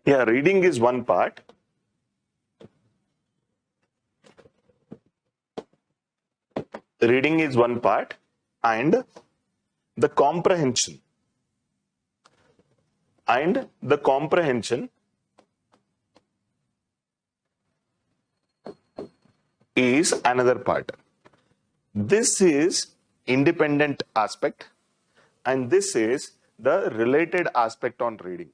Yeah, reading is one part. Reading is one part, and the comprehension is another part. This is independent aspect, and this is the related aspect on reading.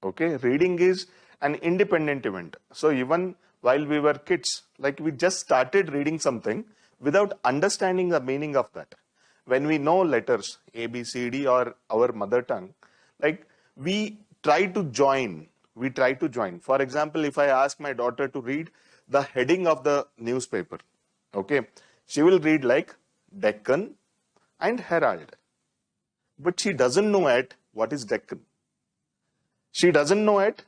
Okay, reading is an independent event. So even while we were kids, like we just started reading something without understanding the meaning of that. When we know letters A, B, C, D or our mother tongue, like we try to join. For example, if I ask my daughter to read the heading of the newspaper, okay, she will read like Deccan and Herald. But she doesn't know yet what is Deccan. She doesn't know yet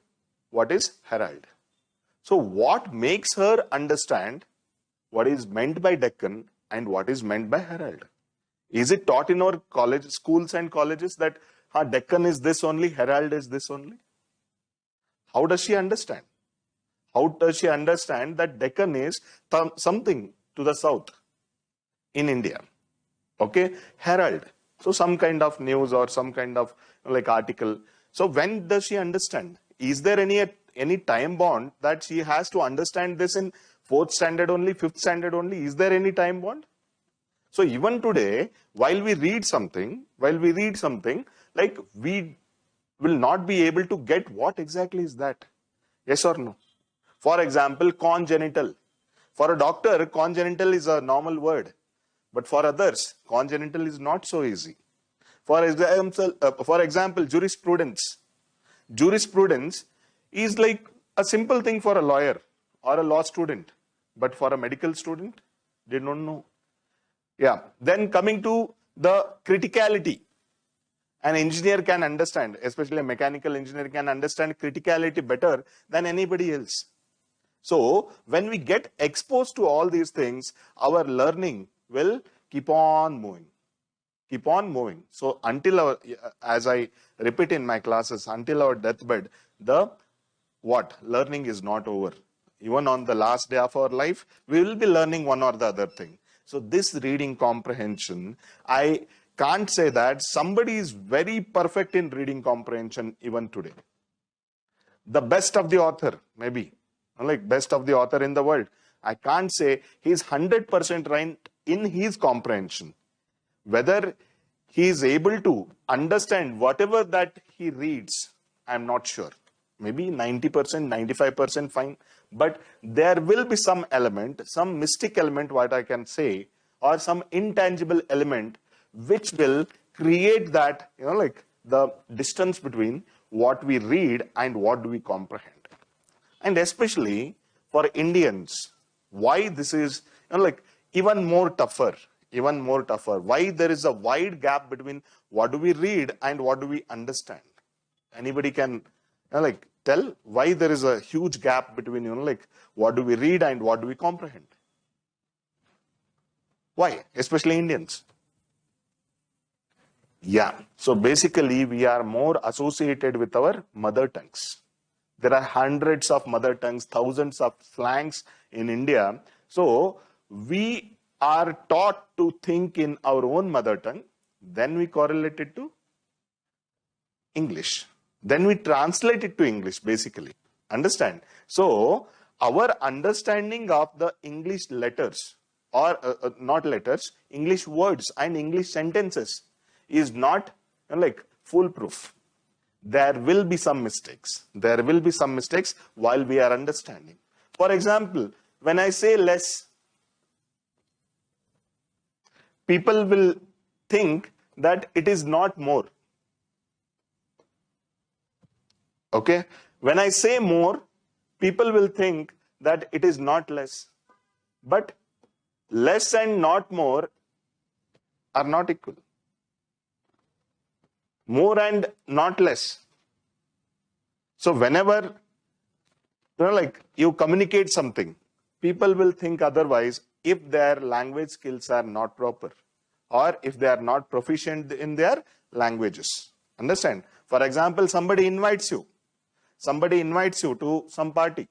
what is Herald. So what makes her understand what is meant by Deccan and what is meant by Herald? Is it taught in our schools and colleges that Deccan is this only, Herald is this only? How does she understand? How does she understand that Deccan is something to the south in India? Okay, Herald. So some kind of news or some kind of like article. So when does she understand? Is there any time bond that she has to understand this in 4th standard only, 5th standard only? Is there any time bond? So even today, while we read something, like we will not be able to get what exactly is that. Yes or no? For example, congenital. For a doctor, congenital is a normal word. But for others, congenital is not so easy. For example, jurisprudence. Jurisprudence is like a simple thing for a lawyer or a law student. But for a medical student, they don't know. Yeah. Then coming to the criticality. An engineer can understand, especially a mechanical engineer can understand criticality better than anybody else. So when we get exposed to all these things, our learning will keep on moving. So until our, as I repeat in my classes, until our deathbed, the learning is not over. Even on the last day of our life, we will be learning one or the other thing. So this reading comprehension, I can't say that somebody is very perfect in reading comprehension even today. The best of the author, maybe, like best of the author in the world. I can't say he's 100% right in his comprehension. Whether he is able to understand whatever that he reads, I'm not sure. Maybe 90%, 95% fine. But there will be some element, some mystic element, what I can say, or some intangible element which will create that, like the distance between what we read and what do we comprehend. And especially for Indians, why this is like even more tougher. Why there is a wide gap between what do we read and what do we understand? Anybody can like tell why there is a huge gap between like what do we read and what do we comprehend? Why? Especially Indians. Yeah. So basically we are more associated with our mother tongues. There are hundreds of mother tongues, thousands of slangs in India. So we are taught to think in our own mother tongue, then we correlate it to English. Then we translate it to English, basically. Understand? So our understanding of the English letters, or not letters, English words and English sentences is not like foolproof. There will be some mistakes. While we are understanding. For example, when I say less, people will think that it is not more. Okay? When I say more, people will think that it is not less. But less and not more are not equal. More and not less. So whenever like you communicate something, people will think otherwise if their language skills are not proper or if they are not proficient in their languages. Understand? For example, somebody invites you. somebody invites you to some party.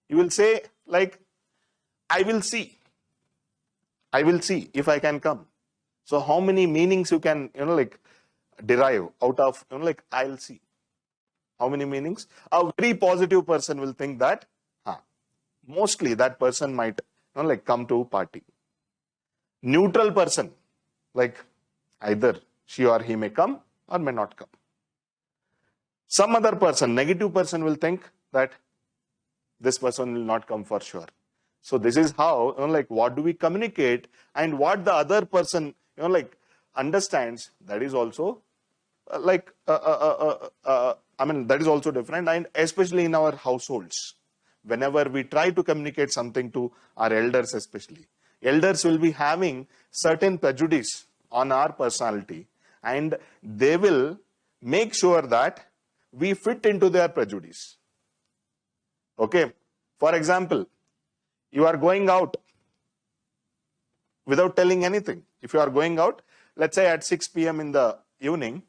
You will say like, I will see if I can come. So how many meanings you can, like derive out of, like I'll see? How many meanings? A very positive person will think that, mostly that person might, like come to party. Neutral person, like either she or he may come or may not come. Some other person, negative person, will think that this person will not come for sure. So this is how, like what do we communicate, and what the other person, like understands, that is also that is also different. And especially in our households, whenever we try to communicate something to our elders, especially, elders will be having certain prejudice on our personality, and they will make sure that we fit into their prejudice. Okay. For example, you are going out without telling anything. If you are going out, let's say at 6 p.m. in the evening,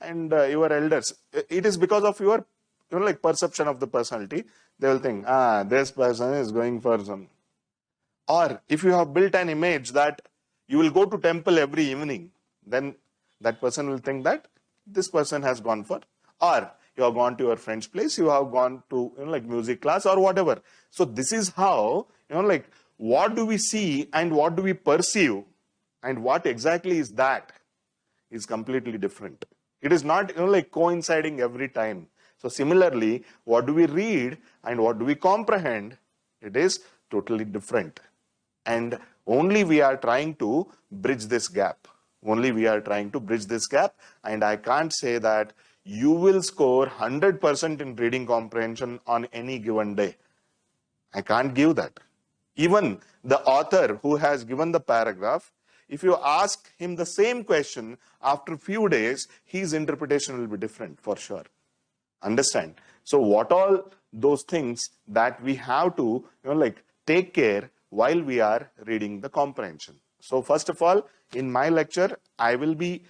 and your elders, it is because of your, like perception of the personality, they will think, this person is going for some. Or if you have built an image that you will go to temple every evening, then that person will think that this person has gone for, or you have gone to your friend's place, you have gone to, like music class or whatever. So this is how, like what do we see and what do we perceive, and what exactly is that, is completely different. It is not, like coinciding every time. So similarly, what do we read and what do we comprehend, it is totally different. And only we are trying to bridge this gap. Only we are trying to bridge this gap. And I can't say that you will score 100% in reading comprehension on any given day. I can't give that. Even the author who has given the paragraph, if you ask him the same question after a few days, his interpretation will be different for sure. Understand? So what all those things that we have to, like take care while we are reading the comprehension. So first of all, in my lecture, I will be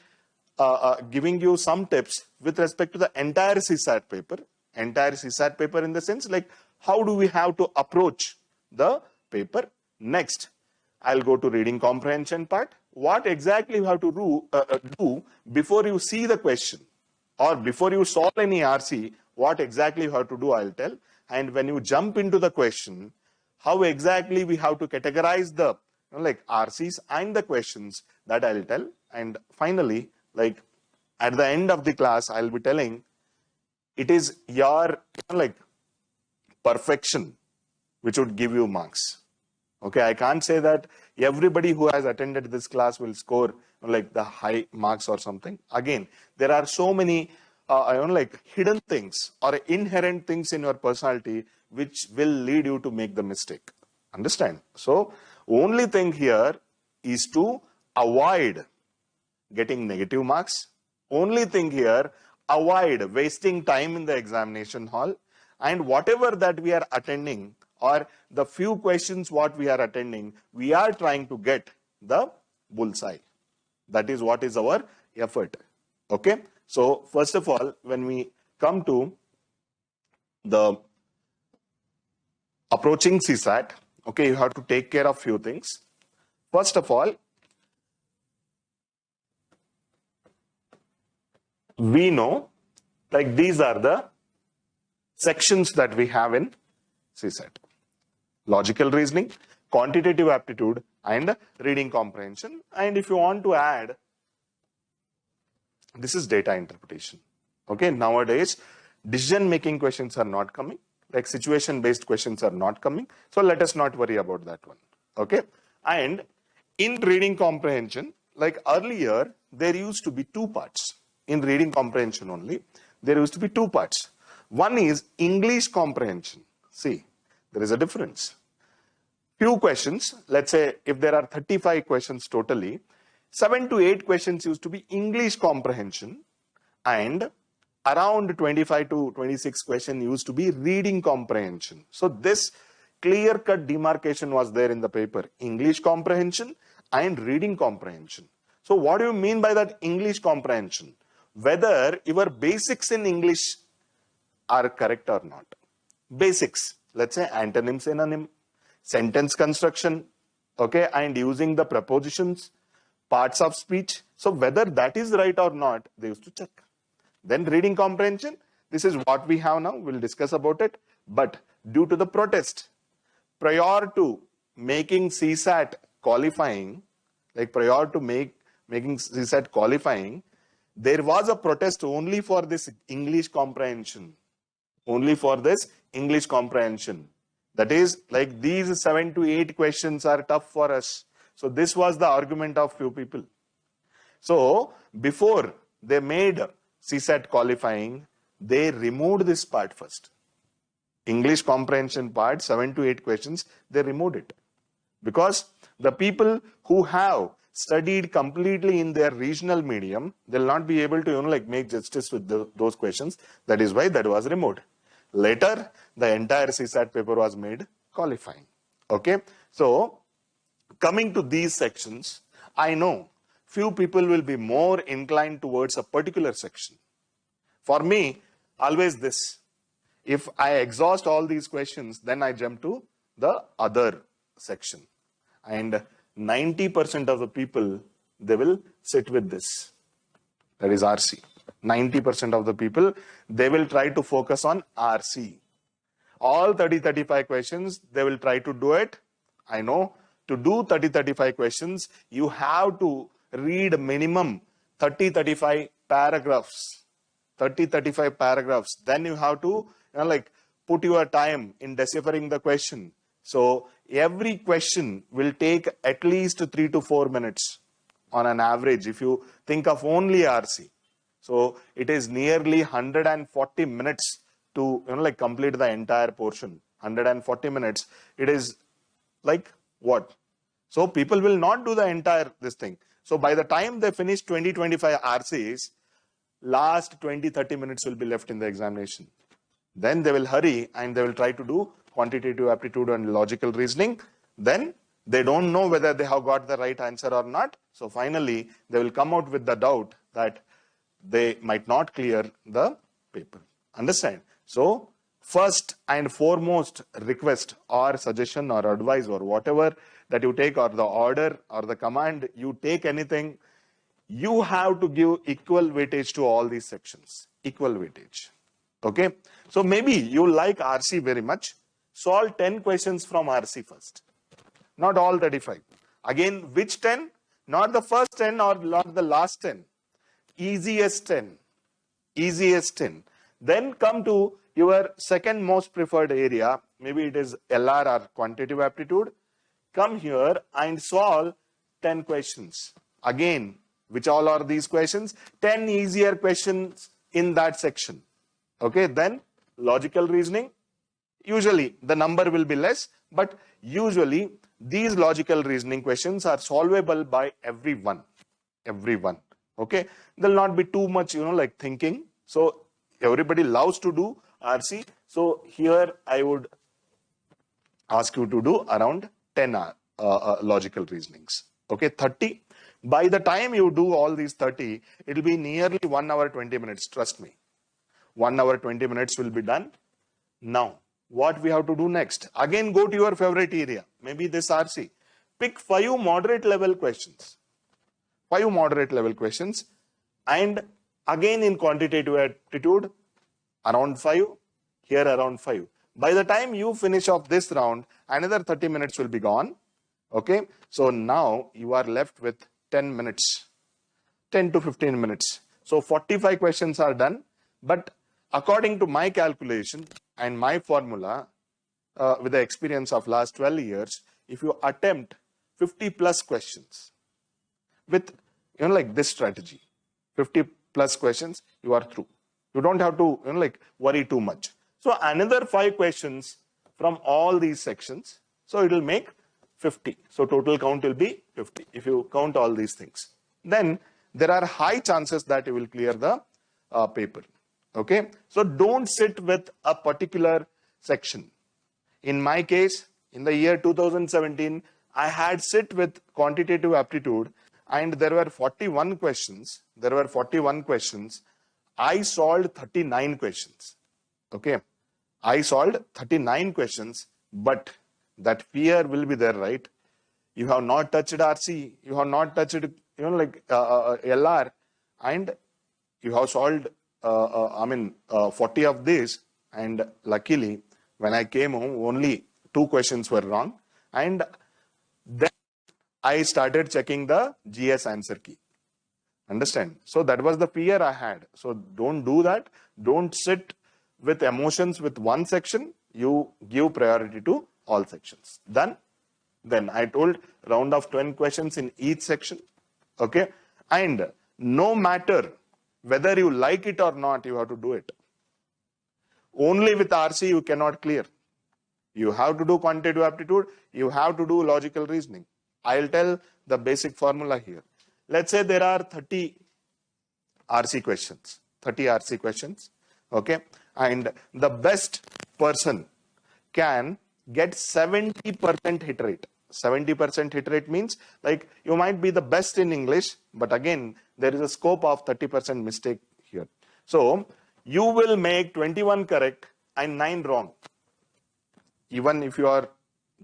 giving you some tips with respect to the entire CSAT paper. Entire CSAT paper in the sense like how do we have to approach the paper. Next, I'll go to reading comprehension part. What exactly you have to do before you see the question or before you solve any RC, what exactly you have to do, I'll tell. And when you jump into the question, how exactly we have to categorize the like RCs and the questions, that I'll tell. And finally, like at the end of the class, I'll be telling it is your like perfection which would give you marks. Okay, I can't say that everybody who has attended this class will score like the high marks or something. Again, there are so many like hidden things or inherent things in your personality which will lead you to make the mistake. Understand? So only thing here is to avoid getting negative marks. Only thing here, avoid wasting time in the examination hall, and whatever that we are attending or the few questions what we are attending, we are trying to get the bullseye. That is what is our effort. Okay. So first of all, when we come to the approaching CSAT, okay, you have to take care of few things. First of all, we know like these are the sections that we have in CSAT. Logical reasoning, quantitative aptitude, and reading comprehension. And if you want to add, this is data interpretation. Okay, nowadays, decision-making questions are not coming. Like situation-based questions are not coming. So let us not worry about that one. Okay, and in reading comprehension, like earlier, there used to be two parts. In reading comprehension only, there used to be two parts. One is English comprehension. See, there is a difference. Few questions, let's say if there are 35 questions totally, 7 to 8 questions used to be English comprehension, and around 25 to 26 questions used to be reading comprehension. So this clear-cut demarcation was there in the paper, English comprehension and reading comprehension. So what do you mean by that English comprehension? Whether your basics in English are correct or not. Basics, let's say antonym, synonym, sentence construction, okay, and using the prepositions, parts of speech. So whether that is right or not, they used to check. Then reading comprehension, this is what we have now, we'll discuss about it. But due to the protest, prior to making CSAT qualifying, like prior to making CSAT qualifying, there was a protest only for this English comprehension. Only for this English comprehension. That is, like these 7 to 8 questions are tough for us. So this was the argument of few people. So before they made CSAT qualifying, they removed this part first. English comprehension part, 7 to 8 questions, they removed it. Because the people who have studied completely in their regional medium, they'll not be able to make justice with those questions. That is why that was removed. Later, the entire CSAT paper was made qualifying. Okay, so coming to these sections, I know few people will be more inclined towards a particular section. For me, always this. If I exhaust all these questions, then I jump to the other section. And 90% of the people, they will sit with this. That is RC. 90% of the people, they will try to focus on RC. All 30-35 questions, they will try to do it. I know, to do 30-35 questions, you have to read minimum 30-35 paragraphs. 30-35 paragraphs. Then you have to put your time in deciphering the question. So every question will take at least 3 to 4 minutes on an average if you think of only RC. So it is nearly 140 minutes to complete the entire portion. 140 minutes. It is like what? So people will not do the entire this thing. So by the time they finish 20-25 RCs, last 20-30 minutes will be left in the examination. Then they will hurry and they will try to do quantitative aptitude and logical reasoning. Then they don't know whether they have got the right answer or not. So finally, they will come out with the doubt that they might not clear the paper. Understand? So first and foremost request or suggestion or advice or whatever that you take, or the order or the command, you take anything, you have to give equal weightage to all these sections. Equal weightage. Okay? So maybe you like RC very much. Solve 10 questions from RC first. Not all 35. Again, which 10? Not the first 10 or not the last 10. Easiest 10. Easiest 10. Then come to your second most preferred area. Maybe it is LR or quantitative aptitude. Come here and solve 10 questions. Again, which all are these questions? 10 easier questions in that section. Okay, then logical reasoning. Usually the number will be less, but usually these logical reasoning questions are solvable by everyone. Everyone. Okay, there'll not be too much, thinking. So everybody loves to do RC. So here I would ask you to do around 10 logical reasonings. Okay, 30. By the time you do all these 30, it will be nearly 1 hour 20 minutes. Trust me. 1 hour 20 minutes will be done. Now, what we have to do next? Again, go to your favorite area. Maybe this RC. Pick 5 moderate level questions. 5 moderate level questions. And again in quantitative aptitude, around 5. Here around 5. By the time you finish off this round, another 30 minutes will be gone. Okay. So now you are left with 10 minutes. 10 to 15 minutes. So 45 questions are done. But according to my calculation and my formula, with the experience of last 12 years, if you attempt 50 plus questions with this strategy, 50 plus questions, you are through. You don't have to worry too much. So another 5 questions from all these sections. So it will make 50. So total count will be 50 if you count all these things. Then there are high chances that you will clear the paper. Okay. So don't sit with a particular section. In my case, in the year 2017, I had sit with quantitative aptitude and there were 41 questions. I solved 39 questions. Okay. I solved 39 questions, but that fear will be there, right? You have not touched RC, you have not touched, LR, and you have solved, 40 of these. And luckily, when I came home, only 2 questions were wrong. And then I started checking the GS answer key. Understand? So that was the fear I had. So don't do that. Don't sit with emotions with one section. You give priority to all sections. Then I told round of 10 questions in each section. Okay. And no matter whether you like it or not, you have to do it. Only with RC you cannot clear. You have to do quantitative aptitude. You have to do logical reasoning. I'll tell the basic formula here. Let's say there are 30 RC questions. 30 RC questions. Okay. And the best person can get 70% hit rate. 70% hit rate means like you might be the best in English, but again, there is a scope of 30% mistake here. So you will make 21 correct and 9 wrong, even if you are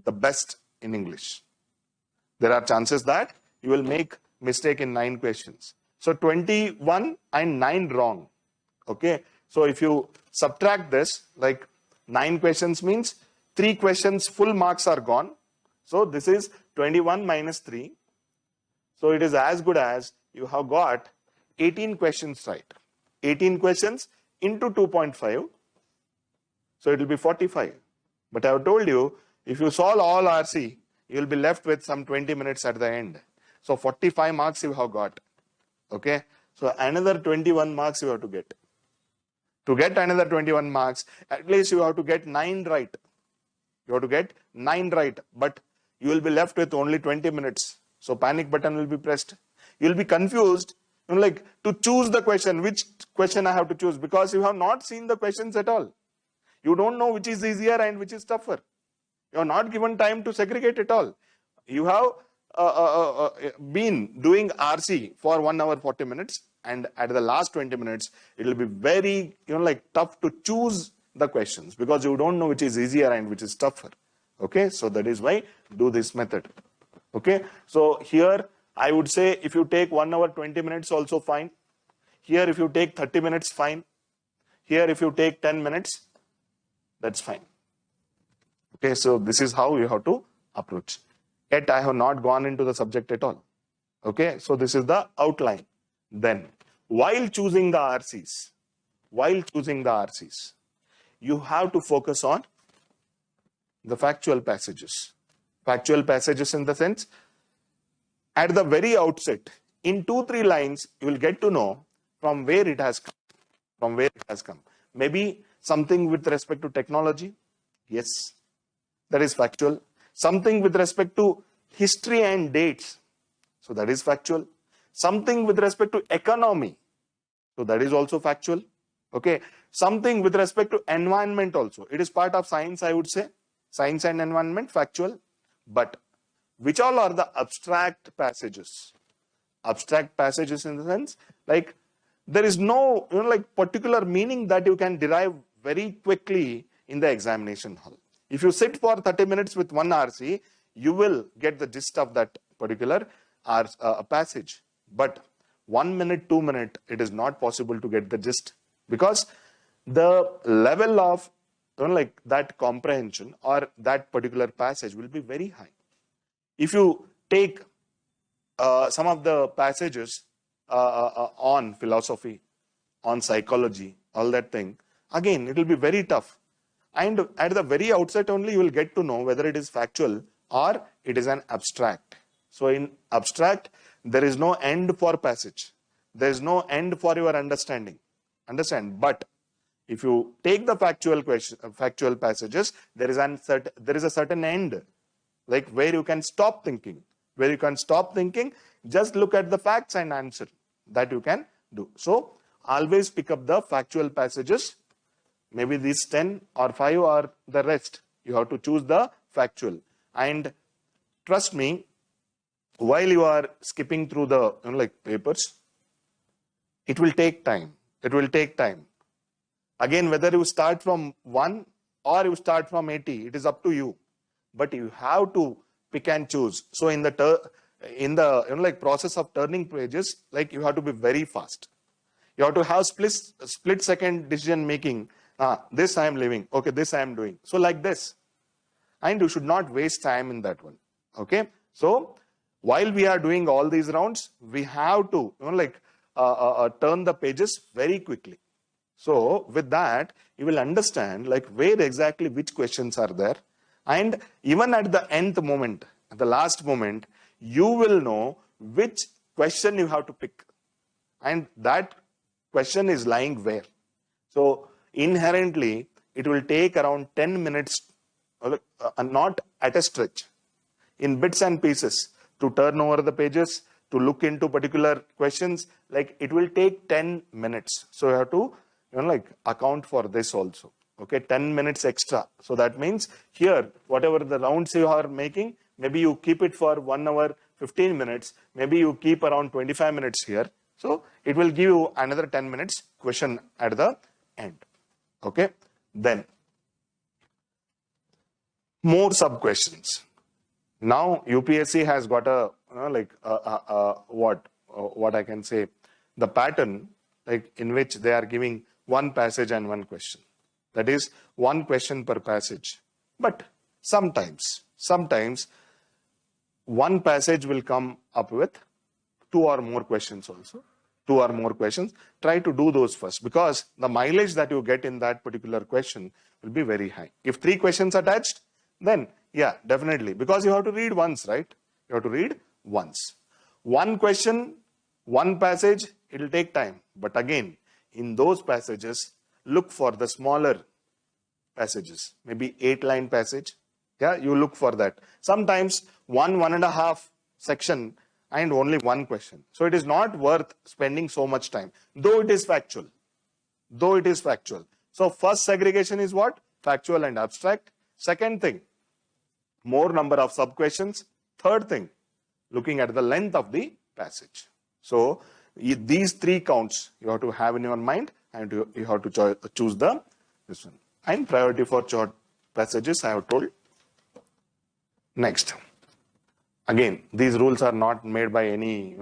the best in English. There are chances that you will make mistake in 9 questions. So 21 and 9 wrong. Okay. So if you subtract this, like 9 questions means 3 questions full marks are gone. So this is 21 minus 3. So it is as good as you have got 18 questions right. 18 questions into 2.5. So it will be 45. But I have told you, if you solve all RC, you will be left with some 20 minutes at the end. So 45 marks you have got. Okay. So another 21 marks you have to get. To get another 21 marks, at least you have to get 9 right. You have to get 9 right. But you will be left with only 20 minutes. So panic button will be pressed. You will be confused, like to choose the question, which question I have to choose, because you have not seen the questions at all. You don't know which is easier and which is tougher. You are not given time to segregate at all. You have been doing RC for 1 hour 40 minutes, and at the last 20 minutes, it will be very tough to choose the questions because you don't know which is easier and which is tougher. Okay, so that is why do this method. Okay, so here I would say if you take 1 hour 20 minutes also fine. Here if you take 30 minutes fine. Here if you take 10 minutes, that's fine. Okay, so this is how you have to approach. Yet I have not gone into the subject at all. Okay, so this is the outline. Then while choosing the RCs, you have to focus on the factual passages. Factual passages in the sense, at the very outset, in 2-3 lines, you will get to know from where it has come. Maybe something with respect to technology. Yes, that is factual. Something with respect to history and dates. So that is factual. Something with respect to economy. So that is also factual. Okay. Something with respect to environment also. It is part of science, I would say. Science and environment, factual. But which all are the abstract passages? Abstract passages in the sense, like there is no particular meaning that you can derive very quickly in the examination hall. If you sit for 30 minutes with one RC, you will get the gist of that particular passage. But 1 minute, 2 minutes, it is not possible to get the gist because the level of that comprehension or that particular passage will be very high. If you take some of the passages on philosophy, on psychology, all that thing, again, it will be very tough. And at the very outset only, you will get to know whether it is factual or it is an abstract. So in abstract, there is no end for passage. There is no end for your understanding. Understand? But if you take the factual passages, there is a certain end, like where you can stop thinking. Where you can stop thinking, just look at the facts and answer. That you can do. So always pick up the factual passages. Maybe these 10 or 5 or the rest. You have to choose the factual. And trust me, while you are skipping through the papers, it will take time. It will take time. Again, whether you start from 1 or you start from 80, it is up to you. But you have to pick and choose. So in the like process of turning pages, like you have to be very fast. You have to have split second decision making. This I am leaving. Okay, this I am doing. So like this. And you should not waste time in that one. Okay. So while we are doing all these rounds, we have to turn the pages very quickly. So with that, you will understand like where exactly which questions are there. And even at the nth moment, at the last moment, you will know which question you have to pick. And that question is lying where. So inherently, it will take around 10 minutes, not at a stretch, in bits and pieces, to turn over the pages, to look into particular questions. Like it will take 10 minutes. So you have to account for this also. Okay, 10 minutes extra. So that means here, whatever the rounds you are making, maybe you keep it for 1 hour, 15 minutes. Maybe you keep around 25 minutes here. So it will give you another 10 minutes question at the end. Okay, then more sub questions. Now UPSC has got a what I can say, the pattern like in which they are giving one passage and one question. That is one question per passage. But sometimes one passage will come up with 2 or more questions also. 2 or more questions. Try to do those first, because the mileage that you get in that particular question will be very high. If 3 questions attached, then yeah, definitely. Because you have to read once, right? You have to read once. One question, one passage, it will take time. But again, in those passages, look for the smaller passages, maybe 8-line passage. Yeah, you look for that. Sometimes 1.5 section and only one question. So it is not worth spending so much time, though it is factual. So first segregation is what? Factual and abstract. Second thing, more number of sub questions. Third thing, looking at the length of the passage. So these 3 counts you have to have in your mind, and you have to choose this one. And priority for short passages I have told. Next, again, these rules are not made by any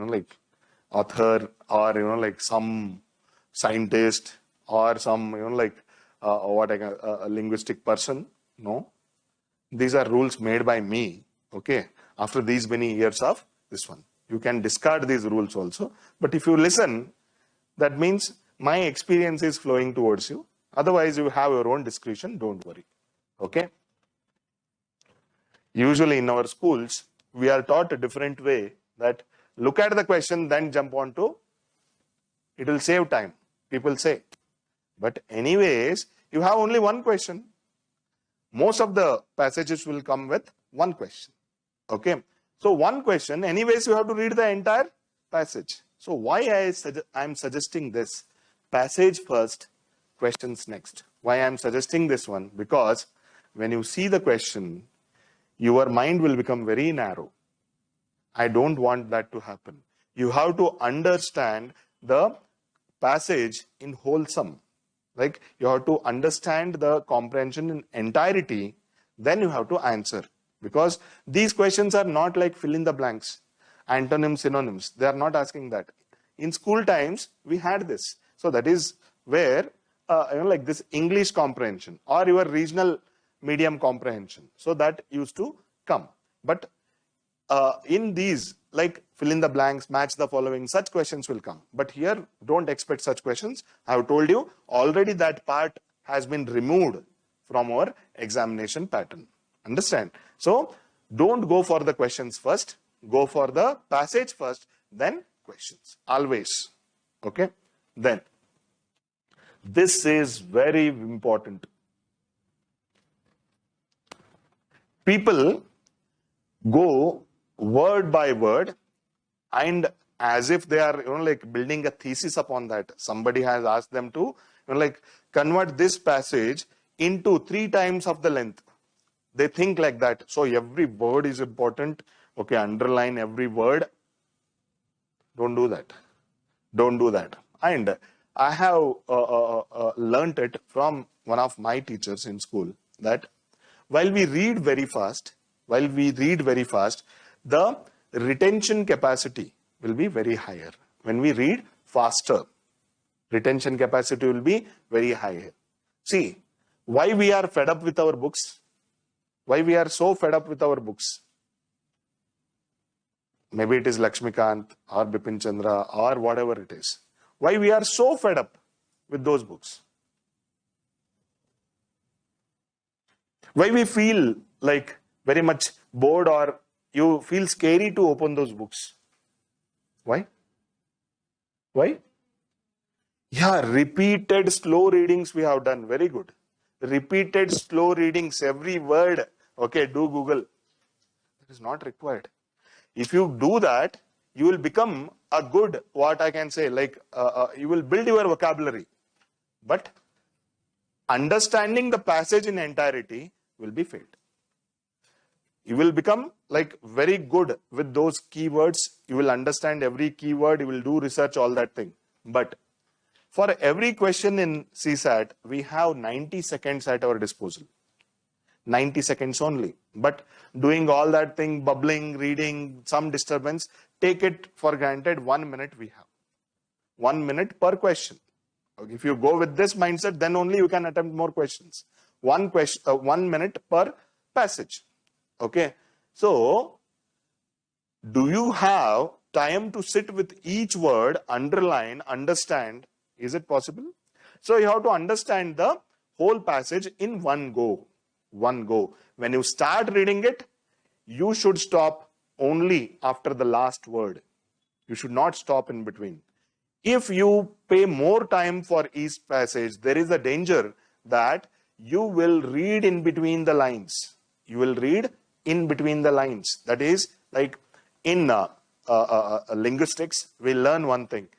author or some scientist or some a linguistic person. No, these are rules made by me. Okay, after these many years of this one, you can discard these rules also. But if you listen, that means my experience is flowing towards you. Otherwise, you have your own discretion. Don't worry. Okay. Usually in our schools, we are taught a different way, that look at the question, then jump on to, it will save time, people say. But anyways, you have only one question. Most of the passages will come with one question. Okay. So one question, anyways, you have to read the entire passage. So why I am suggesting this? Passage first, questions next. Why I am suggesting this one? Because when you see the question, your mind will become very narrow. I don't want that to happen. You have to understand the passage in wholesome. Like you have to understand the comprehension in entirety, then you have to answer. Because these questions are not like fill in the blanks, antonyms, synonyms. They are not asking that. In school times, we had this. So that is where, like this English comprehension or your regional medium comprehension. So that used to come. But in these, like fill in the blanks, match the following, such questions will come. But here, don't expect such questions. I have told you, already that part has been removed from our examination pattern. Understand? So, don't go for the questions first. Go for the passage first, then questions. Always. Okay? Then, this is very important. People go word by word and as if they are like building a thesis upon that. Somebody has asked them to like convert this passage into 3 times of the length. They think like that. So every word is important. Okay, underline every word. Don't do that. Don't do that. And I have learnt it from one of my teachers in school that while we read very fast, the retention capacity will be very higher. When we read faster, retention capacity will be very higher. See, why we are fed up with our books? Why we are so fed up with our books? Maybe it is Lakshmikant or Bipin Chandra or whatever it is. Why we are so fed up with those books? Why we feel like very much bored or you feel scary to open those books? Why? Why? Yeah, repeated slow readings we have done. Very good. Repeated slow readings, every word. Okay, do Google. That is not required. If you do that, you will become a good, what I can say, like you will build your vocabulary. But understanding the passage in entirety will be failed. You will become like very good with those keywords. You will understand every keyword. You will do research, all that thing. But for every question in CSAT, we have 90 seconds at our disposal. 90 seconds only. But doing all that thing, bubbling, reading, some disturbance, take it for granted, 1 minute we have. 1 minute per question. Okay, if you go with this mindset, then only you can attempt more questions. 1 minute per passage. Okay. So, do you have time to sit with each word, underline, understand? Is it possible? So, you have to understand the whole passage in one go. One go. When you start reading it, you should stop only after the last word. You should not stop in between. If you pay more time for each passage, there is a danger that you will read in between the lines. You will read in between the lines. That is, like in linguistics, we learn one thing.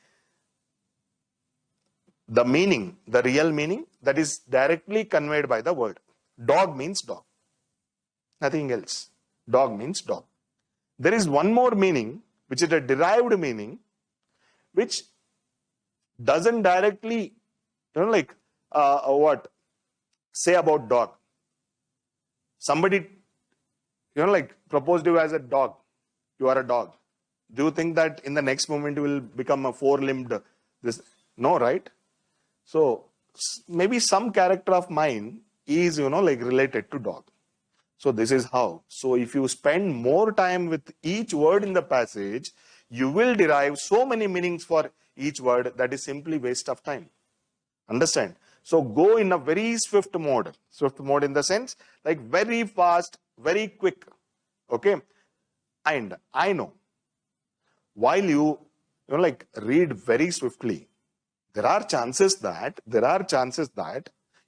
The meaning, the real meaning, that is directly conveyed by the word. Dog means dog. Nothing else. Dog means dog. There is one more meaning, which is a derived meaning, which doesn't directly, like what? Say about dog. Somebody, like proposed you as a dog. You are a dog. Do you think that in the next moment you will become a four-limbed? This? No, right? So maybe some character of mine is, like related to dog. So this is how. So if you spend more time with each word in the passage, you will derive so many meanings for each word that is simply waste of time. Understand? So go in a very swift mode. Swift mode in the sense, like very fast, very quick. Okay? And I know, while you like read very swiftly, there are chances that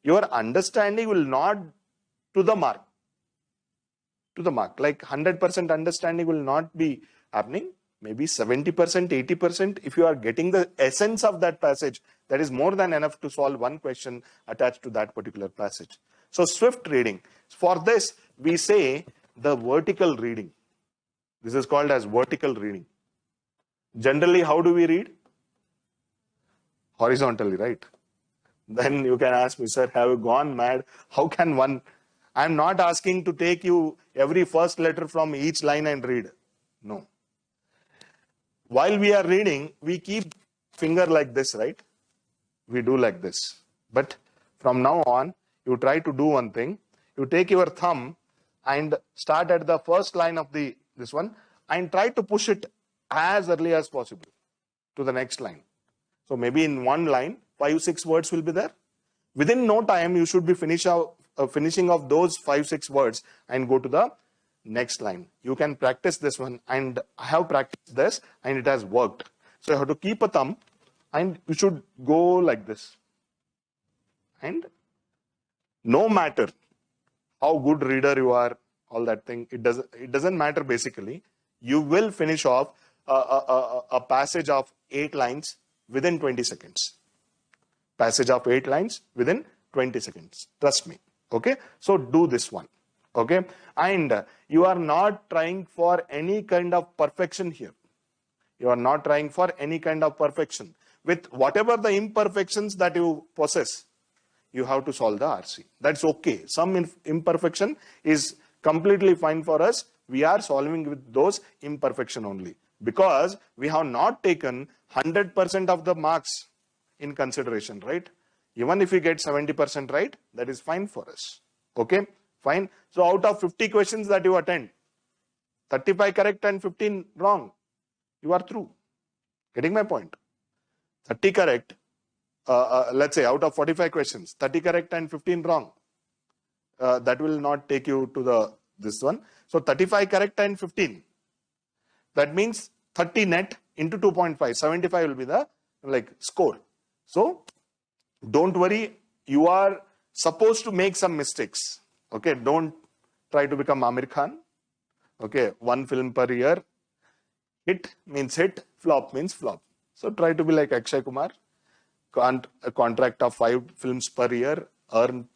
your understanding will not to the mark. To the mark. Like 100% understanding will not be happening. Maybe 70%, 80%. If you are getting the essence of that passage, that is more than enough to solve one question attached to that particular passage. So swift reading. For this, we say the vertical reading. This is called as vertical reading. Generally, how do we read? Horizontally, right? Then you can ask me, sir, have you gone mad? How can one? I'm not asking to take you every first letter from each line and read. No. While we are reading, we keep finger like this, right? We do like this. But from now on, you try to do one thing. You take your thumb and start at the first line of this one and try to push it as early as possible to the next line. So maybe in one line, 5-6 words will be there. Within no time, you should be finishing off those 5-6 words and go to the next line. You can practice this one, and I have practiced this and it has worked. So you have to keep a thumb and you should go like this. And no matter how good reader you are, all that thing, it doesn't matter basically. You will finish off a passage of 8 lines within 20 seconds. Passage of 8 lines within 20 seconds. Trust me. Okay. So do this one. Okay. And you are not trying for any kind of perfection here. You are not trying for any kind of perfection. with whatever the imperfections that you possess, you have to solve the RC. That's okay. Some imperfection is completely fine for us. We are solving with those imperfection only, because we have not taken 100% of the marks in consideration, right? Even if we get 70% right, that is fine for us. Okay, fine. So out of 50 questions that you attend, 35 correct and 15 wrong, you are through. Getting my point? 30 correct, let's say out of 45 questions, 30 correct and 15 wrong. That will not take you to this one. So 35 correct and 15. That means 30 net into 2.5. 75 will be the score. So don't worry, you are supposed to make some mistakes. Okay, don't try to become Amir Khan. Okay, 1 film per year. Hit means hit, flop means flop. So try to be like Akshay Kumar. A contract of 5 films per year, earn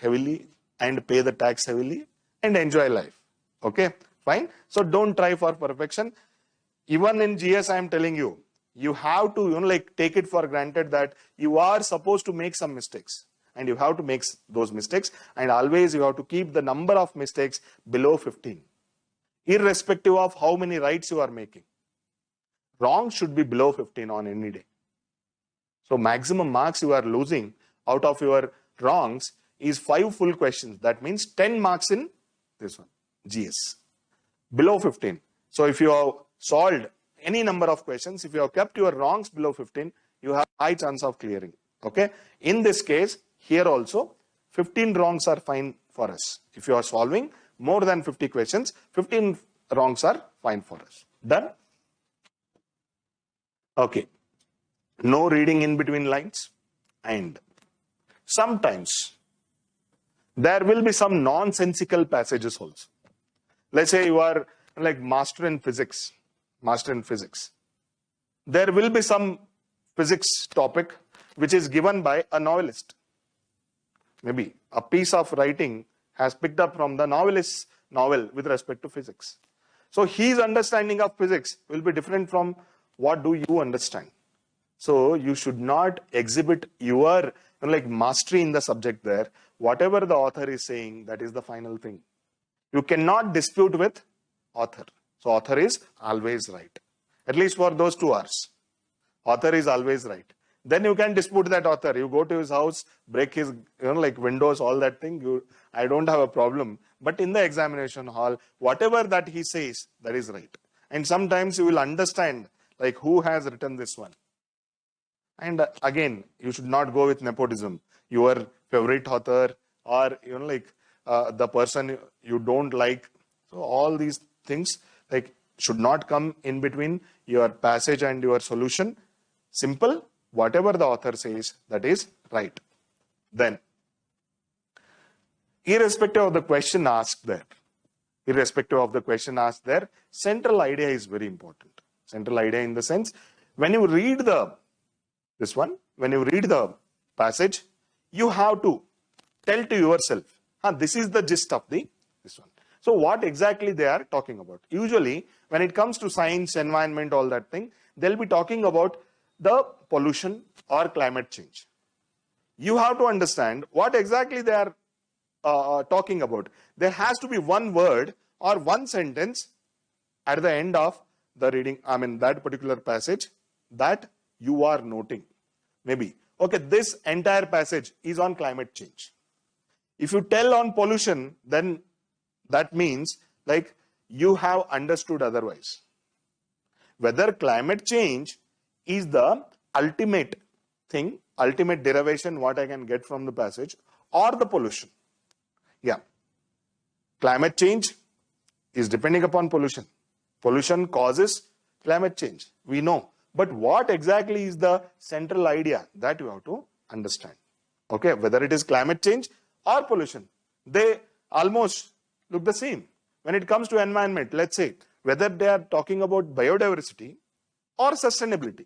heavily and pay the tax heavily and enjoy life. Okay, fine. So don't try for perfection. Even in GS, I am telling you, you have to take it for granted that you are supposed to make some mistakes, and you have to make those mistakes, and always you have to keep the number of mistakes below 15, irrespective of how many rights you are making. Wrong should be below 15 on any day. So maximum marks you are losing out of your wrongs is 5 full questions. That means 10 marks in this one, GS, below 15. So if you have solved any number of questions, if you have kept your wrongs below 15, you have high chance of clearing. Okay. In this case, here also, 15 wrongs are fine for us. If you are solving more than 50 questions, 15 wrongs are fine for us. Done? Okay. No reading in between lines. And sometimes there will be some nonsensical passages also. Let's say you are master in physics. There will be some physics topic which is given by a novelist. Maybe a piece of writing has picked up from the novelist's novel with respect to physics. So his understanding of physics will be different from what do you understand. So you should not exhibit your mastery in the subject there. Whatever the author is saying, that is the final thing. You cannot dispute with author. So author is always right. At least for those 2 hours. Author is always right. Then you can dispute that author. You go to his house, break his windows, all that thing. I don't have a problem. But in the examination hall, whatever that he says, that is right. And sometimes you will understand who has written this one. And again, you should not go with nepotism. Your favorite author or the person you don't like. So all these things should not come in between your passage and your solution. Simple, whatever the author says, that is right. Then, irrespective of the question asked there, central idea is very important. Central idea in the sense, when you read the passage, you have to tell to yourself, this is the gist of this one. So what exactly they are talking about? Usually, when it comes to science, environment, all that thing, they'll be talking about the pollution or climate change. You have to understand what exactly they are talking about. There has to be one word or one sentence at the end of the reading, that particular passage that you are noting. Maybe, okay, this entire passage is on climate change. If you tell on pollution, then that means you have understood otherwise. Whether climate change is the ultimate thing, ultimate derivation what I can get from the passage, or the pollution. Yeah. Climate change is depending upon pollution. Pollution causes climate change. We know. But what exactly is the central idea that you have to understand? Okay, whether it is climate change or pollution, they almost look the same. When it comes to environment, let's say, whether they are talking about biodiversity or sustainability.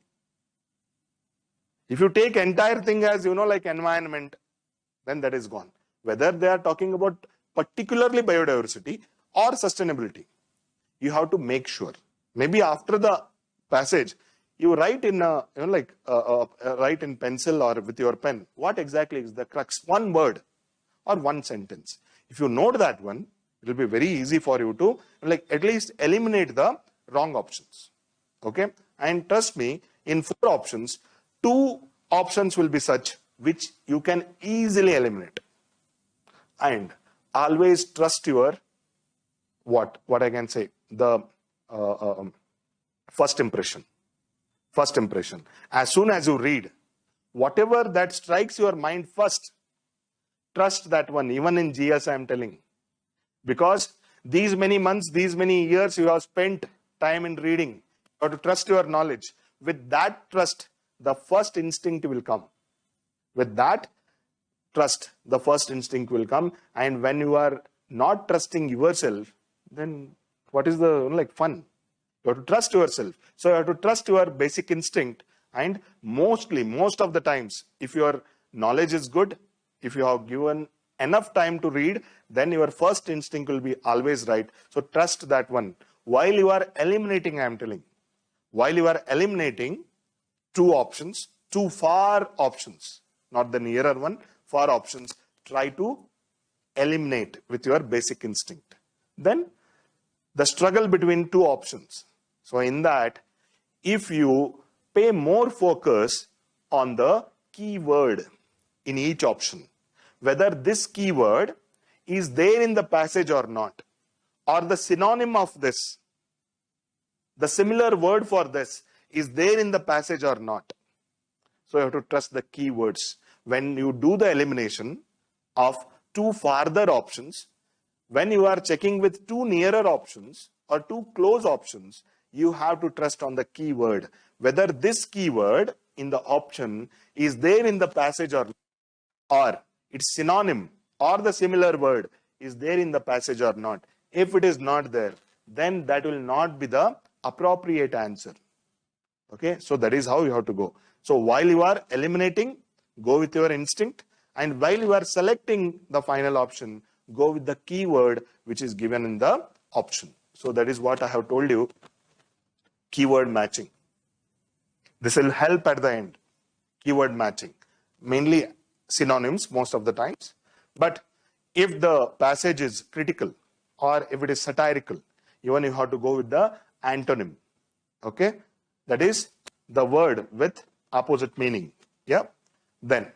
If you take entire thing as, environment, then that is gone. Whether they are talking about particularly biodiversity or sustainability, you have to make sure. Maybe after the passage, you write in write in pencil or with your pen, what exactly is the crux? One word or one sentence. If you note that one, it will be very easy for you to at least eliminate the wrong options. Okay, and trust me, in 4 options, 2 options will be such which you can easily eliminate. And always trust your what I can say, the first impression. First impression. As soon as you read, whatever that strikes your mind first, trust that one. Even in GS, I am telling, because these many months, these many years you have spent time in reading, you have to trust your knowledge. With that trust, the first instinct will come. With that trust, the first instinct will come. And when you are not trusting yourself, then what is the fun? You have to trust yourself. So you have to trust your basic instinct. And most of the times, if your knowledge is good, if you have given enough time to read, then your first instinct will be always right. So trust that one. While you are eliminating, I am telling, while you are eliminating 2 options, 2 far options, not the nearer one, far options, try to eliminate with your basic instinct. Then the struggle between 2 options. So in that, if you pay more focus on the keyword in each option, whether this keyword is there in the passage or not, or the synonym of this, the similar word for this is there in the passage or not. So you have to trust the keywords. When you do the elimination of 2 farther options, when you are checking with 2 nearer options or 2 close options, you have to trust on the keyword. Whether this keyword in the option is there in the passage or its synonym or the similar word is there in the passage or not. If it is not there, then that will not be the appropriate answer. Okay, so that is how you have to go. So while you are eliminating, go with your instinct. And while you are selecting the final option, go with the keyword which is given in the option. So that is what I have told you. Keyword matching. This will help at the end. Keyword matching. Mainly synonyms most of the times. But if the passage is critical or if it is satirical, even you have to go with the antonym. Okay? That is the word with opposite meaning. Yeah? Then,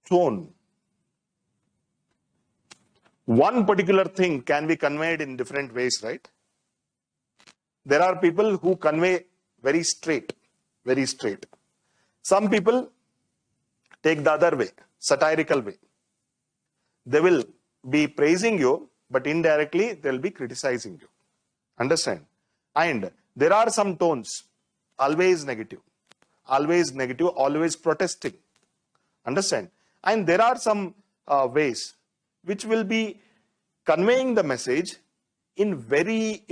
tone. One particular thing can be conveyed in different ways, right? There are people who convey very straight, very straight. Some people take the other way, satirical way. They will be praising you, but indirectly they will be criticizing you. Understand? And there are some tones, always negative, always protesting. Understand? And there are some ways which will be conveying the message in very,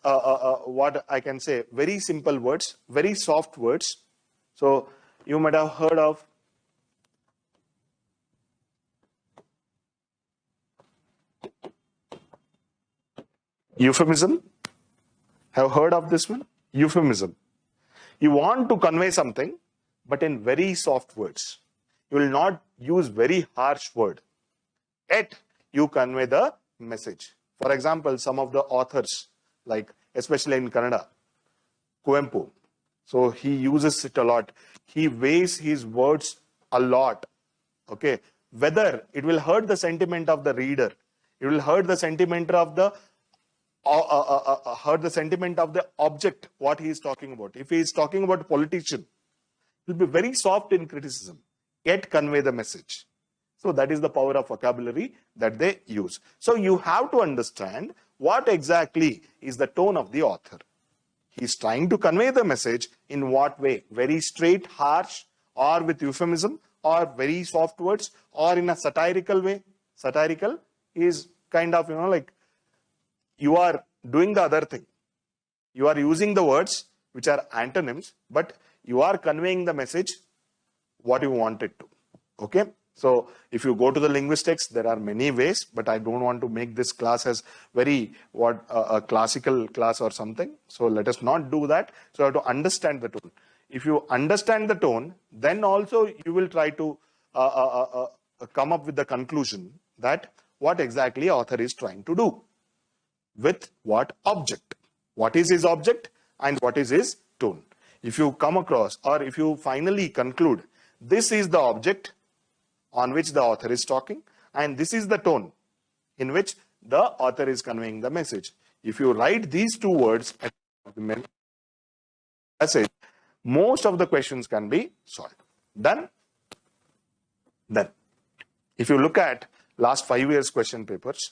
what I can say, very simple words, very soft words. So you might have heard of euphemism. Have heard of this one? Euphemism. You want to convey something, but in very soft words. You will not use very harsh word. Yet you convey the message. For example, some of the authors, like especially in Kannada, Kuvempu, so he uses it a lot. He weighs his words a lot. Okay, whether it will hurt the sentiment of the reader, it will hurt the sentiment of the object, what he is talking about. If he is talking about a politician, it will be very soft in criticism, yet convey the message. So that is the power of vocabulary that they use. So you have to understand what exactly is the tone of the author. He is trying to convey the message in what way? Very straight, harsh, or with euphemism, or very soft words, or in a satirical way. Satirical is kind of, you are doing the other thing. You are using the words which are antonyms, but you are conveying the message what you want it to. Okay? So if you go to the linguistics, there are many ways, but I don't want to make this class as very a classical class or something. So let us not do that. So you have to understand the tone. If you understand the tone, then also you will try to come up with the conclusion that what exactly author is trying to do with what object. What is his object and what is his tone? If you come across, or if you finally conclude, this is the object on which the author is talking, and this is the tone in which the author is conveying the message. If you write these two words at the message, most of the questions can be solved. Done? Then, if you look at last 5 years question papers,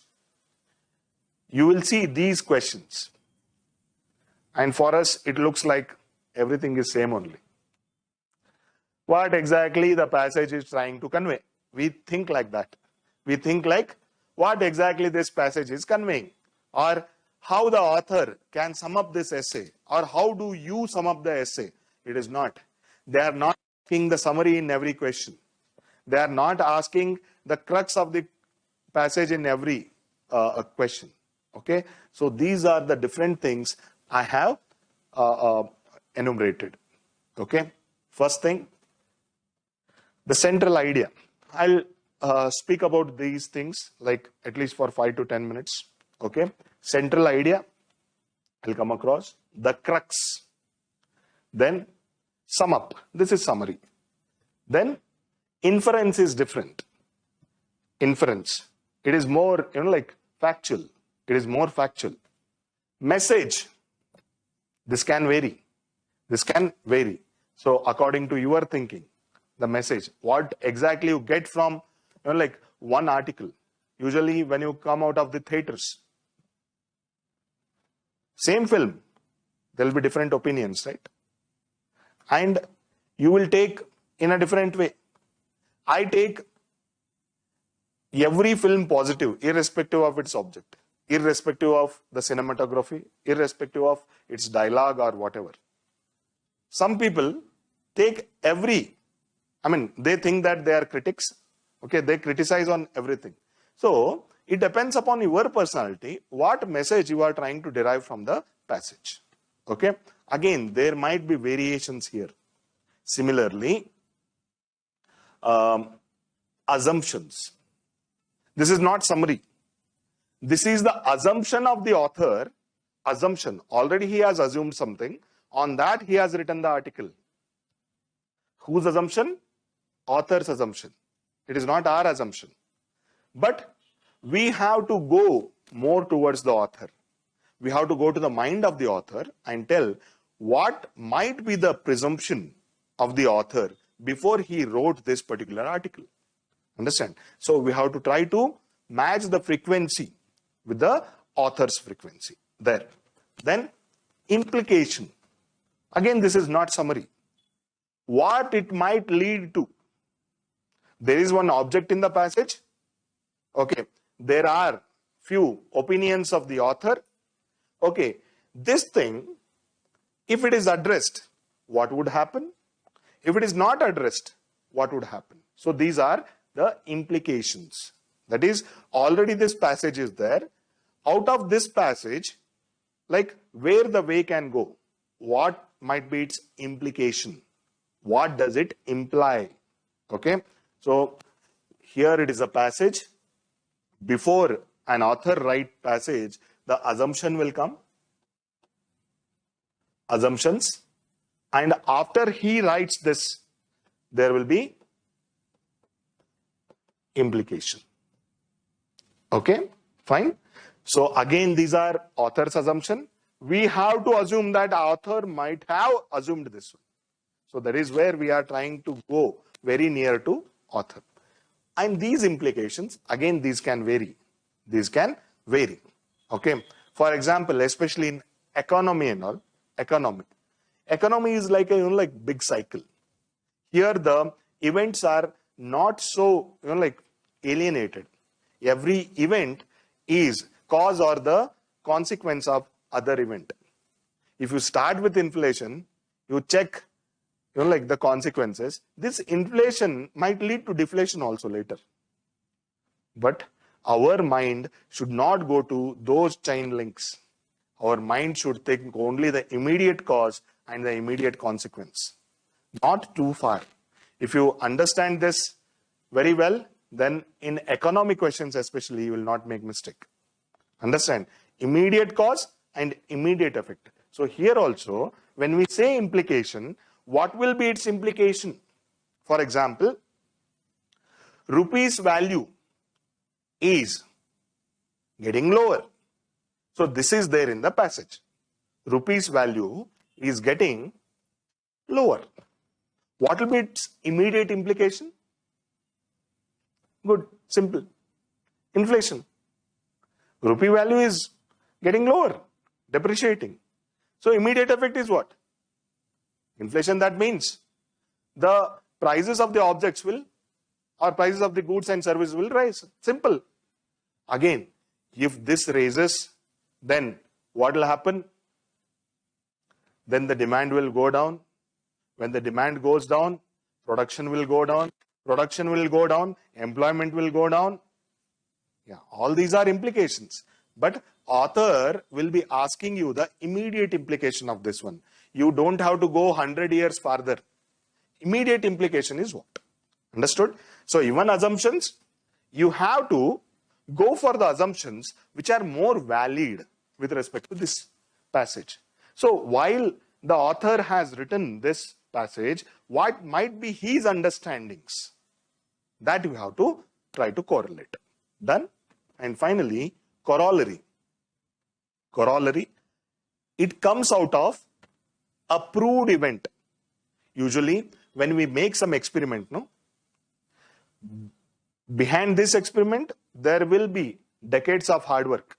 you will see these questions. And for us, it looks like everything is same only. What exactly the passage is trying to convey? We think like that. We think like what exactly this passage is conveying, or how the author can sum up this essay, or how do you sum up the essay. It is not. They are not asking the summary in every question. They are not asking the crux of the passage in every question. Okay, so these are the different things I have enumerated. Okay, first thing, the central idea. I'll speak about these things like at least for 5 to 10 minutes. Okay, central idea, I'll come across. The crux, then sum up. This is summary. Then inference is different. Inference, it is more like factual. It is more factual. Message, this can vary. This can vary. So according to your thinking, the message, what exactly you get from like one article. Usually when you come out of the theaters, same film, there will be different opinions, right? And you will take in a different way. I take every film positive, irrespective of its object, irrespective of the cinematography, irrespective of its dialogue or whatever. Some people take they think that they are critics. Okay, they criticize on everything. So it depends upon your personality, what message you are trying to derive from the passage. Okay, again, there might be variations here. Similarly, assumptions. This is not summary. This is the assumption of the author. Assumption. Already he has assumed something. On that he has written the article. Whose assumption? Author's assumption. It is not our assumption. But we have to go more towards the author. We have to go to the mind of the author and tell what might be the presumption of the author before he wrote this particular article. Understand? So we have to try to match the frequency with the author's frequency there. Then implication. Again, this is not summary. What it might lead to. There is one object in the passage. Okay. There are few opinions of the author. Okay. This thing, if it is addressed, what would happen? If it is not addressed, what would happen? So these are the implications. That is, already this passage is there. Out of this passage, like where the way can go, what might be its implication? What does it imply? Okay, so here it is a passage. Before an author writes passage, the assumption will come. Assumptions. And after he writes this, there will be implication. Okay, fine. So again, these are author's assumption. We have to assume that author might have assumed this one. So that is where we are trying to go very near to author. And these implications, again, these can vary. These can vary. Okay. For example, especially in economy and all, economy. Economy is like a big cycle. Here the events are not so alienated. Every event is cause or the consequence of other event. If you start with inflation, you check like the consequences, this inflation might lead to deflation also later. But our mind should not go to those chain links. Our mind should think only the immediate cause and the immediate consequence, not too far. If you understand this very well, then in economic questions especially, you will not make mistake. Understand? Immediate cause and immediate effect. So here also, when we say implication, what will be its implication? For example, rupees value is getting lower. So this is there in the passage. Rupees value is getting lower. What will be its immediate implication? Good, simple. Inflation. Rupee value is getting lower, depreciating. So immediate effect is what? Inflation. That means the prices of the objects will, or prices of the goods and services will rise. Simple. Again, if this raises, then what will happen? Then the demand will go down. When the demand goes down, production will go down. Production will go down. Employment will go down. Yeah, all these are implications. But author will be asking you the immediate implication of this one. You don't have to go 100 years farther. Immediate implication is what? Understood? So even assumptions, you have to go for the assumptions which are more valid with respect to this passage. So while the author has written this passage, what might be his understandings? That you have to try to correlate. Done? And finally, corollary. Corollary, it comes out of a proved event. Usually, when we make some experiment, no? Behind this experiment, there will be decades of hard work.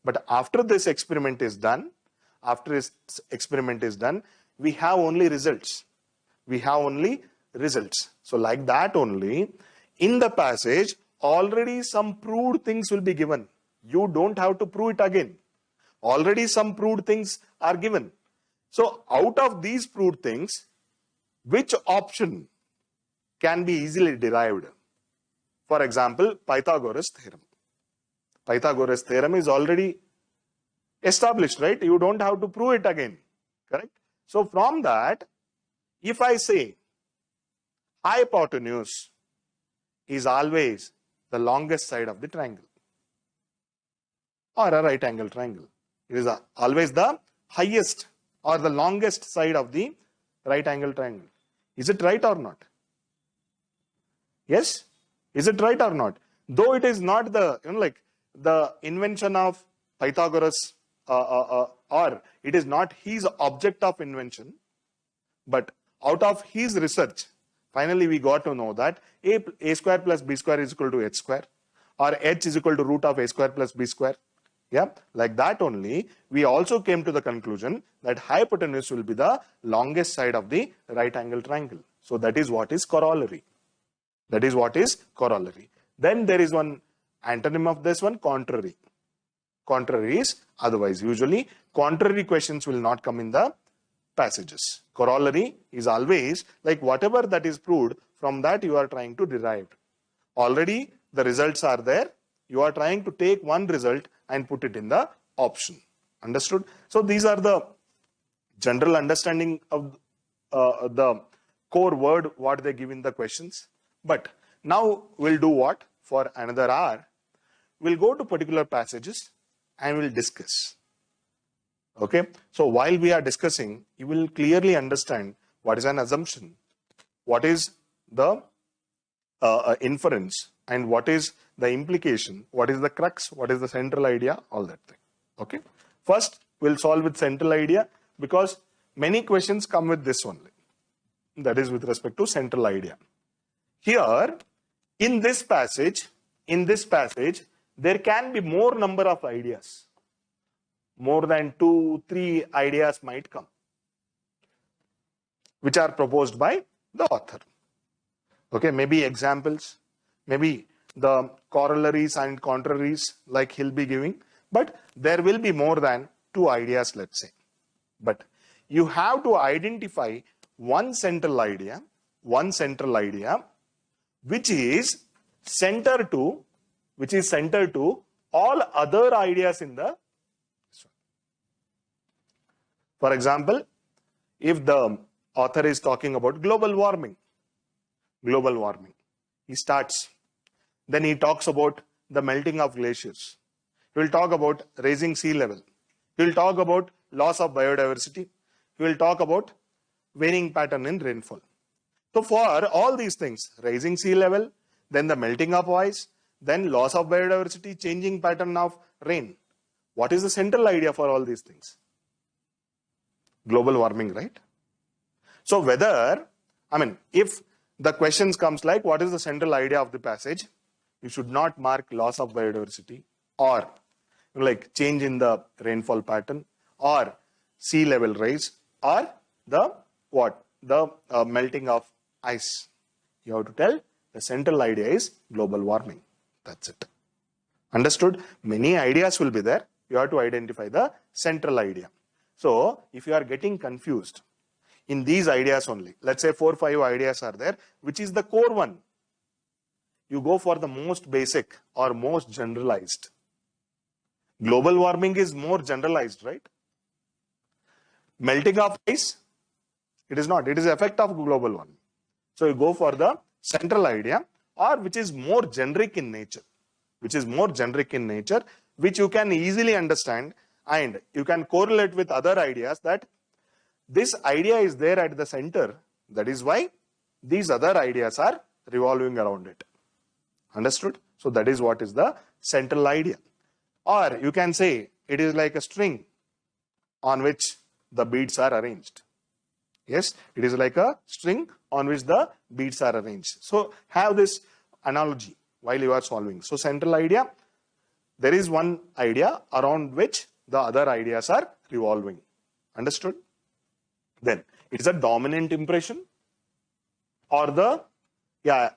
But after this experiment is done, we have only results. We have only results. So like that only, in the passage, already some proved things will be given. You don't have to prove it again. Already some proved things are given. So out of these proved things, which option can be easily derived? For example, Pythagoras Theorem. Pythagoras Theorem is already established, right? You don't have to prove it again, correct? So from that, if I say hypotenuse is always the longest side of the triangle or a right angle triangle, it is always the highest or the longest side of the right angle triangle. Is it right or not? Yes? Is it right or not? Though it is not the, like the invention of Pythagoras or it is not his object of invention, but out of his research, finally we got to know that a square plus b square is equal to h square, or h is equal to root of a square plus b square. Yeah, like that only, we also came to the conclusion that hypotenuse will be the longest side of the right angle triangle. So that is what is corollary. That is what is corollary. Then there is one antonym of this one, contrary. Contrary is otherwise. Usually, contrary questions will not come in the passages. Corollary is always like whatever that is proved, from that you are trying to derive. Already the results are there. You are trying to take one result and put it in the option. Understood? So these are the general understanding of the core word, what they give in the questions. But now we'll do what? For another hour, we'll go to particular passages and we'll discuss. Okay? So while we are discussing, you will clearly understand what is an assumption, what is the inference, and what is the implication, what is the crux, what is the central idea, all that thing. Okay? First, we'll solve with central idea because many questions come with this only. That is with respect to central idea. Here, in this passage, there can be more number of ideas. More than 2-3 ideas might come, which are proposed by the author. Okay, maybe examples, maybe the corollaries and contraries like he'll be giving, but there will be more than 2 ideas, let's say. But you have to identify one central idea, which is center to all other ideas in the. For example, if the author is talking about global warming, he starts, then he talks about the melting of glaciers. He will talk about raising sea level. He will talk about loss of biodiversity. He will talk about varying pattern in rainfall. So for all these things, raising sea level, then the melting of ice, then loss of biodiversity, changing pattern of rain. What is the central idea for all these things? Global warming, right? So if the questions comes like, what is the central idea of the passage? You should not mark loss of biodiversity or like change in the rainfall pattern or sea level rise or the melting of ice. You have to tell the central idea is global warming. That's it. Understood? Many ideas will be there. You have to identify the central idea. So if you are getting confused in these ideas only, let's say 4 or 5 ideas are there, which is the core one? You go for the most basic or most generalized. Global warming is more generalized, right? Melting of ice, it is not. It is effect of global warming. So you go for the central idea or which is more generic in nature, which you can easily understand and you can correlate with other ideas that this idea is there at the center. That is why these other ideas are revolving around it. Understood? So that is what is the central idea. Or you can say it is like a string on which the beads are arranged. Yes, it is like a string on which the beads are arranged. So have this analogy while you are solving. So central idea, there is one idea around which the other ideas are revolving. Understood? Then it is a dominant impression or the,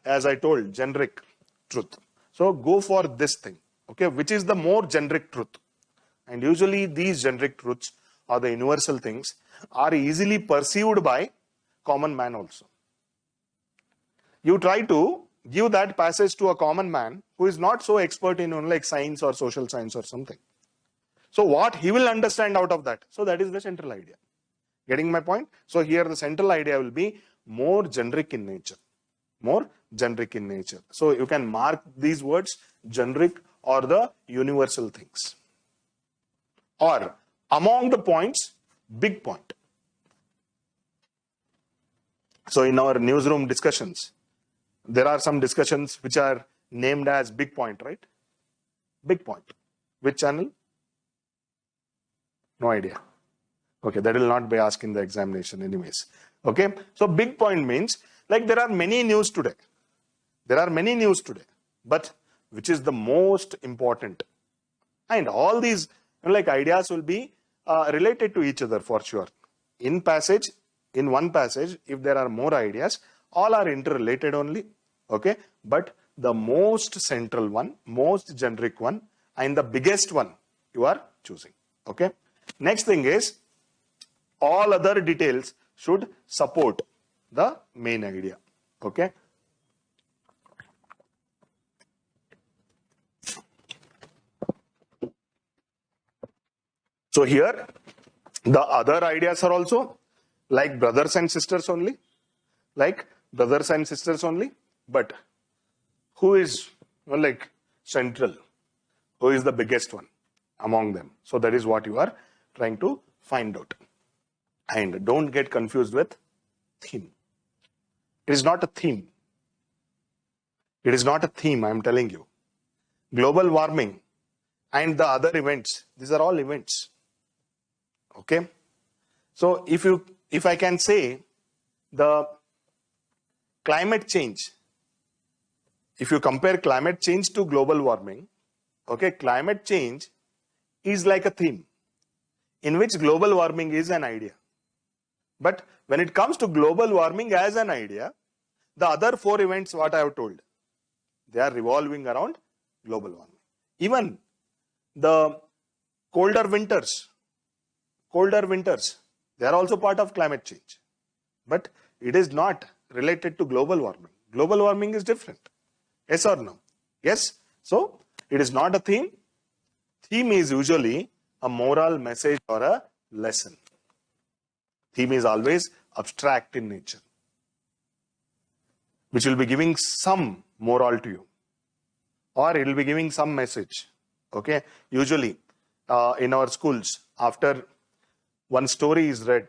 as I told, generic truth. So go for this thing, okay, which is the more generic truth. And usually these generic truths or the universal things are easily perceived by common man also. You try to give that passage to a common man who is not so expert in like science or social science or something. So what he will understand out of that? So that is the central idea. Getting my point? So here the central idea will be more generic in nature. So you can mark these words generic or the universal things. Or among the points, big point. So in our newsroom discussions, there are some discussions which are named as big point, right? Big point. Which channel? No idea. Okay, that will not be asked in the examination anyways. Okay, so big point means like there are many news today. But which is the most important? And all these like ideas will be related to each other for sure. In one passage, if there are more ideas, all are interrelated only. Okay, but the most central one, most generic one, and the biggest one you are choosing. Okay. Next thing is all other details should support the main idea. Okay. So here the other ideas are also like brothers and sisters only. But who is like central? Who is the biggest one among them? So that is what you are trying to find out. And don't get confused with theme. It is not a theme. I am telling you. Global warming and the other events, these are all events. Okay. So if I can say the climate change, if you compare climate change to global warming, okay, climate change is like a theme in which global warming is an idea. But when it comes to global warming as an idea, the other 4 events what I have told, they are revolving around global warming. Even the colder winters, they are also part of climate change. but it is not related to global warming. Global warming is different. Yes or no? Yes. So it is not a theme. Theme is usually a moral message or a lesson. Theme is always abstract in nature, which will be giving some moral to you, or it will be giving some message. Okay. Usually in our schools, after one story is read,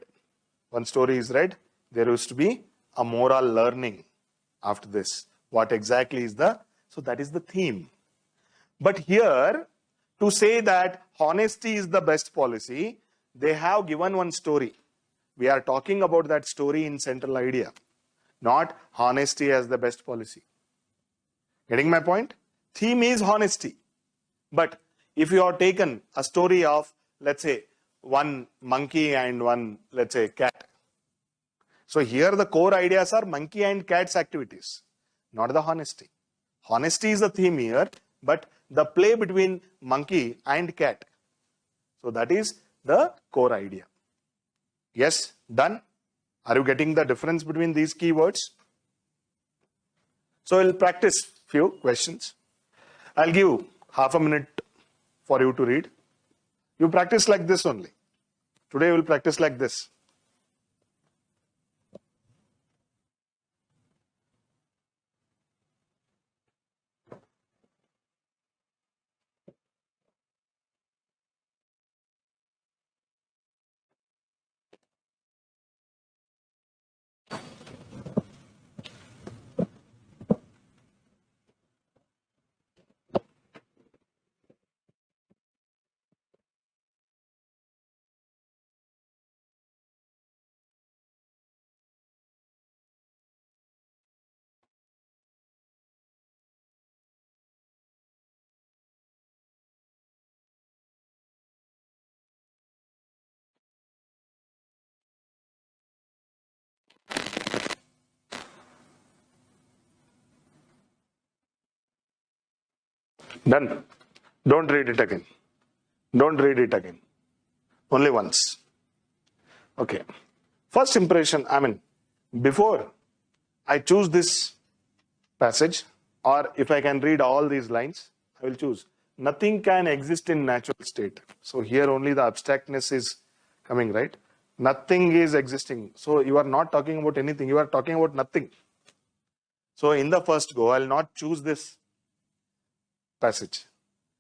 there used to be a moral learning after this. What exactly is so that is the theme. But here, to say that honesty is the best policy, they have given one story. We are talking about that story in central idea, not honesty as the best policy. Getting my point? Theme is honesty. But if you have taken a story of, let's say, one monkey and one, let's say, cat. So here the core ideas are monkey and cat's activities, not the honesty. Honesty is the theme here, but the play between monkey and cat. So that is the core idea. Yes, done? Are you getting the difference between these keywords? So we'll practice few questions. I'll give half a minute for you to read. You practice like this only. Today we'll practice like this. Done. Don't read it again. Don't read it again. Only once. Okay. First impression, before I choose this passage, or if I can read all these lines, I will choose. Nothing can exist in natural state. So here only the abstractness is coming, right? Nothing is existing. So you are not talking about anything. You are talking about nothing. So in the first go, I will not choose this passage.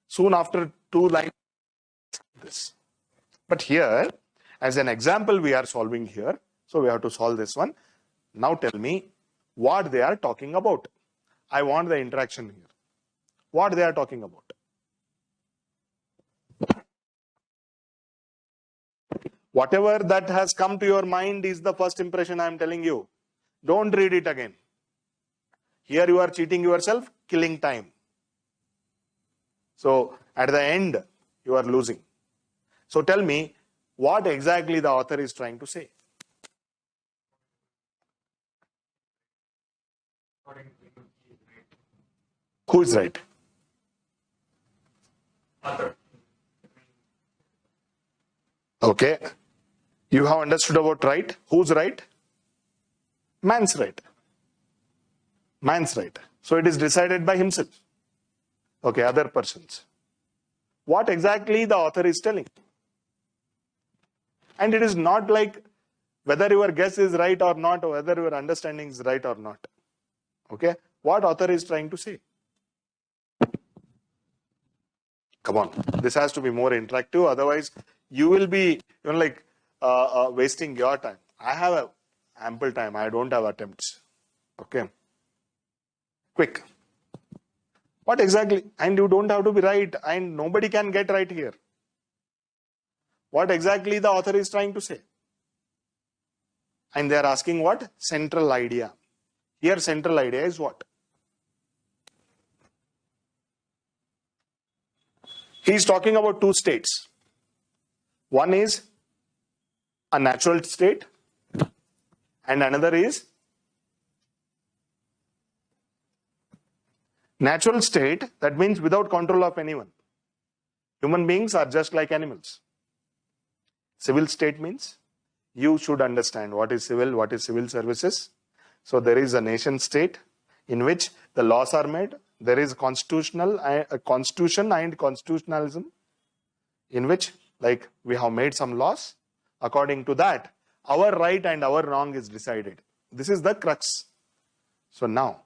Soon after 2 lines, this. But here, as an example, we are solving here. So we have to solve this one. Now tell me what they are talking about. I want the interaction here. What they are talking about. Whatever that has come to your mind is the first impression I am telling you. Don't read it again. Here you are cheating yourself, killing time. So at the end, you are losing. So tell me what exactly the author is trying to say. Who is right? Okay. You have understood about right. Who's right? Man's right. Man's right. So it is decided by himself. Okay, other persons. What exactly the author is telling. And it is not like whether your guess is right or not, or whether your understanding is right or not. Okay. What author is trying to say. Come on. This has to be more interactive. Otherwise, you will be wasting your time. I have ample time. I don't have attempts. Okay. Quick. What exactly? And you don't have to be right. And nobody can get right here. What exactly the author is trying to say. And they are asking what? Central idea. Here central idea is what? He is talking about 2 states. One is a natural state and another is natural state. That means without control of anyone. Human beings are just like animals. Civil state means you should understand what is civil services. So there is a nation state in which the laws are made. There is constitution and constitutionalism, in which like we have made some laws. According to that, our right and our wrong is decided. This is the crux. So now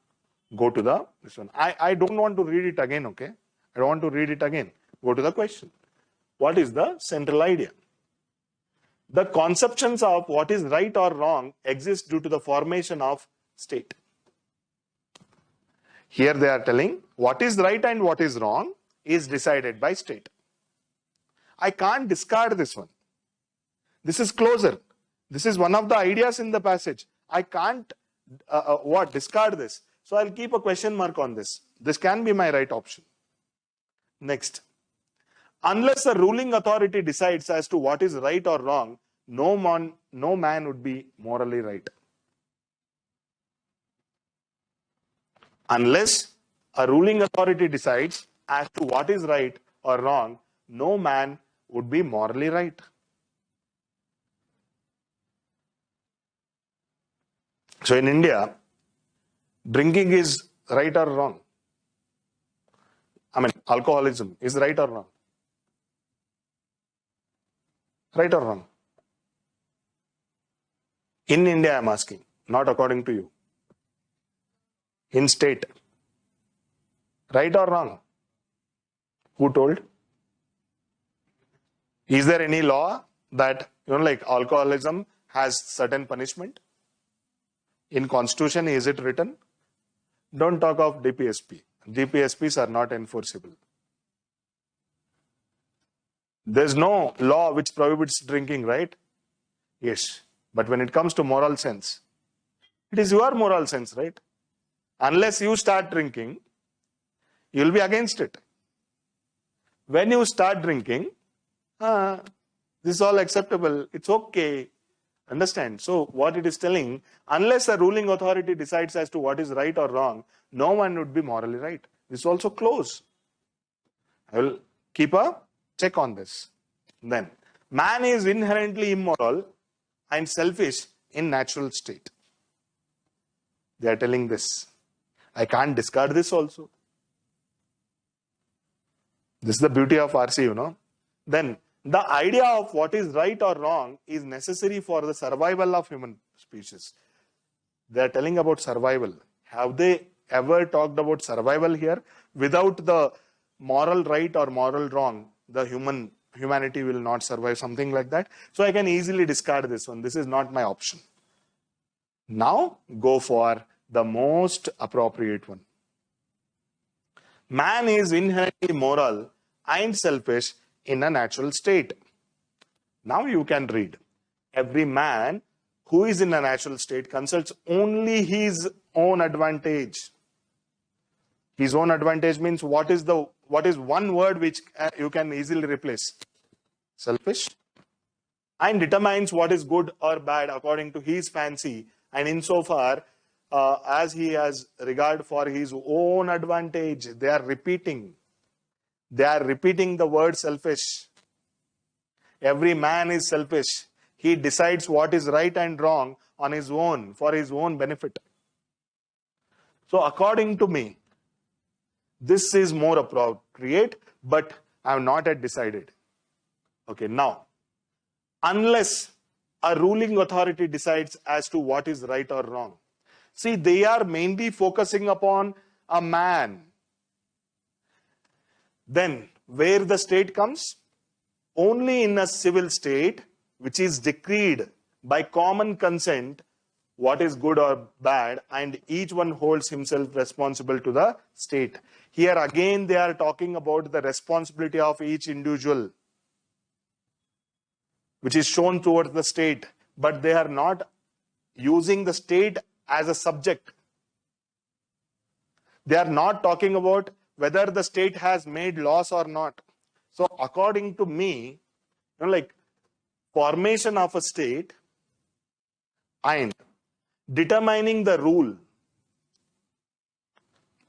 go to this one. I don't want to read it again, okay? I don't want to read it again. Go to the question. What is the central idea? The conceptions of what is right or wrong exist due to the formation of state. Here they are telling what is right and what is wrong is decided by state. I can't discard this one. This is closer. This is one of the ideas in the passage. I can't discard this. So I'll keep a question mark on this. This can be my right option. Next. Unless a ruling authority decides as to what is right or wrong, no man would be morally right. Unless a ruling authority decides as to what is right or wrong, no man would be morally right. So in India, drinking is right or wrong? I mean, alcoholism is right or wrong? Right or wrong? In India, I'm asking, not according to you. In state, right or wrong? Who told? Is there any law that, like alcoholism has certain punishment? In constitution, is it written? Don't talk of DPSP. DPSPs are not enforceable. There's no law which prohibits drinking, right? Yes. But when it comes to moral sense, it is your moral sense, right? Unless you start drinking, you'll be against it. When you start drinking, this is all acceptable. It's okay. Understand? So what it is telling, unless a ruling authority decides as to what is right or wrong, no one would be morally right. This is also close. I will keep a check on this. Then, man is inherently immoral and selfish in natural state. They are telling this. I can't discard this also. This is the beauty of RC, Then, the idea of what is right or wrong is necessary for the survival of human species. They are telling about survival. Have they ever talked about survival here? Without the moral right or moral wrong, the humanity will not survive, something like that. So I can easily discard this one. This is not my option. Now go for the most appropriate one. Man is inherently moral and selfish in a natural state. Now you can read. Every man who is in a natural state consults only his own advantage. His own advantage means what is one word which you can easily replace? Selfish. And determines what is good or bad according to his fancy and insofar as he has regard for his own advantage. They are repeating the word selfish. Every man is selfish. He decides what is right and wrong on his own, for his own benefit. So according to me, this is more appropriate, but I have not yet decided. Okay, now, unless a ruling authority decides as to what is right or wrong. See, they are mainly focusing upon a man. Then, where the state comes? Only in a civil state, which is decreed by common consent, what is good or bad, and each one holds himself responsible to the state. Here again, they are talking about the responsibility of each individual, which is shown towards the state, but they are not using the state as a subject. They are not talking about whether the state has made laws or not. So according to me, like formation of a state and determining the rule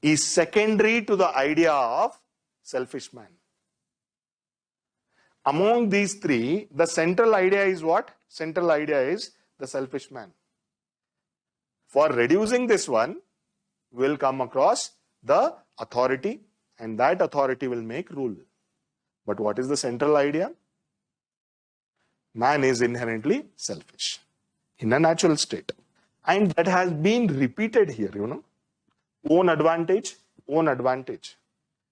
is secondary to the idea of selfish man. Among these three, the central idea is what? Central idea is the selfish man. For reducing this one, we'll come across the authority, and that authority will make rule. But what is the central idea? Man is inherently selfish in a natural state. And that has been repeated here, Own advantage, own advantage.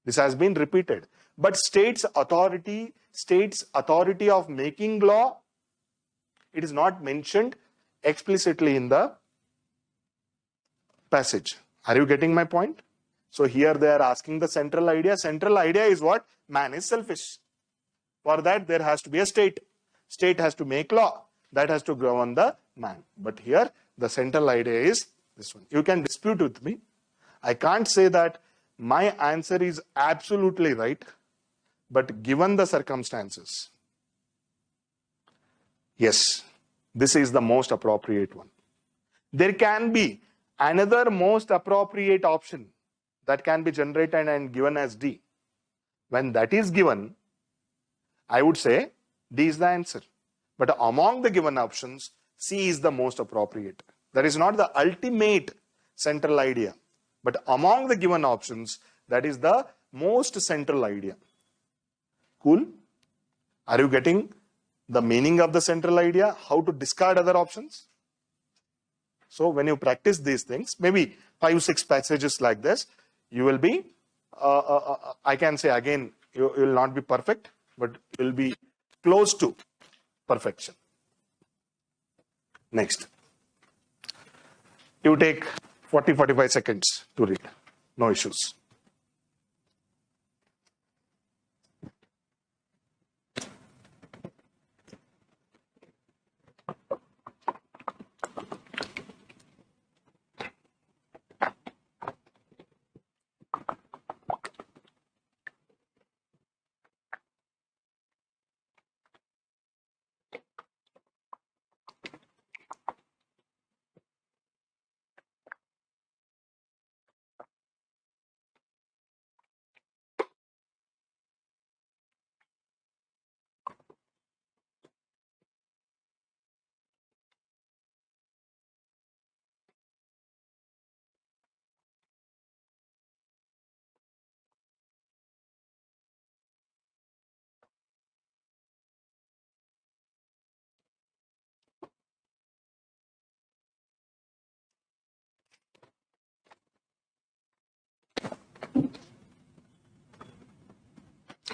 This has been repeated. But state's authority of making law, it is not mentioned explicitly in the passage. Are you getting my point? So here they are asking the central idea. Central idea is what? Man is selfish. For that there has to be a state. State has to make law. That has to govern the man. But here the central idea is this one. You can dispute with me. I can't say that my answer is absolutely right, but given the circumstances, yes, this is the most appropriate one. There can be another most appropriate option that can be generated and given as D. When that is given, I would say D is the answer. But among the given options, C is the most appropriate. That is not the ultimate central idea. But among the given options, that is the most central idea. Cool? Are you getting the meaning of the central idea? How to discard other options? So when you practice these things, maybe 5-6 passages like this, you will be, I can say again, you will not be perfect, but you will be close to perfection. Next. You take 40-45 seconds to read. No issues.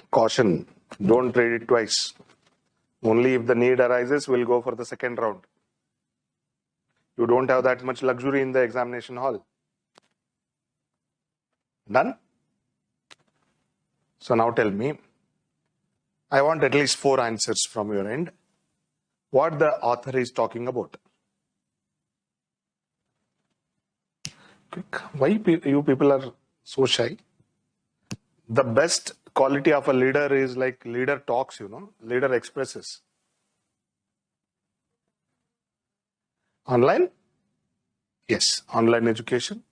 Caution, don't read it twice. Only if the need arises, we'll go for the second round. You don't have that much luxury in the examination hall. Done? So now tell me, I want at least 4 answers from your end. What the author is talking about. Quick. Why you people are so shy? The best quality of a leader is like leader talks, leader expresses. Online? Yes, online education.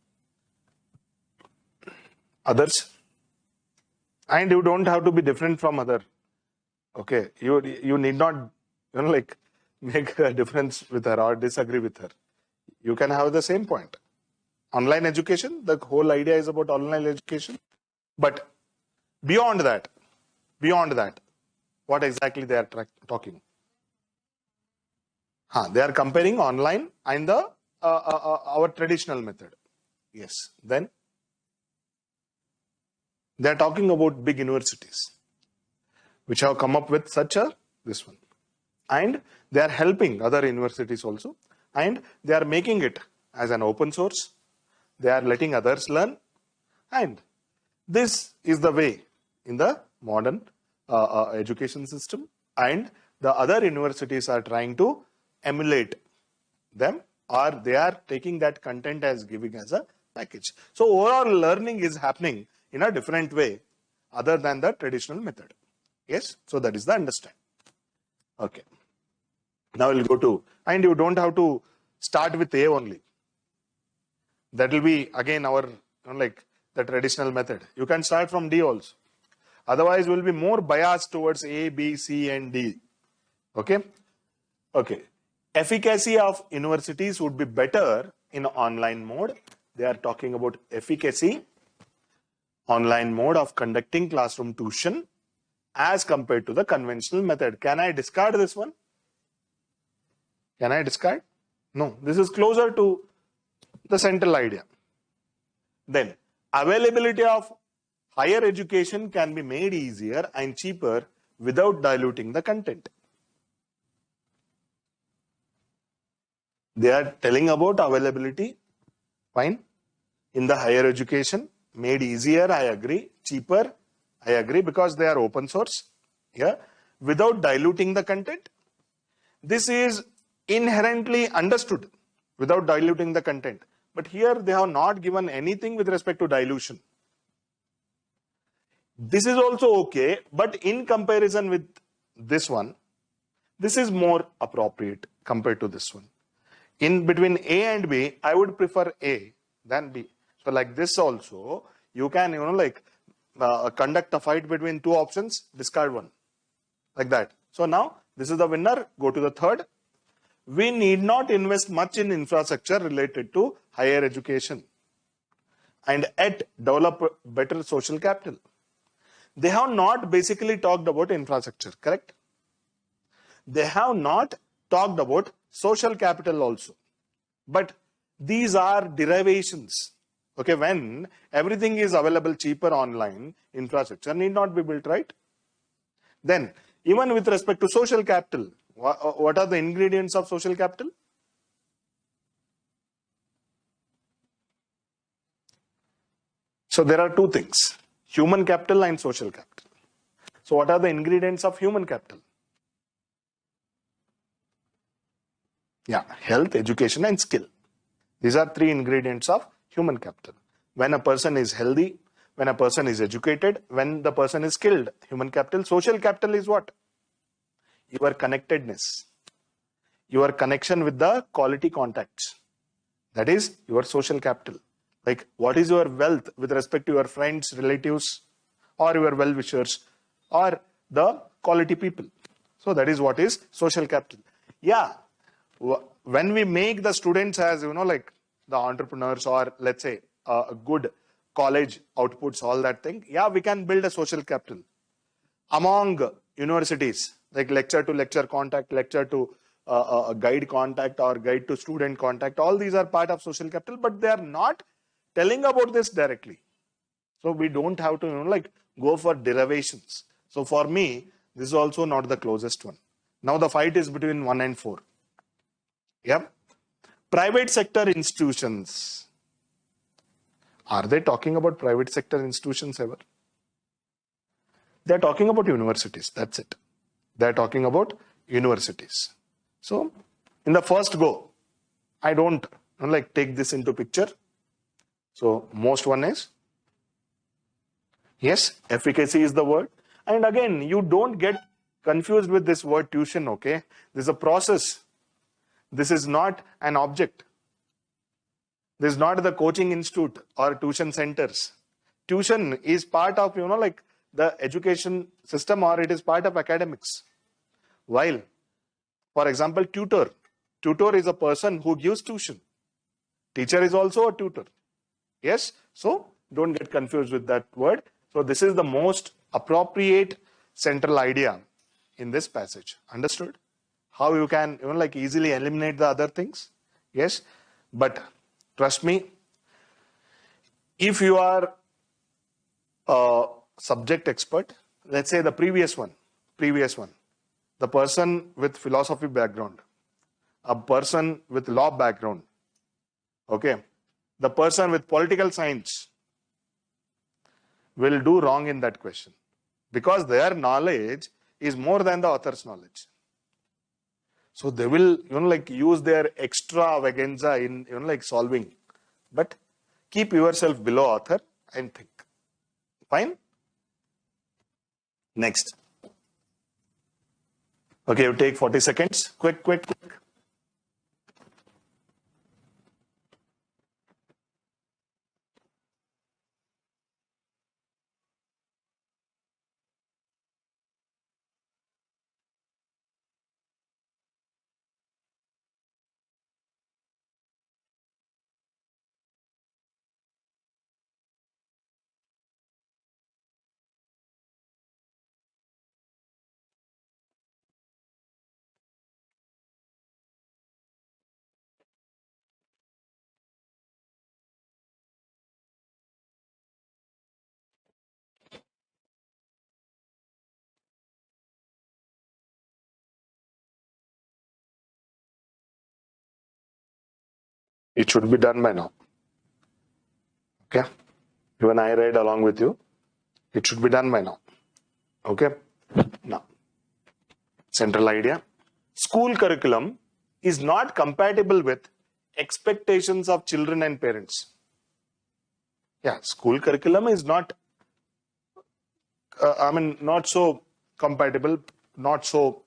Others? And you don't have to be different from other. Okay, you need not, make a difference with her or disagree with her. You can have the same point. Online education, the whole idea is about online education. But beyond that, what exactly they are talking? They are comparing online and the our traditional method. Yes. Then they are talking about big universities which have come up with such this one, and they are helping other universities also, and they are making it as an open source. They are letting others learn, and this is the way in the modern education system, and the other universities are trying to emulate them, or they are taking that content as giving as a package. So overall learning is happening in a different way other than the traditional method. Yes, so that is the understanding. Okay. Now we'll go to, and you don't have to start with A only. That will be again our, the traditional method. You can start from D also. Otherwise, we'll be more biased towards A, B, C, and D. Okay? Okay. Efficacy of universities would be better in online mode. They are talking about efficacy, online mode of conducting classroom tuition as compared to the conventional method. Can I discard this one? Can I discard? No. This is closer to the central idea. Then, availability of higher education can be made easier and cheaper without diluting the content. They are telling about availability, fine. In the higher education, made easier, I agree. Cheaper, I agree, because they are open source. Yeah, without diluting the content. This is inherently understood without diluting the content. But here they have not given anything with respect to dilution. This is also okay, but in comparison with this one, this is more appropriate compared to this one. In between A and B, I would prefer A than B. So like this also, you can, conduct a fight between two options, discard one. Like that. So now, this is the winner, go to the third. We need not invest much in infrastructure related to higher education and yet develop better social capital. They have not basically talked about infrastructure, correct? They have not talked about social capital also. But these are derivations. Okay, when everything is available cheaper online, infrastructure need not be built, right? Then, even with respect to social capital, what are the ingredients of social capital? So there are two things, human capital and social capital. So what are the ingredients of human capital? Yeah, health, education, and skill. These are three ingredients of human capital. When a person is healthy, when a person is educated, when the person is skilled, human capital. Social capital is what? Your connectedness, your connection with the quality contacts. That is your social capital. Like, what is your wealth with respect to your friends, relatives, or your well-wishers, or the quality people. So that is what is social capital. Yeah, when we make the students as, like the entrepreneurs, or let's say a good college outputs, all that thing, yeah, we can build a social capital. Among universities, like lecture to lecture contact, lecture to guide contact, or guide to student contact, all these are part of social capital, but they are not telling about this directly. So we don't have to, go for derivations. So for me, this is also not the closest one. Now the fight is between 1 and 4. Yep. Private sector institutions. Are they talking about private sector institutions ever? They're talking about universities. That's it. They're talking about universities. So in the first go, I don't take this into picture. So most one is, yes, efficacy is the word. And again, you don't get confused with this word tuition, okay? This is a process. This is not an object. This is not the coaching institute or tuition centers. Tuition is part of, the education system, or it is part of academics. While, for example, tutor. Tutor is a person who gives tuition. Teacher is also a tutor. Yes? So, don't get confused with that word. So, this is the most appropriate central idea in this passage. Understood? How you can, easily eliminate the other things? Yes? But, trust me, if you are a subject expert, let's say the previous one, the person with philosophy background, a person with law background, okay, the person with political science will do wrong in that question, because their knowledge is more than the author's knowledge. So they will, use their extravaganza in, solving. But keep yourself below author and think. Fine? Next. Okay, you take 40 seconds. Quick. It should be done by now. Okay. Even I read along with you. It should be done by now. Okay. Now, central idea. School curriculum is not compatible with expectations of children and parents. Yeah, school curriculum is not, not so compatible, not so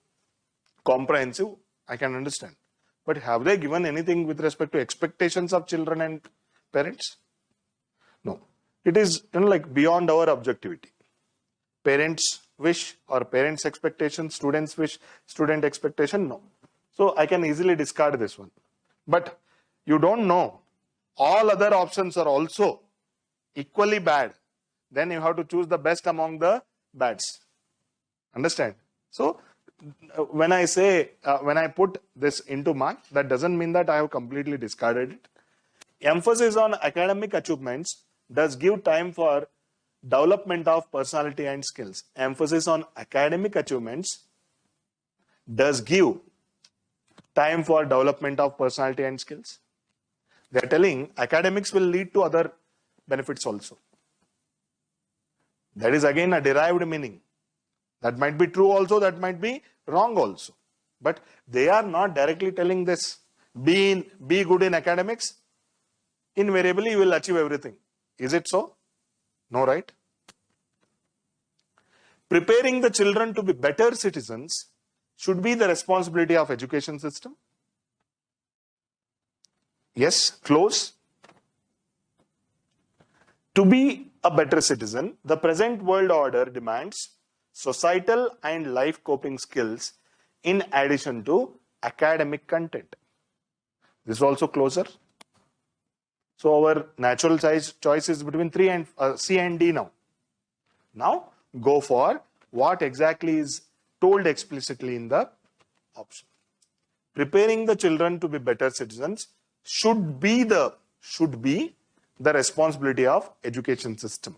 comprehensive. I can understand. But have they given anything with respect to expectations of children and parents? No. It is like beyond our objectivity. Parents wish or parents expectation, students wish, student expectation, no. So I can easily discard this one. But you don't know. All other options are also equally bad. Then you have to choose the best among the bads. Understand? So when I say, when I put this into mark, that doesn't mean that I have completely discarded it. Emphasis on academic achievements does give time for development of personality and skills. Emphasis on academic achievements does give time for development of personality and skills. They are telling academics will lead to other benefits also. That is again a derived meaning. That might be true also, that might be wrong also. But they are not directly telling this. Be good in academics, invariably you will achieve everything. Is it so? No, right? Preparing the children to be better citizens should be the responsibility of education system. Yes, close. To be a better citizen, the present world order demands societal and life coping skills in addition to academic content. This is also closer. So our natural choice is between C and D now. Now go for what exactly is told explicitly in the option. Preparing the children to be better citizens should be the responsibility of education system.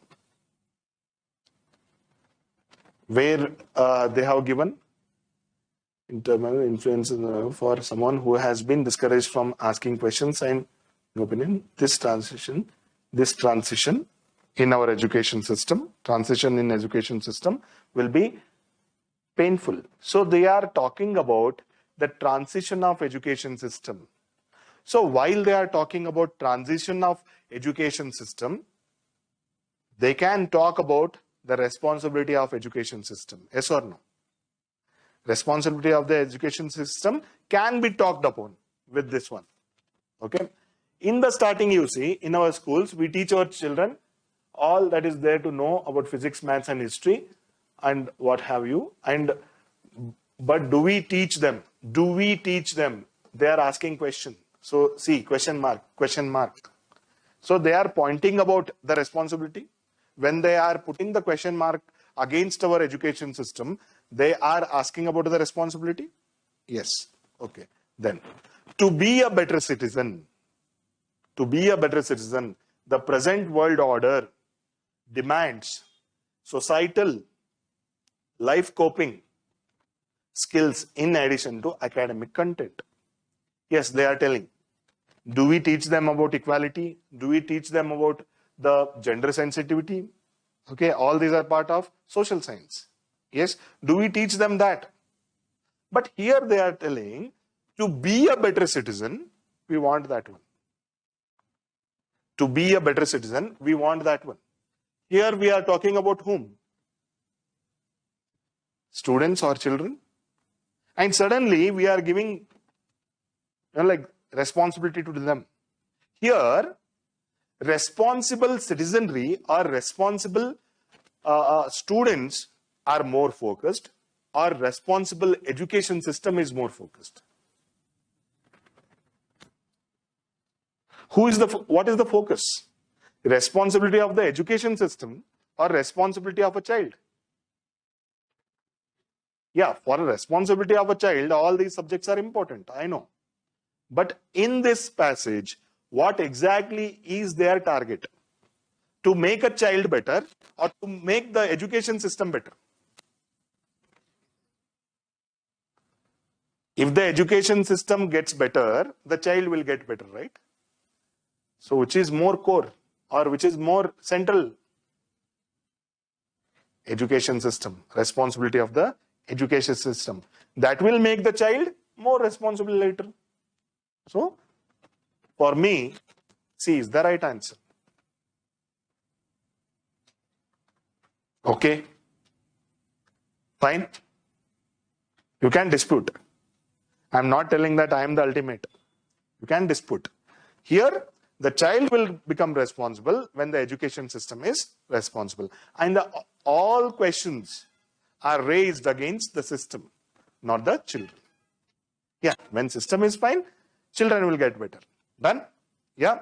Where they have given internal influence for someone who has been discouraged from asking questions and opinion. This transition in our education system, will be painful. So they are talking about the transition of education system. So while they are talking about transition of education system, they can talk about the responsibility of education system. Yes or no? Responsibility of the education system can be talked upon with this one. Okay. In the starting, you see, in our schools, we teach our children all that is there to know about physics, maths, and history, and what have you. But do we teach them? They are asking question. So see, question mark. So they are pointing about the responsibility. When they are putting the question mark against our education system, they are asking about the responsibility. Yes. Okay. Then, to be a better citizen, the present world order demands societal life coping skills in addition to academic content. Yes, they are telling. Do we teach them about equality? Do we teach them about the gender sensitivity? Okay, all these are part of social science. Yes, do we teach them that? But here they are telling, to be a better citizen, we want that one. To be a better citizen, we want that one. Here we are talking about whom? Students or children? And suddenly we are giving like responsibility to them. Here, responsible citizenry or responsible students are more focused, or responsible education system is more focused. What is the focus? Responsibility of the education system or responsibility of a child? Yeah, for a responsibility of a child, all these subjects are important, I know. But in this passage, what exactly is their target? To make a child better or to make the education system better? If the education system gets better, the child will get better, right? So which is more core or which is more central? Education system, responsibility of the education system. That will make the child more responsible later. So for me, C is the right answer. Okay. Fine. You can dispute. I'm not telling that I am the ultimate. You can dispute. Here, the child will become responsible when the education system is responsible. And all questions are raised against the system, not the children. Yeah, when system is fine, children will get better. Done? Yeah.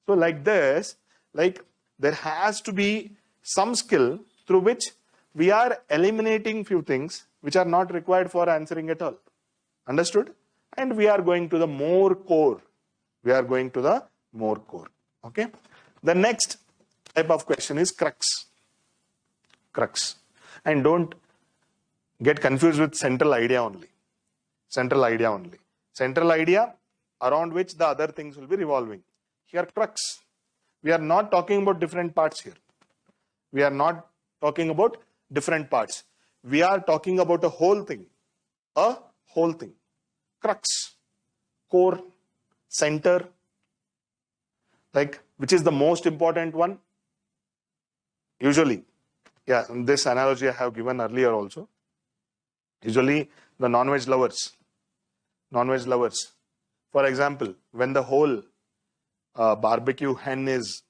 So like this, like there has to be some skill through which we are eliminating few things which are not required for answering at all. Understood? And we are going to the more core. We are going to the more core. Okay. The next type of question is crux. Crux. And don't get confused with central idea only. Central idea only. Central idea around which the other things will be revolving. Here crux. We are not talking about different parts here. We are not talking about different parts. We are talking about a whole thing. A whole thing. Crux. Core. Center. Like, which is the most important one? Usually, yeah, this analogy I have given earlier also. Usually, the non-veg lovers. Non-veg lovers. For example, when the whole barbecue hen is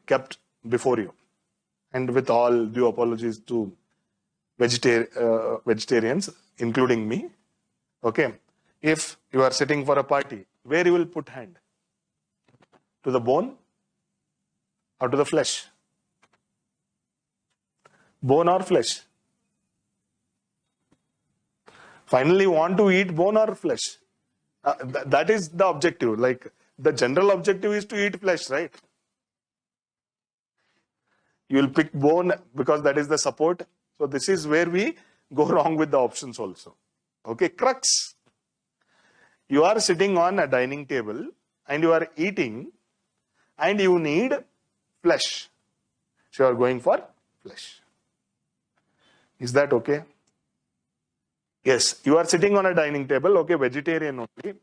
kept before you, and with all due apologies to vegetarians, including me, okay, if you are sitting for a party, where you will put hand? To the bone or to the flesh? Bone or flesh? Finally, want to eat bone or flesh? That is the objective. Like, the general objective is to eat flesh, right? You will pick bone because that is the support. So this is where we go wrong with the options also. Okay, crux. You are sitting on a dining table and you are eating and you need flesh. So you are going for flesh. Is that okay? Yes, you are sitting on a dining table, okay, vegetarian only.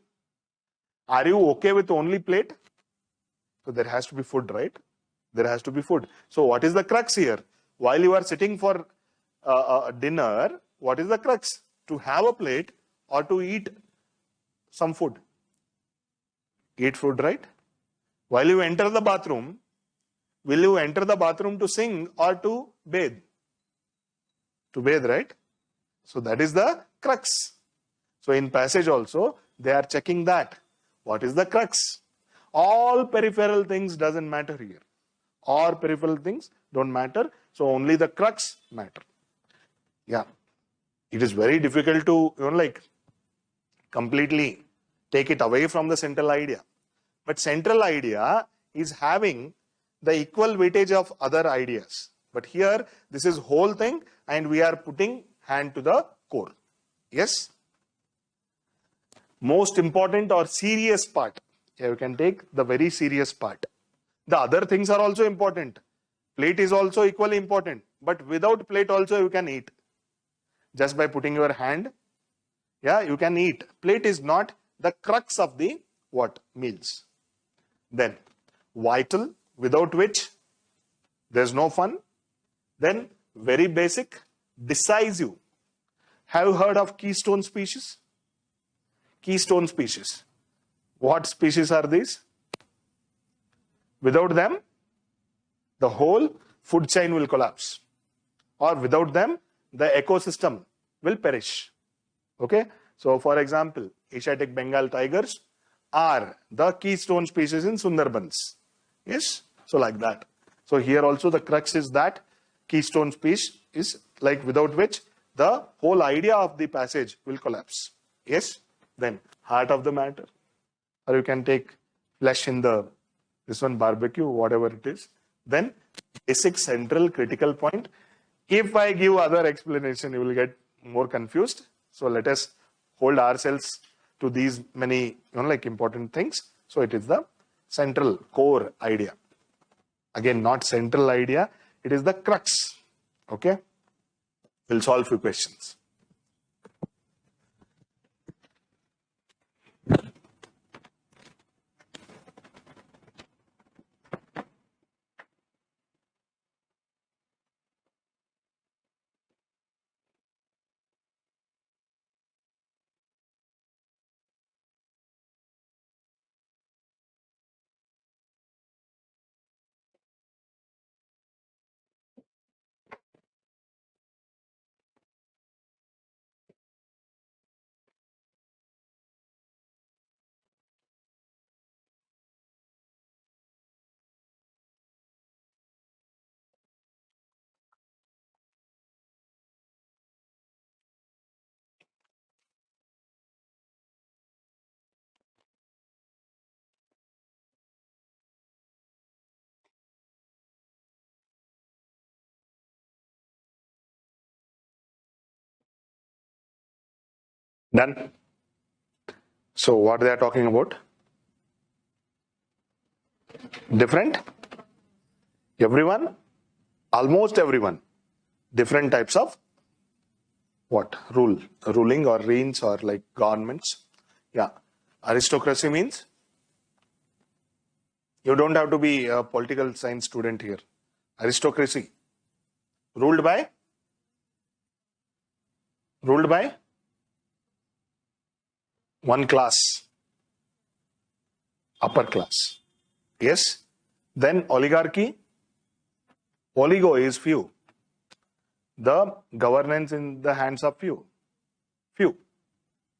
Are you okay with only plate? So there has to be food, right? There has to be food. So what is the crux here? While you are sitting for dinner, what is the crux? To have a plate or to eat some food? Eat food, right? While you enter the bathroom, will you enter the bathroom to sing or to bathe? To bathe, right? So that is the crux. So in passage also, they are checking that. What is the crux? All peripheral things doesn't matter here. All peripheral things don't matter. So only the crux matter. Yeah. It is very difficult to, completely take it away from the central idea. But central idea is having the equal weightage of other ideas. But here, this is whole thing and we are putting hand to the core. Yes? Most important or serious part. Here you can take the very serious part. The other things are also important. Plate is also equally important. But without plate also you can eat. Just by putting your hand, yeah, you can eat. Plate is not the crux of the meals. Then, vital, without which there's no fun. Then, very basic, decisive. Have you heard of keystone species? Keystone species. What species are these? Without them, the whole food chain will collapse. Or without them, the ecosystem will perish. Okay? So, for example, Asiatic Bengal tigers are the keystone species in Sundarbans. Yes? So, like that. So, here also the crux is that keystone species is like without which the whole idea of the passage will collapse. Yes? Then, heart of the matter. Or you can take flesh in this one barbecue, whatever it is. Then, basic central critical point. If I give other explanation, you will get more confused. So, let us hold ourselves to these many important things. So, it is the central core idea. Again, not central idea, it is the crux. Okay, we'll solve few questions. Done. So what they are talking about? Different? Everyone? Almost everyone. Different types of what? Ruling or reigns or like governments. Yeah. Aristocracy means you don't have to be a political science student here. Aristocracy. Ruled by one class. Upper class. Yes. Then oligarchy. Oligo is few. The governance in the hands of few.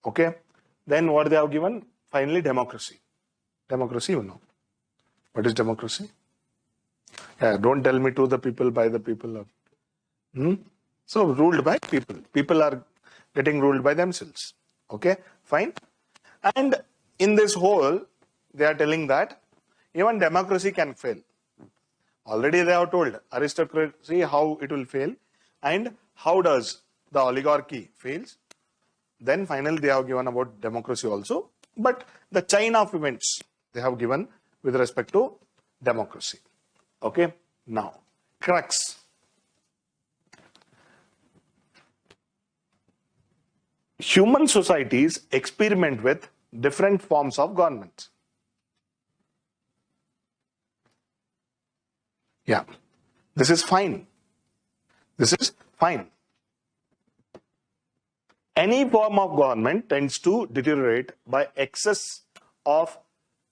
Okay. Then what they have given? Finally, democracy. Democracy, you know. What is democracy? Yeah, don't tell me to the people, by the people. So, ruled by people. People are getting ruled by themselves. Okay, fine. And in this whole, they are telling that even democracy can fail. Already they have told aristocracy how it will fail and how does the oligarchy fails. Then finally they have given about democracy also. But the chain of events they have given with respect to democracy. Okay, now crux. Human societies experiment with different forms of government. Yeah, this is fine. This is fine. Any form of government tends to deteriorate by excess of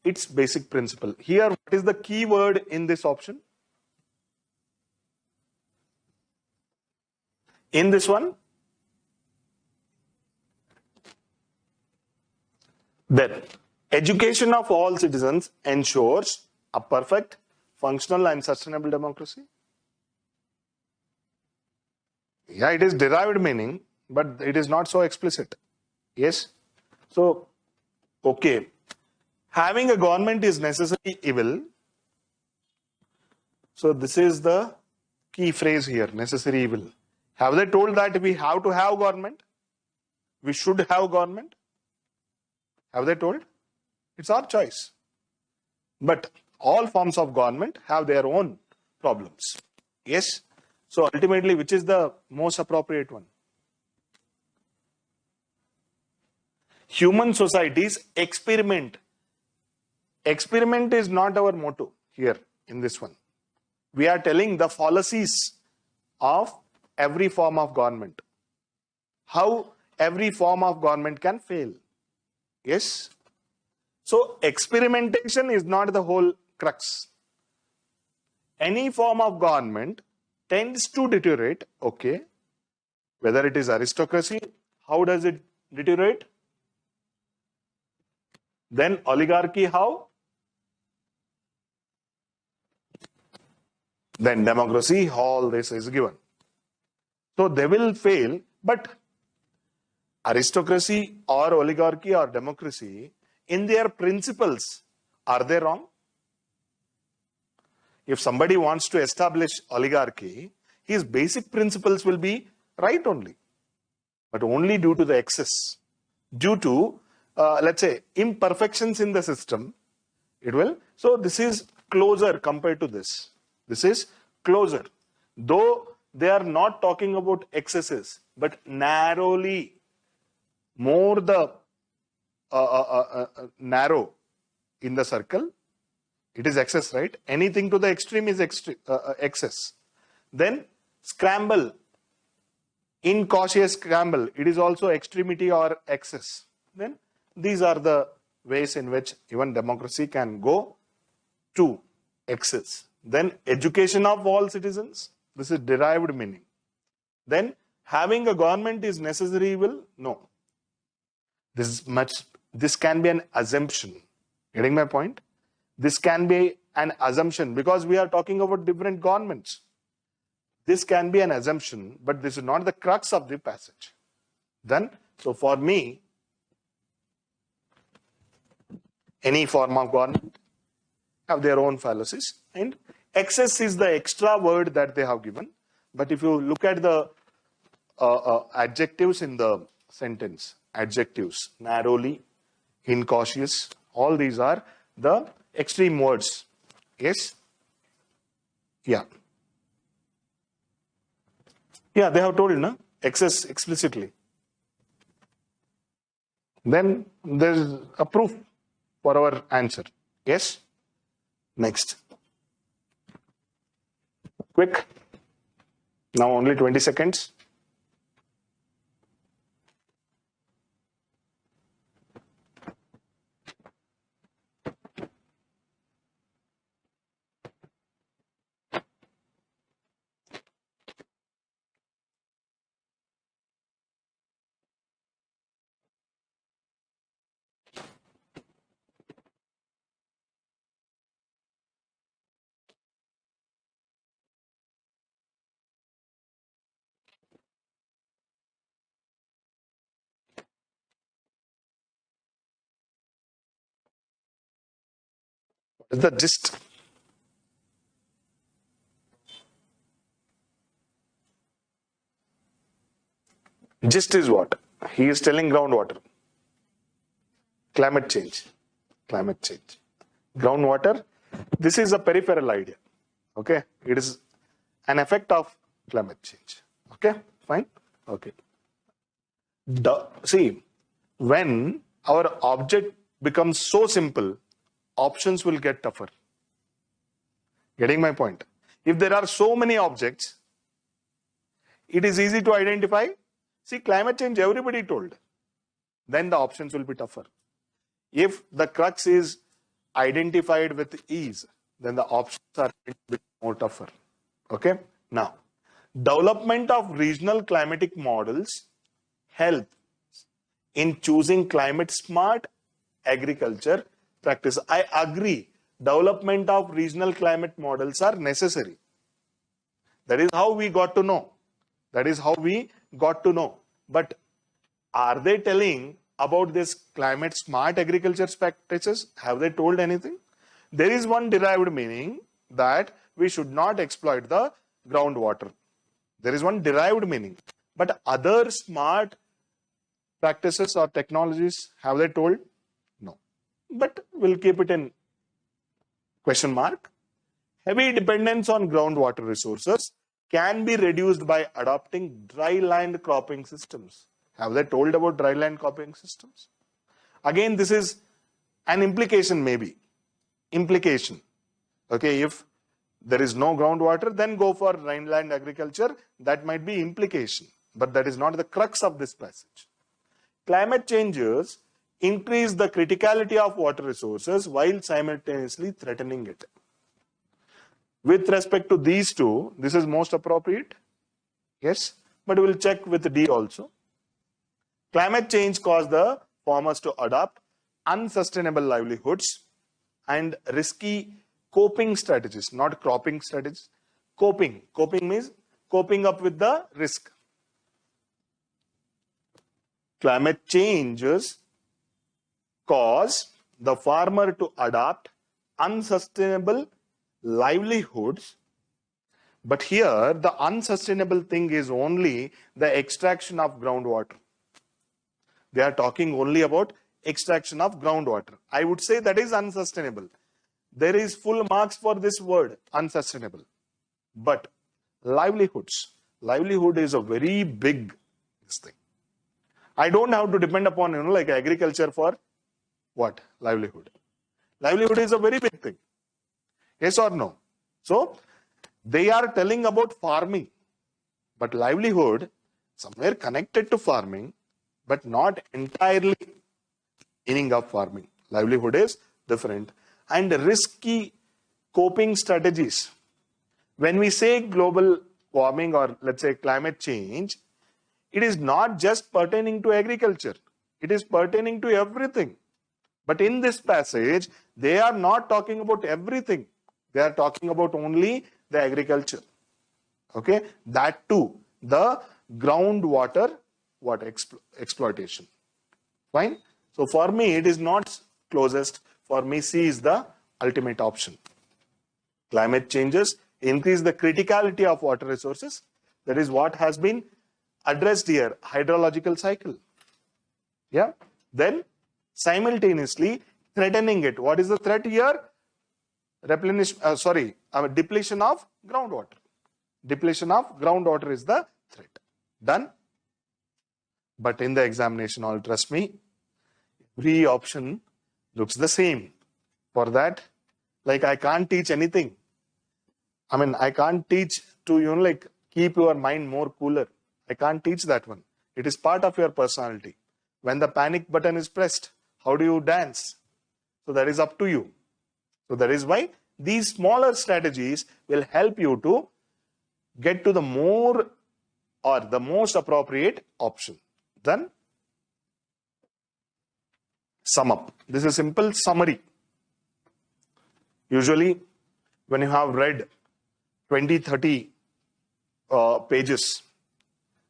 its basic principle. Here, what is the key word in this option? In this one, then education of all citizens ensures a perfect, functional and sustainable democracy. Yeah, it is derived meaning, but it is not so explicit. Yes. So, okay. Having a government is necessarily evil. So, this is the key phrase here, necessary evil. Have they told that we have to have government? We should have government? Have they told? It's our choice. But all forms of government have their own problems. Yes. So ultimately, which is the most appropriate one? Human societies experiment. Experiment is not our motto here in this one. We are telling the fallacies of every form of government. How every form of government can fail. Yes. So experimentation is not the whole crux. Any form of government tends to deteriorate. Okay. Whether it is aristocracy, how does it deteriorate? Then oligarchy, how? Then democracy, all this is given. So they will fail, but aristocracy or oligarchy or democracy, in their principles, are they wrong? If somebody wants to establish oligarchy, his basic principles will be right only, but only due to the excess, due to, let's say, imperfections in the system, It will. So this is closer compared to this. This is closer. Though they are not talking about excesses, but narrowly, more the narrow in the circle, it is excess, right? Anything to the extreme is excess. Then scramble, incautious scramble, it is also extremity or excess. Then these are the ways in which even democracy can go to excess. Then education of all citizens, this is derived meaning. Then having a government is necessary evil? No. This can be an assumption. Getting my point? This can be an assumption because we are talking about different governments. This can be an assumption, but this is not the crux of the passage. Then, so for me, any form of government have their own fallacies, and excess is the extra word that they have given. But if you look at the adjectives in the sentence, adjectives, narrowly, incautious, all these are the extreme words. Yes? Yeah. Yeah, they have told, no? Excess explicitly. Then there is a proof for our answer. Yes? Next. Quick. Now only 20 seconds. What is the gist? Gist is what? He is telling groundwater. Climate change. Climate change. Groundwater. This is a peripheral idea. Okay. It is an effect of climate change. Okay. Fine. Okay. See, when our object becomes so simple, options will get tougher. Getting my point? If there are so many objects, it is easy to identify. See, climate change, everybody told. Then the options will be tougher. If the crux is identified with ease, then the options are a bit more tougher. Okay? Now, development of regional climatic models help in choosing climate smart agriculture practice. I agree. Development of regional climate models are necessary. That is how we got to know. That is how we got to know. But are they telling about this climate smart agriculture practices? Have they told anything? There is one derived meaning that we should not exploit the groundwater. There is one derived meaning. But other smart practices or technologies, have they told? No. But we'll keep it in question mark. Heavy dependence on groundwater resources can be reduced by adopting dry land cropping systems. Have they told about dry land cropping systems? Again, this is an implication maybe. Implication. Okay, if there is no groundwater, then go for dry land agriculture. That might be implication. But that is not the crux of this passage. Climate changes increase the criticality of water resources while simultaneously threatening it. With respect to these two, this is most appropriate. Yes, but we will check with D also. Climate change caused the farmers to adopt unsustainable livelihoods and risky coping strategies, not cropping strategies. Coping. Coping means coping up with the risk. Climate changes cause the farmer to adopt unsustainable livelihoods, but here the unsustainable thing is only the extraction of groundwater. They are talking only about extraction of groundwater. I would say that is unsustainable. there is full marks for this word, unsustainable. But livelihoods, livelihood is a very big thing. I don't have to depend upon, like agriculture for what? Livelihood. Livelihood is a very big thing. Yes or no? So, they are telling about farming. But livelihood, somewhere connected to farming, but not entirely meaning of farming. Livelihood is different. And risky coping strategies. When we say global warming or let's say climate change, it is not just pertaining to agriculture. It is pertaining to everything. But in this passage, they are not talking about everything. They are talking about only the agriculture. Okay, that too, the groundwater exploitation. Fine. So for me, it is not closest. For me, C is the ultimate option. Climate changes increase the criticality of water resources. That is what has been addressed here, hydrological cycle. Yeah. Then simultaneously threatening it. What is the threat here? Depletion of groundwater. Depletion of groundwater is the threat. Done. But in the examination, all trust me, every option looks the same. For that, like I can't teach anything. I mean, I can't teach to, keep your mind more cooler. I can't teach that one. It is part of your personality. When the panic button is pressed, how do you dance? So that is up to you. So that is why these smaller strategies will help you to get to the more or the most appropriate option. Then sum up. This is a simple summary. Usually when you have read 20, 30 pages,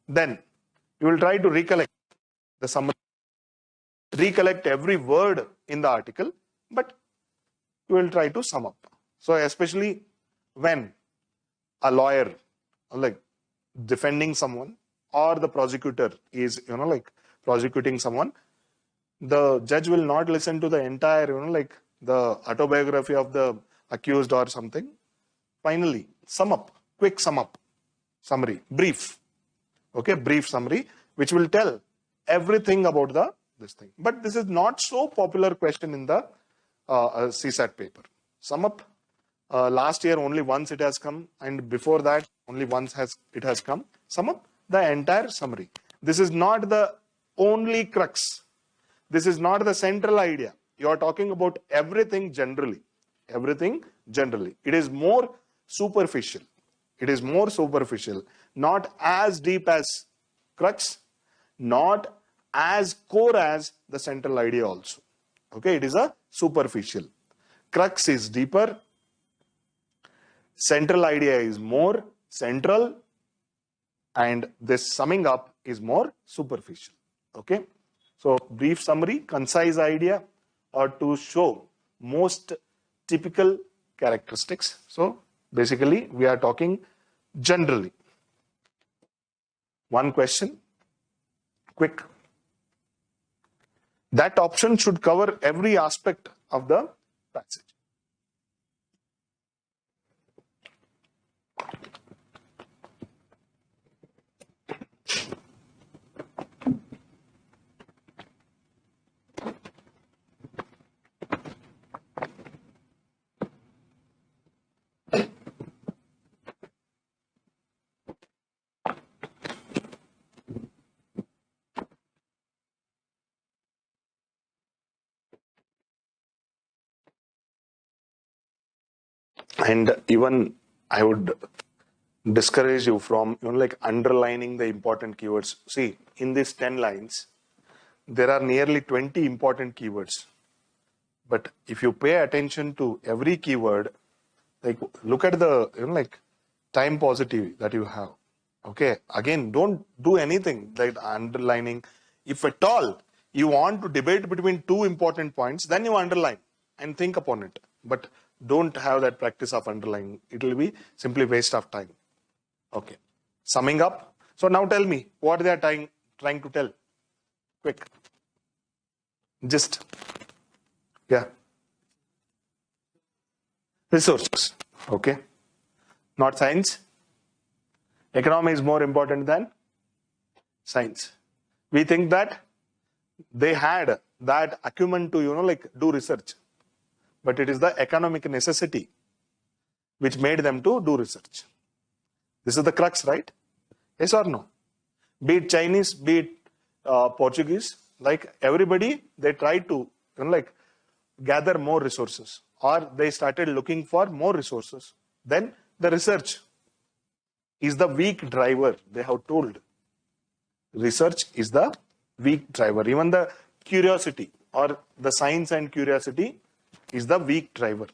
then you will try to recollect the summary, recollect every word in the article, but you will try to sum up. So especially when a lawyer, like defending someone, or the prosecutor is, prosecuting someone, the judge will not listen to the entire, the autobiography of the accused or something. Finally, sum up, quick sum up, summary, brief. Okay, brief summary, which will tell everything about this thing. But this is not so popular question in the CSAT paper. Sum up, last year only once it has come, and before that only once it has come. Sum up the entire summary. This is not the only crux. This is not the central idea. You are talking about everything generally. Everything generally. It is more superficial. It is more superficial. Not as deep as crux. Not as core as the central idea also. Okay, it is a superficial. Crux is deeper. Central idea is more central. And this summing up is more superficial. Okay. So brief summary, concise idea, or to show most typical characteristics. So basically we are talking generally. One question, quick. That option should cover every aspect of the passage. And even I would discourage you from underlining the important keywords. See, in these 10 lines, there are nearly 20 important keywords. But if you pay attention to every keyword, look at the time positive that you have. Okay, again, don't do anything like underlining. If at all you want to debate between two important points, then you underline and think upon it. But don't have that practice of underlining. It will be simply waste of time. Okay. Summing up. So now tell me what they are trying to tell. Quick. Just. Yeah. resources. Okay, not science. Economy is more important than science. We think that they had that acumen to, like do research, but it is the economic necessity which made them to do research. This is the crux, right? Yes or no? Be it Chinese, be it Portuguese, like everybody, they tried to like gather more resources, or they started looking for more resources. Then the research is the weak driver. They have told research is the weak driver. Even the curiosity or the science and curiosity is the weak driver.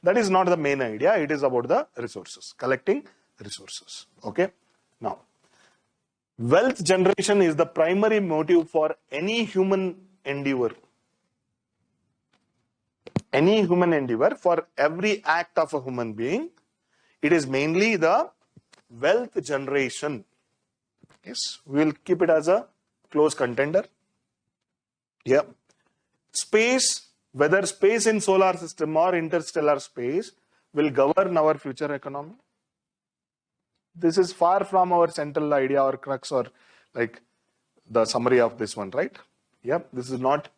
That is not the main idea. It is about the resources, collecting resources. Okay. Now, wealth generation is the primary motive for any human endeavor. Any human endeavor, for every act of a human being, it is mainly the wealth generation. Yes, we will keep it as a close contender. Yeah. Space, whether space in solar system or interstellar space, will govern our future economy. This is far from our central idea or crux or like the summary of this one, right? Yeah, this is not,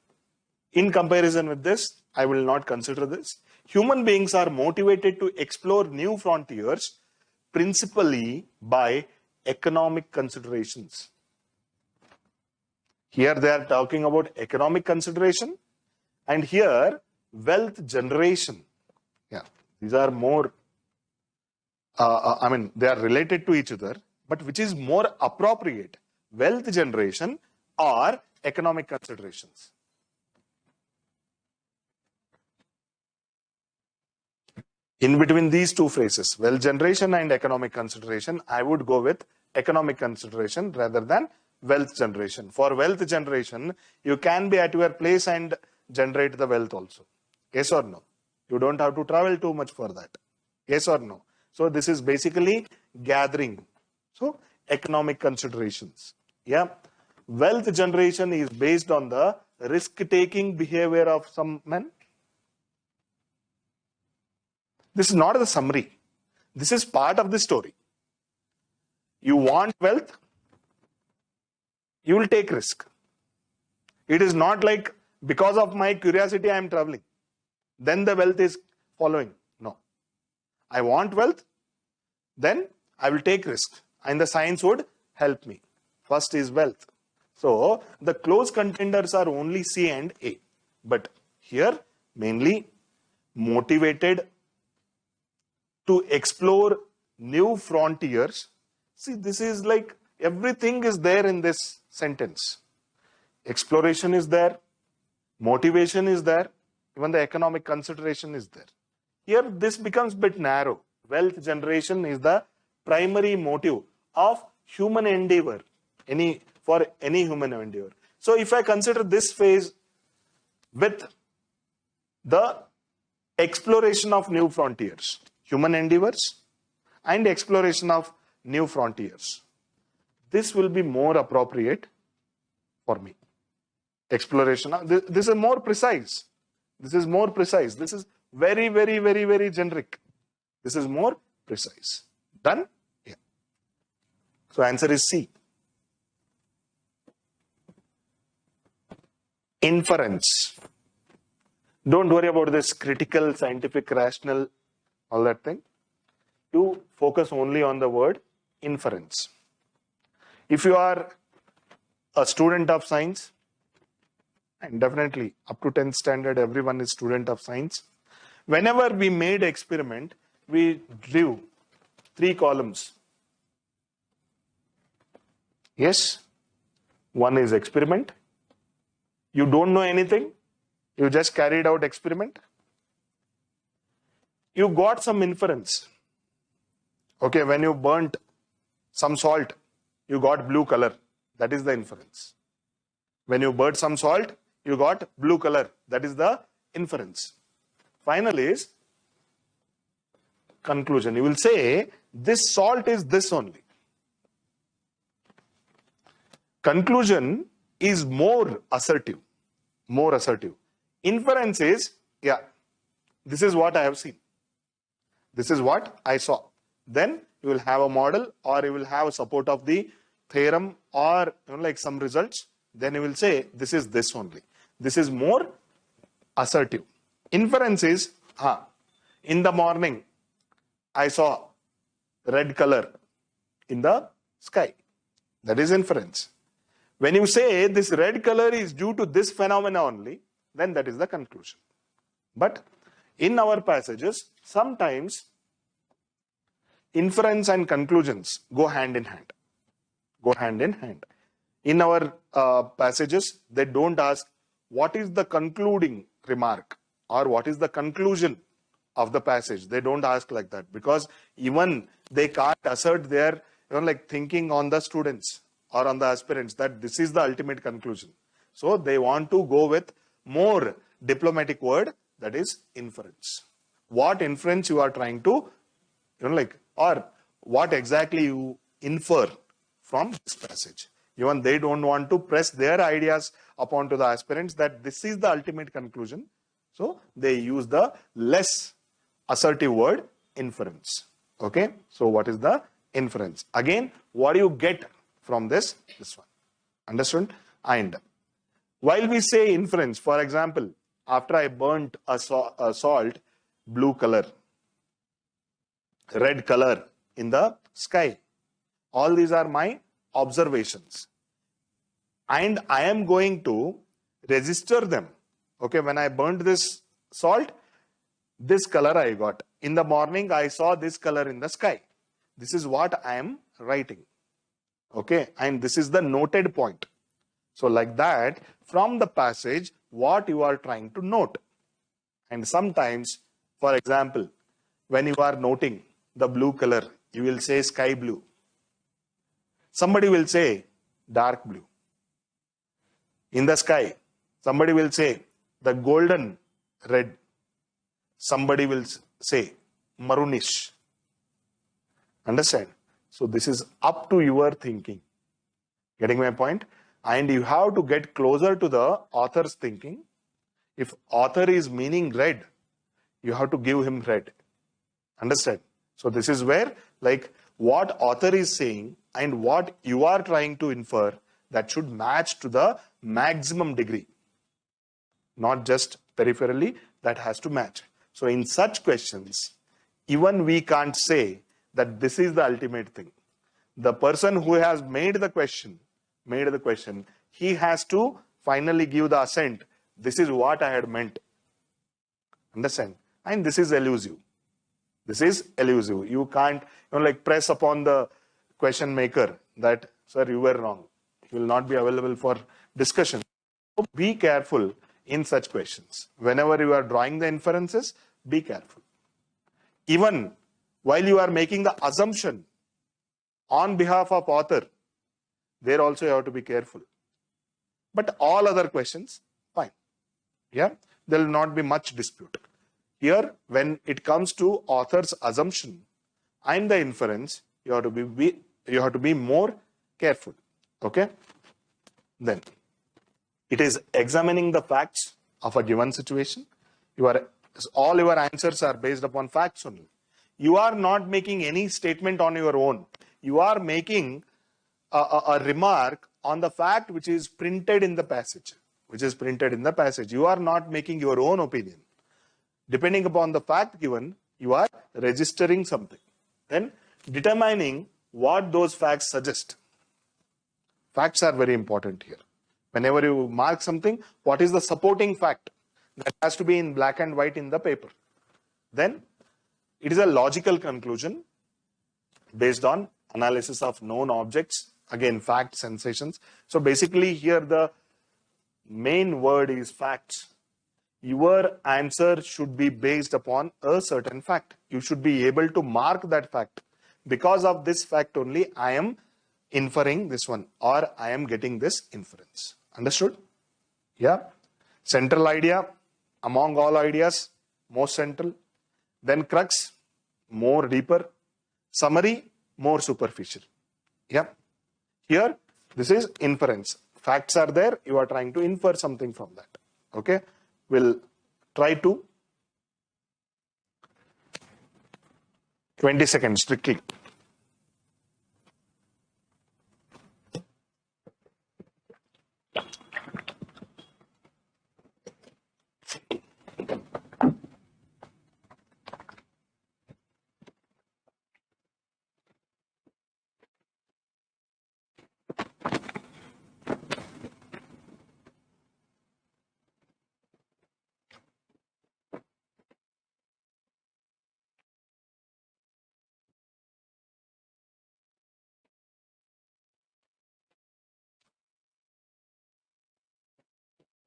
in comparison with this, I will not consider this. Human beings are motivated to explore new frontiers principally by economic considerations. Here they are talking about economic consideration, and here wealth generation. Yeah, these are more, they are related to each other, but which is more appropriate, wealth generation or economic considerations? In between these two phrases, wealth generation and economic consideration, I would go with economic consideration rather than wealth generation. For wealth generation, you can be at your place and generate the wealth also. Yes or no? You don't have to travel too much for that. Yes or no? So this is basically gathering. So economic considerations. Yeah. Wealth generation is based on the risk-taking behavior of some men. This is not the summary. This is part of the story. You want wealth, you will take risk. It is not like because of my curiosity I am traveling, then the wealth is following. No. I want wealth, then I will take risk, and the science would help me. First is wealth. So the close contenders are only C and A. But here mainly motivated to explore new frontiers. See, this is like everything is there in this sentence. Exploration is there, motivation is there, even the economic consideration is there. Here this becomes a bit narrow. Wealth generation is the primary motive of human endeavor, for any human endeavor. So if I consider this phase with the exploration of new frontiers, human endeavors and exploration of new frontiers, this will be more appropriate for me. Exploration, this is more precise. This is more precise. This is very, very, very, very generic. This is more precise. Done? Yeah. So answer is C. Inference. Don't worry about this critical, scientific, rational, all that thing. You focus only on the word inference. If you are a student of science, and definitely up to 10th standard, everyone is student of science. Whenever we made experiment, we drew 3 columns. Yes, one is experiment. You don't know anything. You just carried out experiment. You got some inference. Okay, when you burnt some salt, you got blue color. That is the inference. When you burnt some salt, you got blue color. That is the inference. Final is conclusion. You will say, this salt is this only. Conclusion is more assertive. More assertive. Inference is, yeah, this is what I have seen. This is what I saw. Then you will have a model, or you will have a support of the theorem, or like some results. Then you will say this is this only. This is more assertive. Inference is, in the morning I saw red color in the sky. That is inference. When you say this red color is due to this phenomena only, then that is the conclusion. But in our passages, sometimes inference and conclusions go hand in hand. Go hand in hand. In our passages, they don't ask what is the concluding remark or what is the conclusion of the passage. They don't ask like that, because even they can't assert their like thinking on the students or on the aspirants that this is the ultimate conclusion. So they want to go with more diplomatic word, that is inference. What inference you are trying to or what exactly you infer from this passage. Even they don't want to press their ideas upon to the aspirants that this is the ultimate conclusion. So they use the less assertive word inference. Okay. So what is the inference? Again, what do you get from this? This one. Understood? And while we say inference, for example, after I burnt a salt, blue color, red color in the sky. All these are my observations. And I am going to register them. Okay, when I burnt this salt, this color I got. In the morning, I saw this color in the sky. This is what I am writing. Okay, and this is the noted point. So like that, from the passage, what you are trying to note. And sometimes, for example, when you are noting the blue color, you will say sky blue. Somebody will say dark blue. In the sky, somebody will say the golden red. Somebody will say maroonish. Understand? So this is up to your thinking. Getting my point? And you have to get closer to the author's thinking. If author is meaning red, you have to give him red. Understand? So this is where like what author is saying and what you are trying to infer, that should match to the maximum degree. Not just peripherally, that has to match. So in such questions, even we can't say that this is the ultimate thing. The person who has made the question, he has to finally give the assent. This is what I had meant. Understand? And this is elusive. This is elusive. You can't like press upon the question maker that, sir, you were wrong. He will not be available for discussion. So be careful in such questions. Whenever you are drawing the inferences, be careful. Even while you are making the assumption on behalf of author, there also you have to be careful. But all other questions, fine. Yeah, there will not be much dispute. Here, when it comes to author's assumption and the inference, you have to be more careful. Okay? Then, it is examining the facts of a given situation. All your answers are based upon facts only. You are not making any statement on your own. You are making a remark on the fact which is printed in the passage. You are not making your own opinion. Depending upon the fact given, you are registering something. Then determining what those facts suggest. Facts are very important here. Whenever you mark something, what is the supporting fact? That has to be in black and white in the paper. Then it is a logical conclusion based on analysis of known objects. Again, facts, sensations. So basically here the main word is facts. Your answer should be based upon a certain fact. You should be able to mark that fact. Because of this fact only, I am inferring this one, or I am getting this inference. Understood? Yeah. Central idea, among all ideas, most central. Then crux, more deeper. Summary, more superficial. Yeah. Here, this is inference. Facts are there, you are trying to infer something from that. Okay. We'll try to 20 seconds strictly.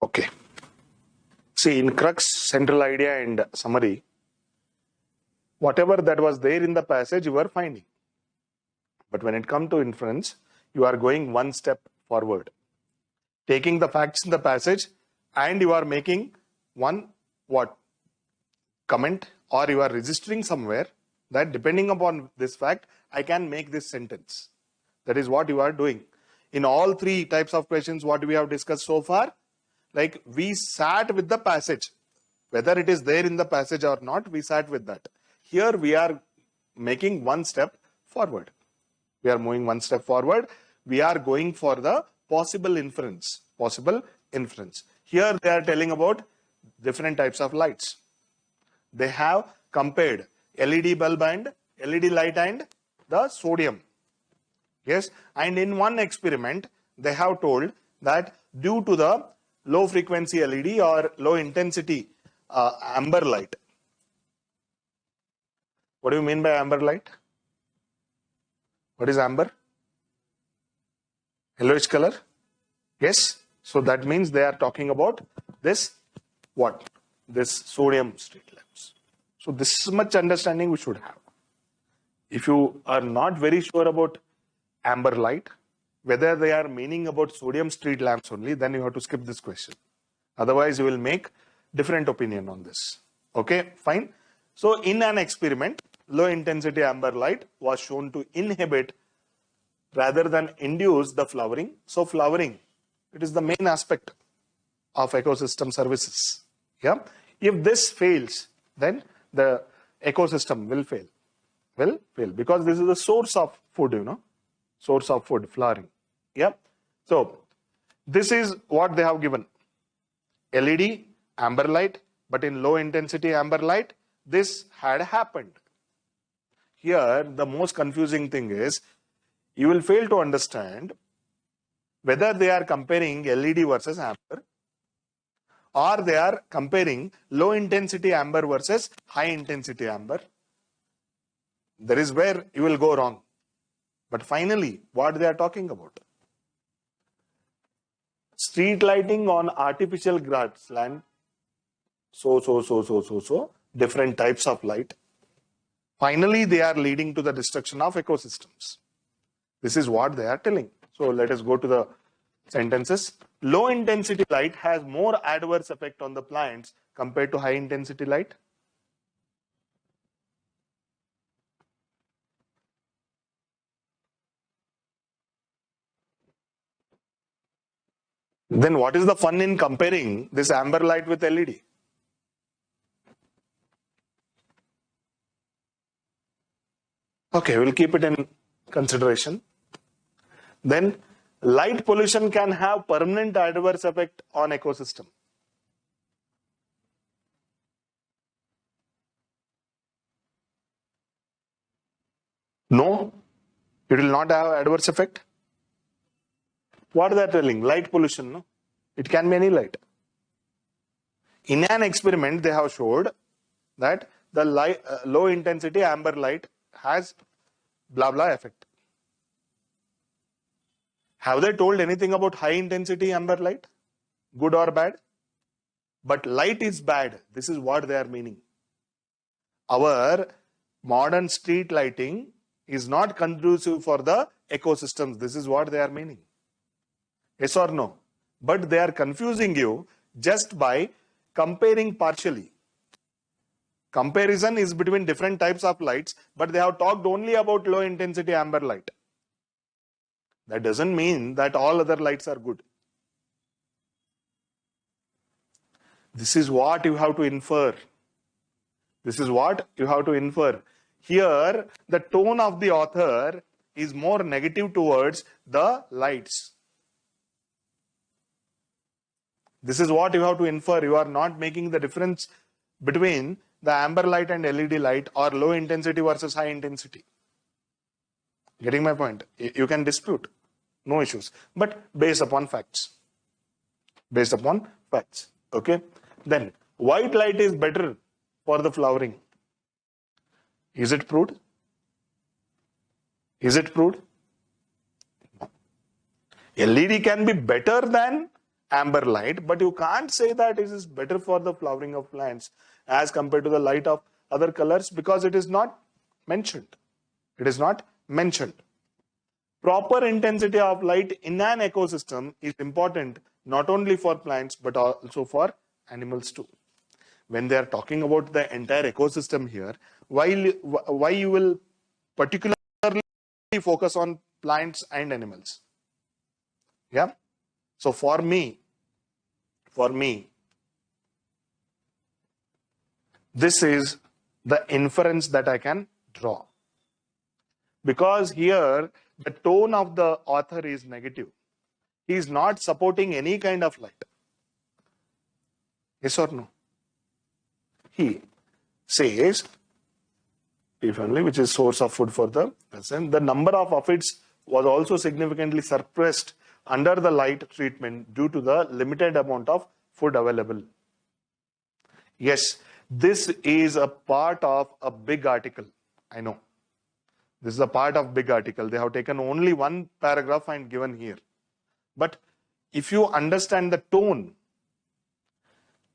Okay. See, in Crux, central idea and summary, whatever that was there in the passage, you were finding. But when it comes to inference, you are going one step forward, taking the facts in the passage, and you are making one what? Comment, or you are registering somewhere that depending upon this fact, I can make this sentence. That is what you are doing. In all three types of questions, what we have discussed so far, like we sat with the passage. Whether it is there in the passage or not, we sat with that. Here we are making one step forward. We are moving one step forward. We are going for the possible inference. Possible inference. Here they are telling about different types of lights. They have compared LED bulb and LED light and the sodium. Yes, and in one experiment, they have told that due to the low frequency LED or low intensity amber light. What do you mean by amber light? What is amber? Yellowish color? Yes. So that means they are talking about this, what? This sodium street lamps. So this much understanding we should have. If you are not very sure about amber light, whether they are meaning about sodium street lamps only, then you have to skip this question. Otherwise, you will make different opinion on this. Okay, fine. So in an experiment, low intensity amber light was shown to inhibit rather than induce the flowering. So flowering, it is the main aspect of ecosystem services. Yeah. If this fails, then the ecosystem will fail. Will fail because this is the source of food, source of food, flowering. Yeah. So this is what they have given. LED, amber light, but in low intensity amber light, this had happened. Here, the most confusing thing is, you will fail to understand whether they are comparing LED versus amber, or they are comparing low intensity amber versus high intensity amber. That is where you will go wrong. But finally, what they are talking about? Street lighting on artificial grassland. So, different types of light. Finally, they are leading to the destruction of ecosystems. This is what they are telling. So let us go to the sentences. Low intensity light has more adverse effect on the plants compared to high intensity light. Then what is the fun in comparing this amber light with LED? Okay, we'll keep it in consideration. Then light pollution can have permanent adverse effect on ecosystem. No, it will not have adverse effect. What are they telling? Light pollution, no? It can be any light. In an experiment, they have showed that the low intensity amber light has blah blah effect. Have they told anything about high intensity amber light? Good or bad? But light is bad. This is what they are meaning. Our modern street lighting is not conducive for the ecosystems. This is what they are meaning. Yes or no? But they are confusing you just by comparing partially. Comparison is between different types of lights, but they have talked only about low intensity amber light. That doesn't mean that all other lights are good. This is what you have to infer. This is what you have to infer. Here, the tone of the author is more negative towards the lights. This is what you have to infer. You are not making the difference between the amber light and LED light or low intensity versus high intensity. Getting my point? You can dispute. No issues. But based upon facts. Based upon facts. Okay. Then, white light is better for the flowering. Is it proved? Is it proved? No. LED can be better than amber light, but you can't say that it is better for the flowering of plants as compared to the light of other colors because it is not mentioned. It is not mentioned. Proper intensity of light in an ecosystem is important not only for plants but also for animals too. When they are talking about the entire ecosystem here, why you will particularly focus on plants and animals? Yeah. So for me, this is the inference that I can draw. Because here, the tone of the author is negative. He is not supporting any kind of light. Yes or no? He says, if only, which is source of food for the person, the number of aphids was also significantly suppressed under the light treatment due to the limited amount of food available. Yes, this is a part of a big article. I know. This is a part of big article. They have taken only one paragraph and given here. But if you understand the tone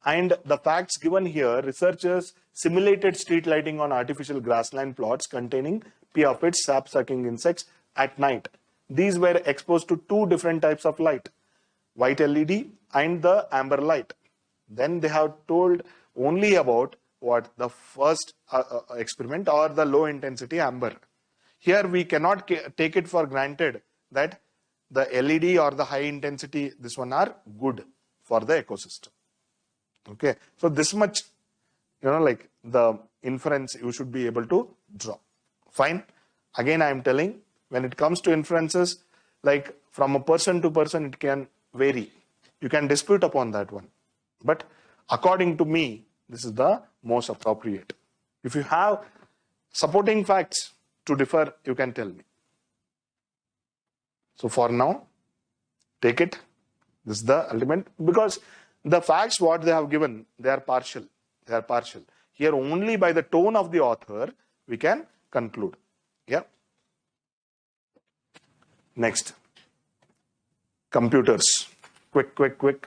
and the facts given here, researchers simulated street lighting on artificial grassland plots containing pea aphids, sap-sucking insects at night. These were exposed to two different types of light, white LED and the amber light. Then they have told only about what the first experiment or the low intensity amber. Here we cannot take it for granted that the LED or the high intensity, this one are good for the ecosystem. Okay, so this much, like the inference you should be able to draw. Fine. Again, I am telling, when it comes to inferences, like from a person to person, it can vary. You can dispute upon that one. But according to me, this is the most appropriate. If you have supporting facts to differ, you can tell me. So for now, take it. This is the ultimate, because the facts what they have given, they are partial. They are partial. Here only by the tone of the author, we can conclude. Yeah. Next. Computers. Quick.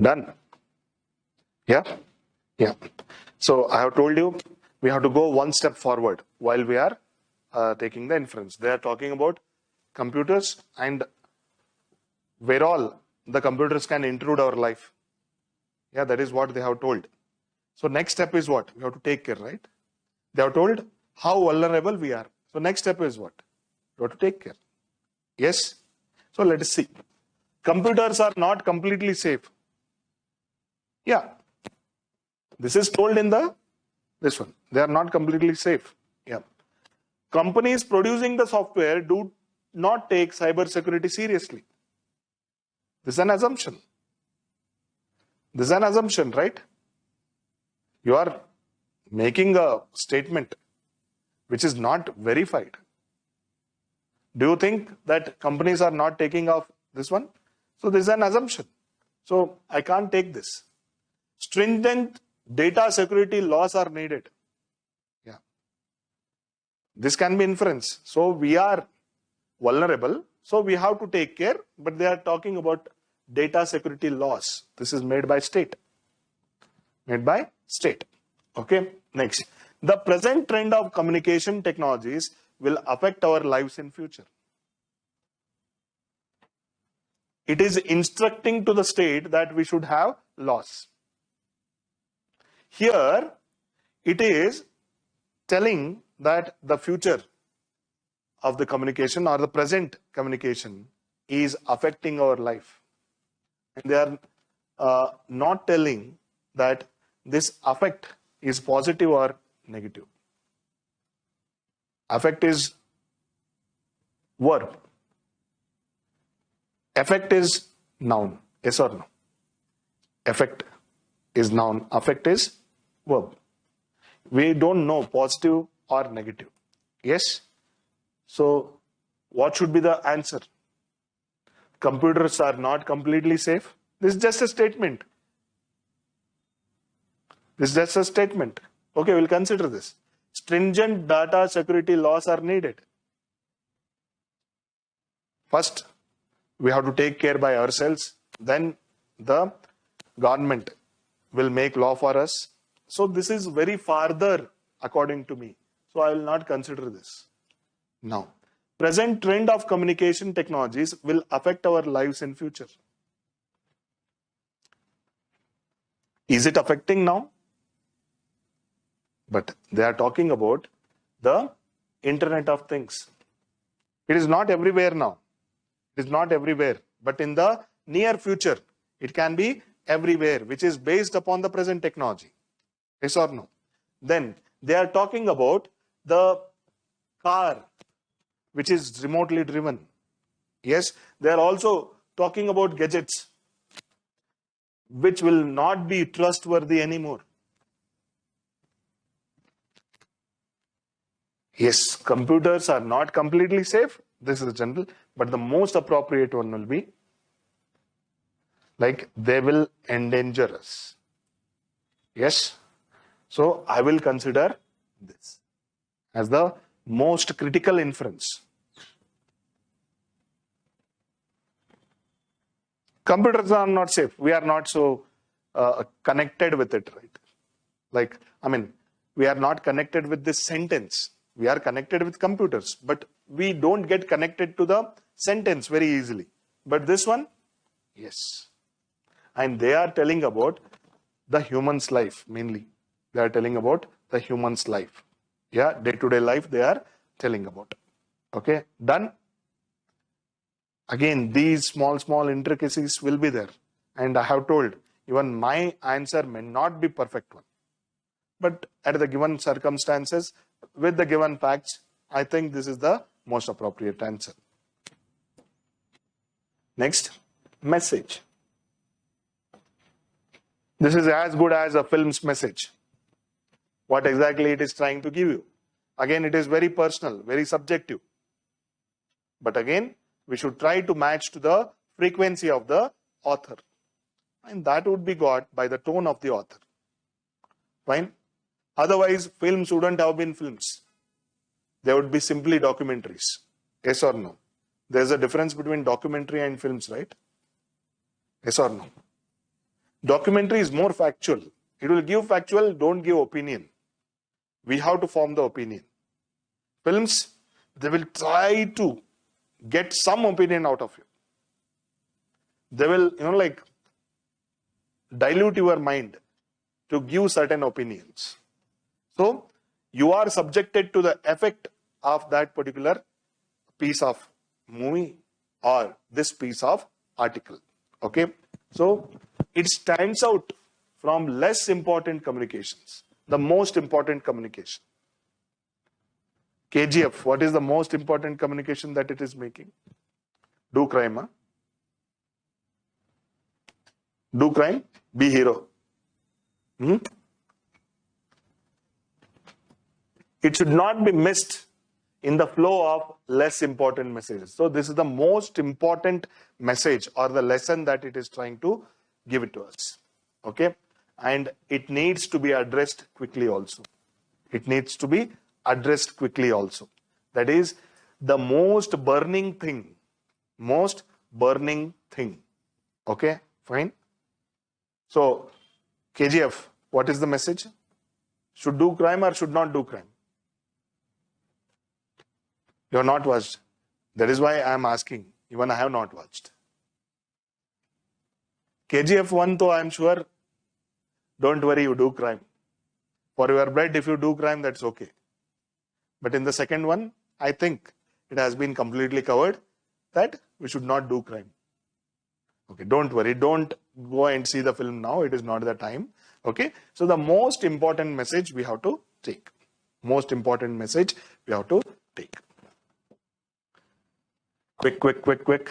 Done. Yeah. So I have told you, we have to go one step forward while we are taking the inference. They are talking about computers and where all the computers can intrude our life. Yeah, that is what they have told. So next step is what? We have to take care, right? They have told how vulnerable we are. So next step is what? We have to take care. Yes? So let us see. Computers are not completely safe. Yeah. This is told in this one. They are not completely safe. Yeah. Companies producing the software do not take cyber security seriously. This is an assumption. This is an assumption, right? You are making a statement which is not verified. Do you think that companies are not taking off this one? So this is an assumption. So I can't take this. Stringent data security laws are needed. Yeah. This can be inference. So we are vulnerable. So we have to take care, but they are talking about data security laws. This is made by state. Made by state. Okay, next. The present trend of communication technologies will affect our lives in future. It is instructing to the state that we should have laws. Here, it is telling that the future of the communication or the present communication is affecting our life. And they are not telling that this affect is positive or negative. Affect is verb. Affect is noun. Yes or no? Affect is noun. Affect is verb. We don't know positive or negative. Yes? So, what should be the answer? Computers are not completely safe. This is just a statement. This is just a statement. Okay, we'll consider this. Stringent data security laws are needed. First, we have to take care by ourselves. Then the government will make law for us. So this is very farther according to me. So I will not consider this. Now, present trend of communication technologies will affect our lives in future. Is it affecting now? But they are talking about the Internet of Things. It is not everywhere now. It is not everywhere. But in the near future, it can be everywhere, which is based upon the present technology. Yes or no? Then they are talking about the car, which is remotely driven. Yes, they are also talking about gadgets, which will not be trustworthy anymore. Yes, computers are not completely safe. This is general, but the most appropriate one will be like they will endanger us. Yes. So I will consider this as the most critical inference. Computers are not safe. We are not so connected with it, right? Like, I mean, we are not connected with this sentence. We are connected with computers, but we don't get connected to the sentence very easily. But this one, yes. And they are telling about the human's life mainly. They are telling about the human's life. Yeah, day-to-day life they are telling about. Okay, done. Again, these small intricacies will be there. And I have told, even my answer may not be perfect one. But at the given circumstances, with the given facts, I think this is the most appropriate answer. Next, message. This is as good as a film's message. What exactly it is trying to give you. Again, it is very personal, very subjective. But again, we should try to match to the frequency of the author. And that would be got by the tone of the author. Fine? Otherwise, films wouldn't have been films. They would be simply documentaries. Yes or no? There's a difference between documentary and films, right? Yes or no? Documentary is more factual. It will give factual, don't give opinion. We have to form the opinion. Films, they will try to get some opinion out of you. They will, like dilute your mind to give certain opinions. So, you are subjected to the effect of that particular piece of movie or this piece of article. Okay. So, it stands out from less important communications, the most important communication. KGF, what is the most important communication that it is making? Do crime, huh? Do crime, be hero. It should not be missed in the flow of less important messages. So this is the most important message or the lesson that it is trying to give it to us. Okay. And it needs to be addressed quickly also. It needs to be addressed quickly also. That is, the most burning thing. Most burning thing. Okay, fine. So, KGF, what is the message? Should do crime or should not do crime? You have not watched. That is why I am asking. Even I have not watched. KGF 1, though I am sure, don't worry, you do crime. For your bread, if you do crime, that's okay. But in the second one, I think it has been completely covered that we should not do crime. Okay, don't worry. Don't go and see the film now. It is not the time. Okay, so the most important message we have to take. Most important message we have to take. Quick.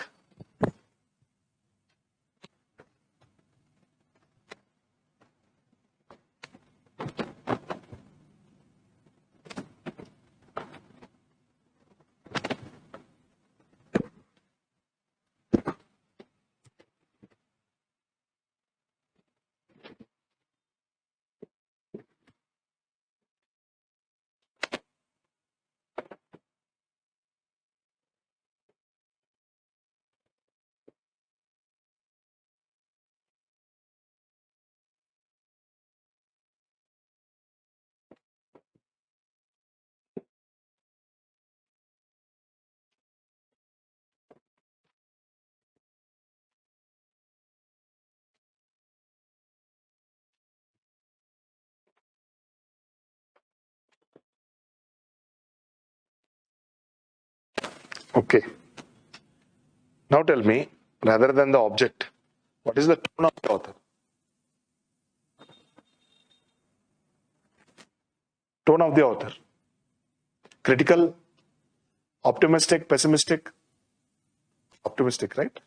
Okay. Now tell me, rather than the object, what is the tone of the author? Tone of the author. Critical, optimistic, pessimistic? Optimistic, right?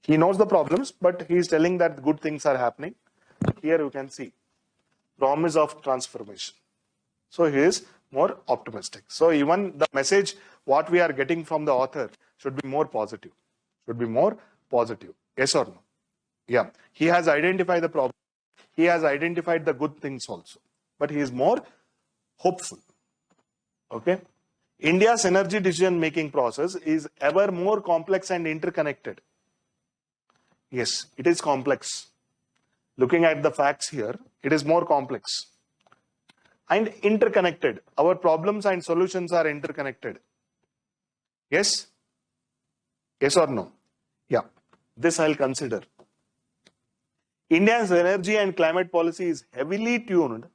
He knows the problems, but he is telling that good things are happening. Here you can see promise of transformation. So he is more optimistic. So even the message what we are getting from the author should be more positive. Should be more positive. Yes or no? Yeah. He has identified the problem. He has identified the good things also. But he is more hopeful. Okay. India's energy decision making process is ever more complex and interconnected. Yes, it is complex. Looking at the facts here, it is more complex and interconnected. Our problems and solutions are interconnected. Yes? Yes or no? Yeah. This I'll consider. India's energy and climate policy is heavily tuned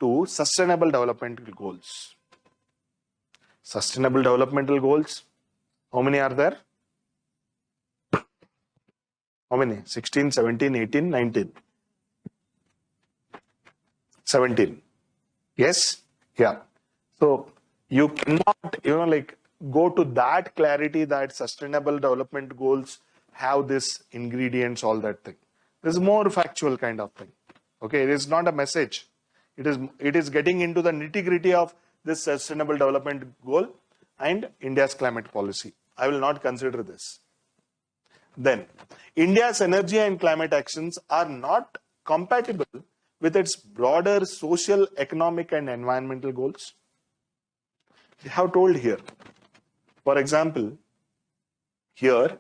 to sustainable developmental goals. Sustainable developmental goals. How many are there? How many? 16, 17, 18, 19. 17. Yes? Yeah. So you cannot, go to that clarity that sustainable development goals have this ingredients, all that thing. This is more factual kind of thing. Okay, it is not a message. It is getting into the nitty-gritty of this sustainable development goal and India's climate policy. I will not consider this. Then, India's energy and climate actions are not compatible with its broader social, economic, and environmental goals. They have told here. For example, here,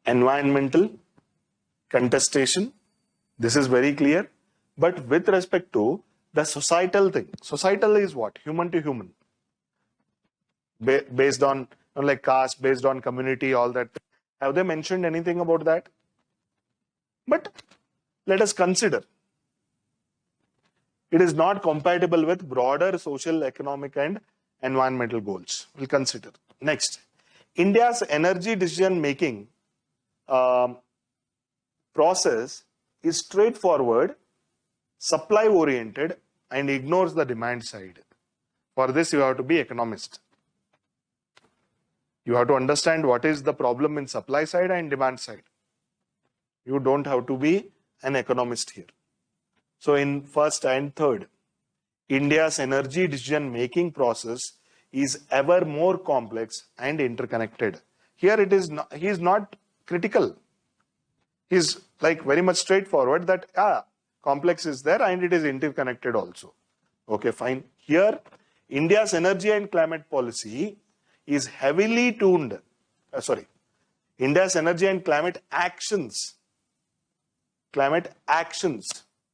environmental contestation, this is very clear. But with respect to the societal thing, societal is what? Human to human. Based on like caste, based on community, all that. Have they mentioned anything about that? But let us consider. It is not compatible with broader social, economic, and environmental goals. We'll consider. Next, India's energy decision-making process is straightforward, supply-oriented, and ignores the demand side. For this, you have to be economist. You have to understand what is the problem in supply side and demand side. You don't have to be an economist here. So in first and third, India's energy decision-making process is ever more complex and interconnected. Here it is not, he is not critical. He is like very much straightforward that complex is there and it is interconnected also. Okay, fine. Here, India's energy and climate policy is heavily tuned, India's energy and climate actions,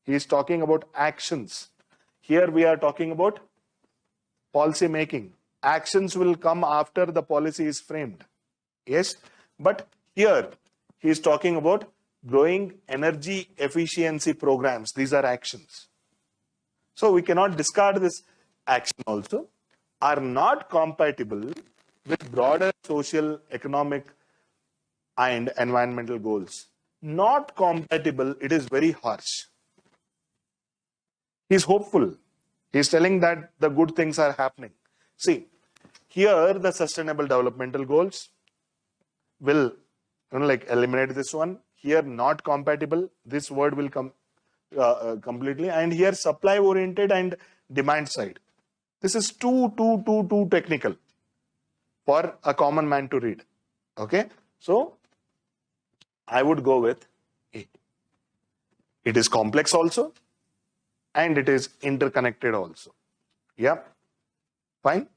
he is talking about actions. Here we are talking about policy making. Actions will come after the policy is framed. Yes, but here he is talking about growing energy efficiency programs. These are actions. So we cannot discard this action also, are not compatible with broader social, economic, and environmental goals. Not compatible, it is very harsh. He's hopeful. He's telling that the good things are happening. See, here the sustainable developmental goals will eliminate this one. Here not compatible, this word will come completely. And here supply oriented and demand side. This is too technical for a common man to read. Okay, so I would go with A. It is complex also and it is interconnected also. Yeah, fine.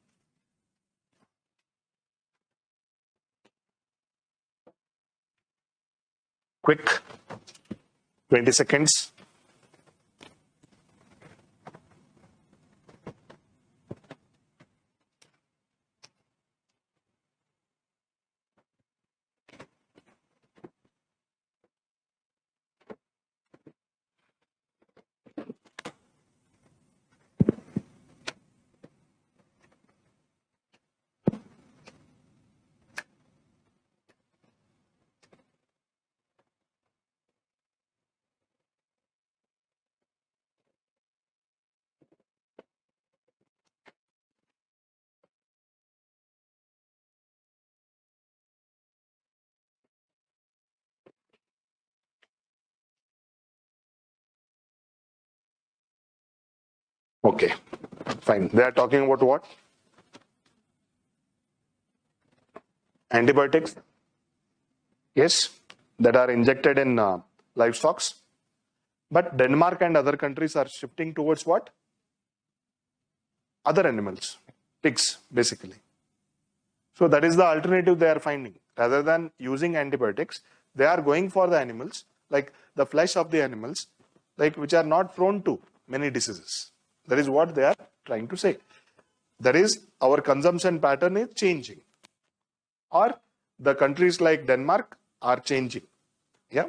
Quick, 20 seconds. Okay, fine. They are talking about what? Antibiotics. Yes, that are injected in livestock. But Denmark and other countries are shifting towards what? Other animals, pigs, basically. So that is the alternative they are finding. Rather than using antibiotics, they are going for the animals, like the flesh of the animals, like which are not prone to many diseases. That is what they are trying to say. That is, our consumption pattern is changing. Or the countries like Denmark are changing. Yeah.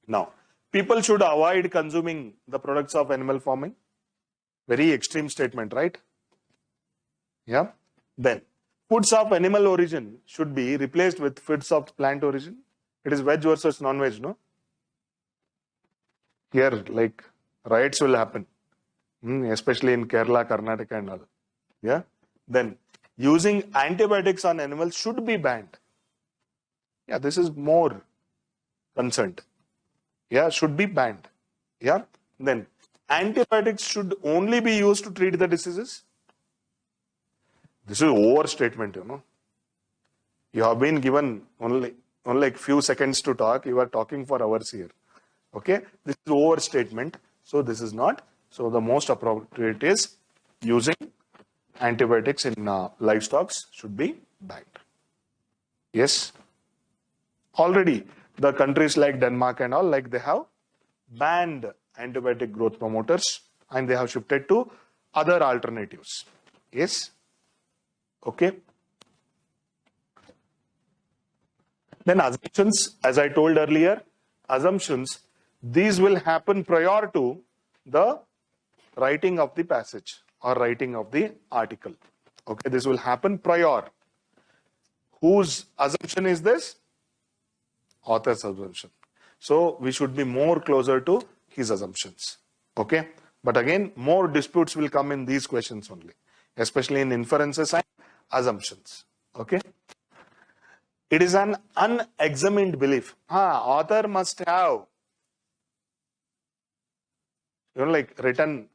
Now, people should avoid consuming the products of animal farming. Very extreme statement, right? Yeah. Then, foods of animal origin should be replaced with foods of plant origin. It is veg versus non-veg, no? Here, like, riots will happen. Especially in Kerala, Karnataka and all. Yeah. Then using antibiotics on animals should be banned. Yeah, this is more concerned. Yeah, should be banned. Yeah. Then antibiotics should only be used to treat the diseases. This is overstatement, you know. You have been given only like few seconds to talk. You are talking for hours here. Okay. This is overstatement. So this is not. So the most appropriate is using antibiotics in livestock should be banned. Yes. Already the countries like Denmark and all, like they have banned antibiotic growth promoters and they have shifted to other alternatives. Yes. Okay. Then assumptions, as I told earlier, assumptions, these will happen prior to the writing of the passage or writing of the article. Okay, this will happen prior. Whose assumption is this? Author's assumption. So we should be more closer to his assumptions. Okay, but again, more disputes will come in these questions only, especially in inferences and assumptions. Okay. It is an unexamined belief. Author must have, like written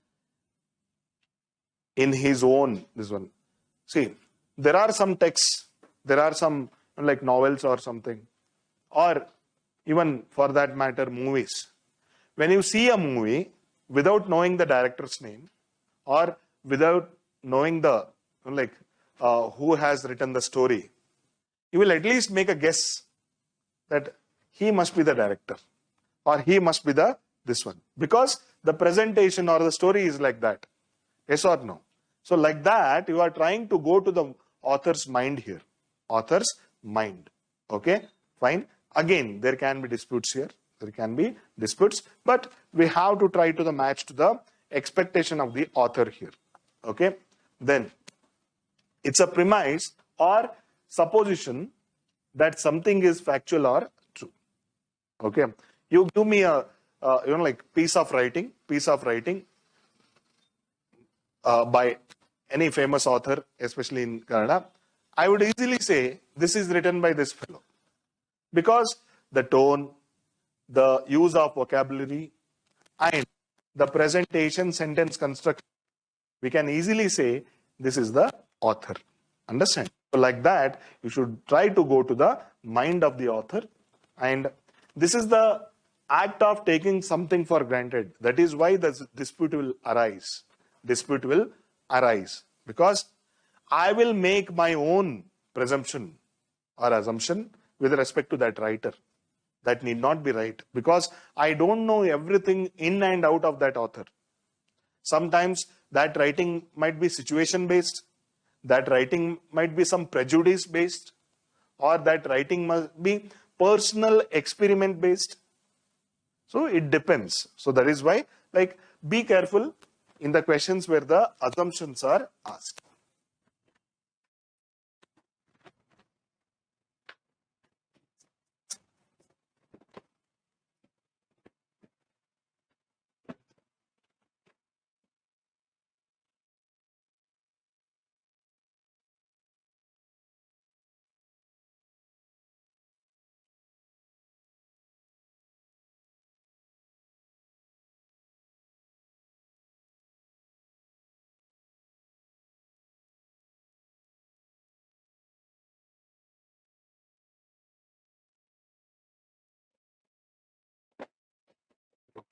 in his own, this one. See, there are some texts, there are some like novels or something, or even for that matter, movies. When you see a movie without knowing the director's name or without knowing the, like, who has written the story, you will at least make a guess that he must be the director or he must be the this one, because the presentation or the story is like that. Yes or no? So like that, you are trying to go to the author's mind here. Author's mind. Okay, fine. Again, there can be disputes here. There can be disputes, but we have to try to the match to the expectation of the author here. Okay, then it's a premise or supposition that something is factual or true. Okay, you give me a like piece of writing by any famous author, especially in Kannada, I would easily say this is written by this fellow, because the tone, the use of vocabulary, and the presentation, sentence construction, we can easily say this is the author. Understand? So like that, you should try to go to the mind of the author, and this is the act of taking something for granted. That is why the dispute will arise. Dispute will arise because I will make my own presumption or assumption with respect to that writer. That need not be right, because I don't know everything in and out of that author. Sometimes that writing might be situation based, that writing might be some prejudice based, or that writing must be personal experiment based. So it depends. So that is why, like, be careful in the questions where the assumptions are asked.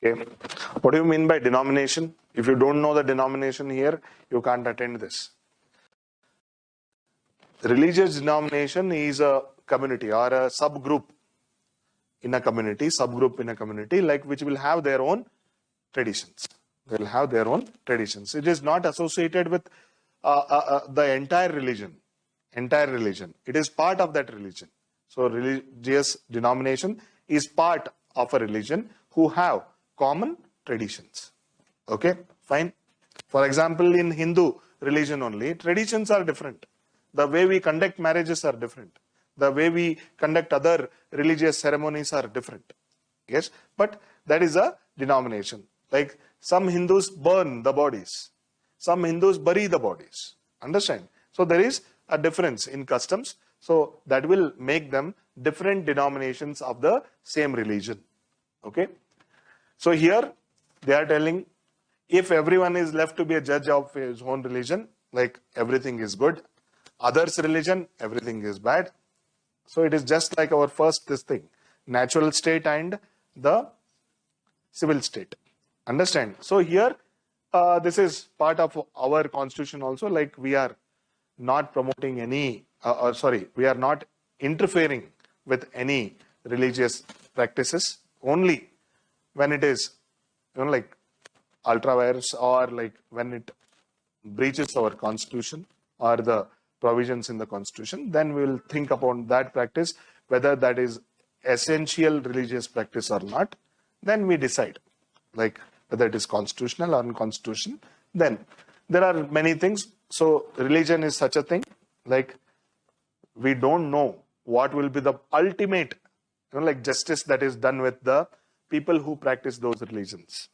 Okay. What do you mean by denomination? If you don't know the denomination here, you can't attend this. Religious denomination is a community or a subgroup in a community, like, which will have their own traditions. They will have their own traditions. It is not associated with the entire religion. It is part of that religion. So religious denomination is part of a religion who have common traditions. Okay, fine. For example, in Hindu religion only, traditions are different. The way we conduct marriages are different. The way we conduct other religious ceremonies are different. Yes, but that is a denomination. Like, some Hindus burn the bodies, some Hindus bury the bodies. Understand? So there is a difference in customs. So that will make them different denominations of the same religion. Okay. So here they are telling, if everyone is left to be a judge of his own religion, like, everything is good. Others' religion, everything is bad. So it is just like our first this thing, natural state and the civil state. Understand? So here, this is part of our constitution also. Like, we are not promoting any, we are not interfering with any religious practices, only when it is, like, ultra vires, or like when it breaches our constitution or the provisions in the constitution, then we will think upon that practice, whether that is essential religious practice or not. Then we decide, like, whether it is constitutional or unconstitutional. Then there are many things. So religion is such a thing, like, we don't know what will be the ultimate, like, justice that is done with the people who practice those religions.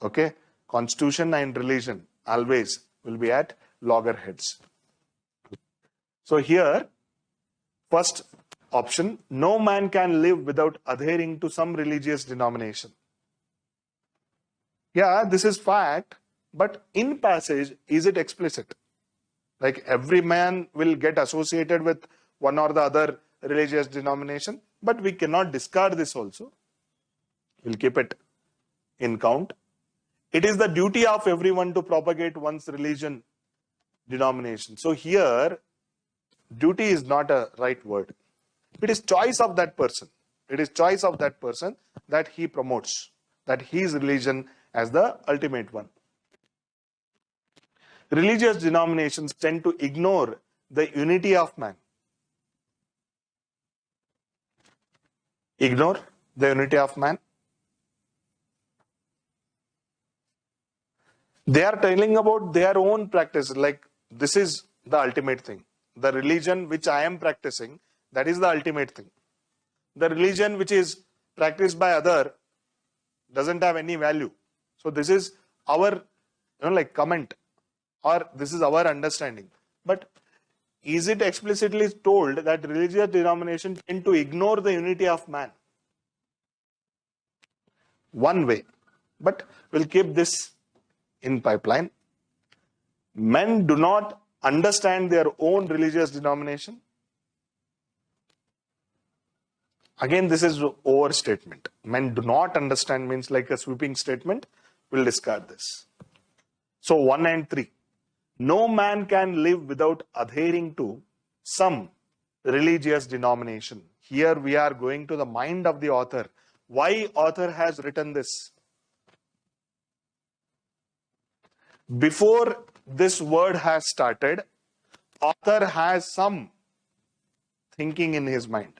Okay, constitution and religion always will be at loggerheads. So here, first option, no man can live without adhering to some religious denomination. Yeah, this is fact, but in passage, is it explicit? Like, every man will get associated with one or the other religious denomination, but we cannot discard this also. We'll keep it in count. It is the duty of everyone to propagate one's religion denomination. So here, duty is not a right word. It is choice of that person. It is choice of that person that he promotes, that his religion as the ultimate one. Religious denominations tend to ignore the unity of man. Ignore the unity of man. They are telling about their own practice, like this is the ultimate thing. The religion which I am practicing, that is the ultimate thing. The religion which is practiced by other doesn't have any value. So this is our comment, or this is our understanding. But is it explicitly told that religious denominations tend to ignore the unity of man? One way. But we'll keep this in pipeline. Men do not understand their own religious denomination. Again, this is overstatement. Men do not understand means like a sweeping statement. We'll discard this. So 1 and 3. No man can live without adhering to some religious denomination. Here we are going to the mind of the author. Why author has written this? Before this word has started, author has some thinking in his mind.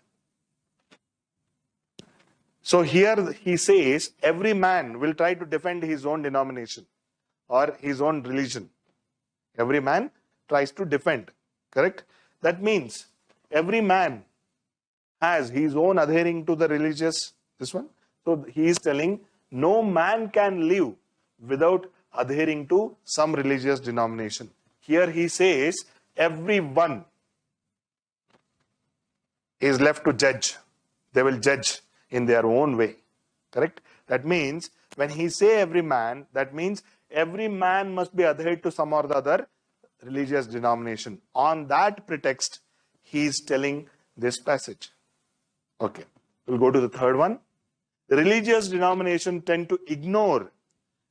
So here he says every man will try to defend his own denomination or his own religion. Every man tries to defend, correct? That means every man has his own adhering to the religious, this one. So he is telling no man can live without adhering to some religious denomination. Here he says everyone is left to judge. They will judge in their own way, correct? That means when he say every man, that means every man must be adhered to some or the other religious denomination. On that pretext, he is telling this passage. Okay, we'll go to the third one. The religious denomination tend to ignore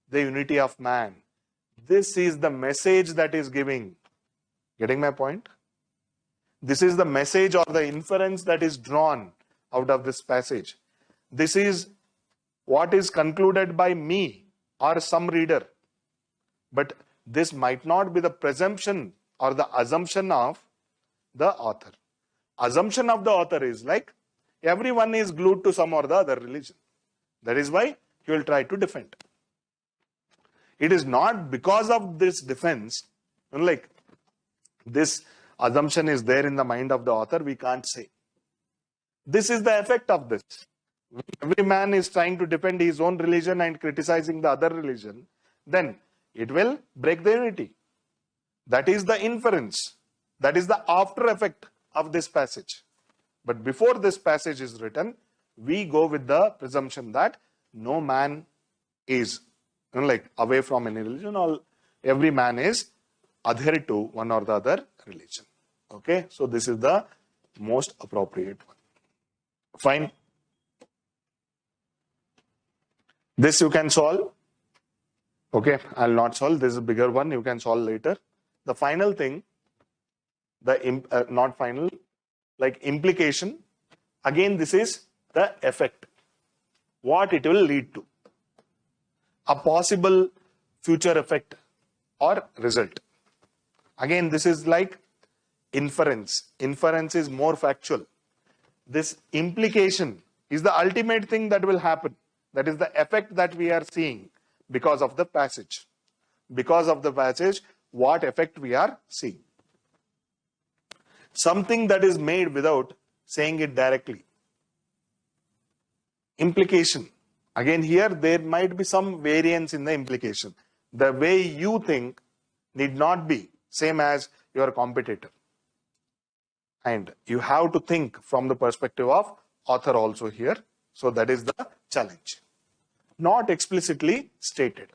the unity of man. This is the message that is giving. Getting my point? This is the message or the inference that is drawn out of this passage. This is what is concluded by me or some reader. But this might not be the presumption or the assumption of the author. Assumption of the author is like everyone is glued to some or the other religion. That is why he will try to defend. It is not because of this defense, like this assumption is there in the mind of the author, we can't say. This is the effect of this. Every man is trying to defend his own religion and criticizing the other religion, then it will break the unity. That is the inference. That is the after effect of this passage. But before this passage is written, we go with the presumption that no man is away from any religion, or every man is adhered to one or the other religion. Okay, so this is the most appropriate one. Fine. This you can solve. Okay, I'll not solve. This is a bigger one. You can solve later. The final thing, not final, like implication. Again, this is the effect. What it will lead to. A possible future effect or result. Again, this is like inference. Inference is more factual. This implication is the ultimate thing that will happen. That is the effect that we are seeing because of the passage. Because of the passage, what effect we are seeing. Something that is made without saying it directly. Implication. Again, here there might be some variance in the implication. The way you think need not be same as your competitor. And you have to think from the perspective of author also here. So that is the challenge. Not explicitly stated.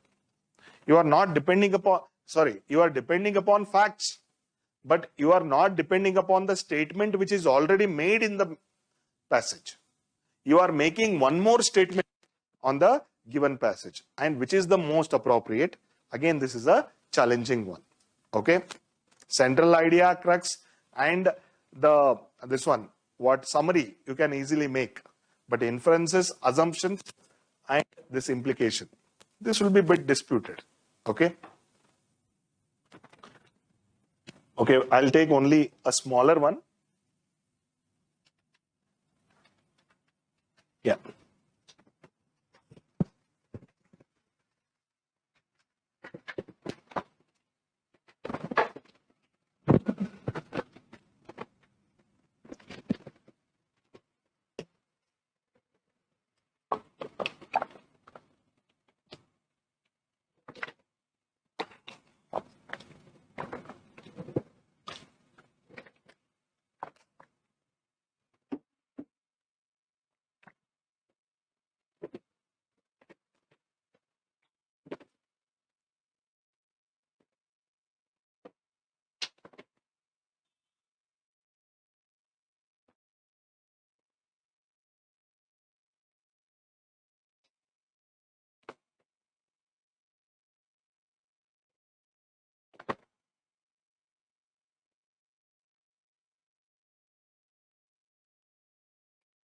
You are not depending upon, you are depending upon facts, but you are not depending upon the statement which is already made in the passage. You are making one more statement on the given passage, and which is the most appropriate. Again, this is a challenging one. Okay. central idea, crux, and this one, what summary you can easily make. But inferences, assumptions, and this implication, this will be a bit disputed. Okay. Okay, I'll take only a smaller one. Yeah.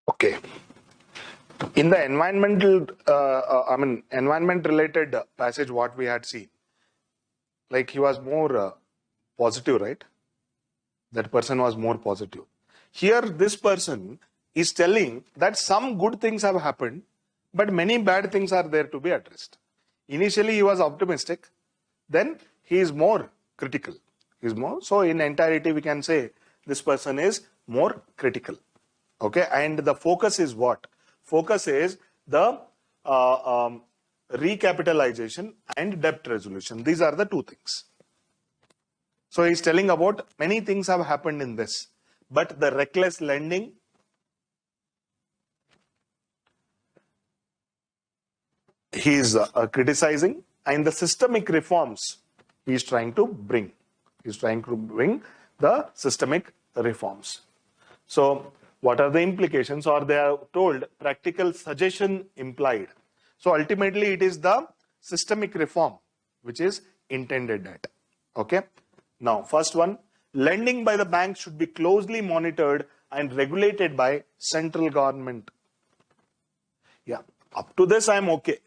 Okay. In the environment related passage, what we had seen, like he was more positive, right? That person was more positive. Here, this person is telling that some good things have happened, but many bad things are there to be addressed. Initially, he was optimistic. Then he is more critical. So in entirety, we can say this person is more critical. Okay, and the focus is what? Focus is the recapitalization and debt resolution. These are the two things. So he's telling about many things have happened in this, but the reckless lending, he is criticizing, and the systemic reforms he is trying to bring. He's trying to bring the systemic reforms. So what are the implications? Or they are told practical suggestion implied. So ultimately it is the systemic reform which is intended at. Okay. Now first one, lending by the bank should be closely monitored and regulated by central government. Yeah, up to this I am okay.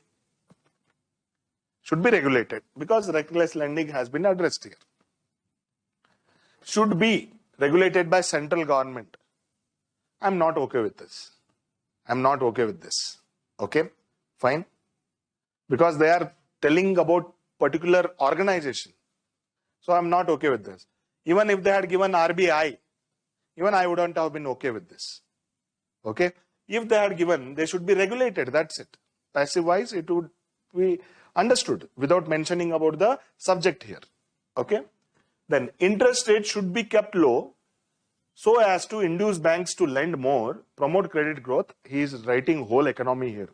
Should be regulated because reckless lending has been addressed here. Should be regulated by central government. I'm not okay with this. I'm not okay with this. Okay, fine. Because they are telling about particular organization. So I'm not okay with this. Even if they had given RBI, even I wouldn't have been okay with this. Okay. If they had given, they should be regulated. That's it. Passive wise, it would be understood without mentioning about the subject here. Okay. Then interest rate should be kept low so as to induce banks to lend more, promote credit growth. He is writing whole economy here.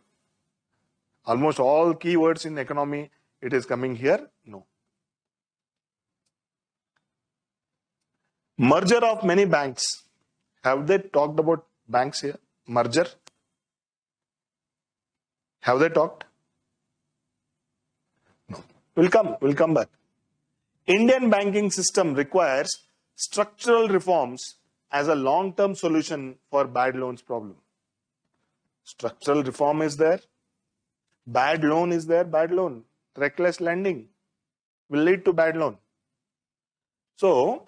Almost all keywords in economy, it is coming here. No. Merger of many banks. Have they talked about banks here? Merger? Have they talked? No. We'll come back. Indian banking system requires structural reforms as a long-term solution for bad loans problem. Structural reform is there. Bad loan is there. Bad loan. Reckless lending will lead to bad loan. So,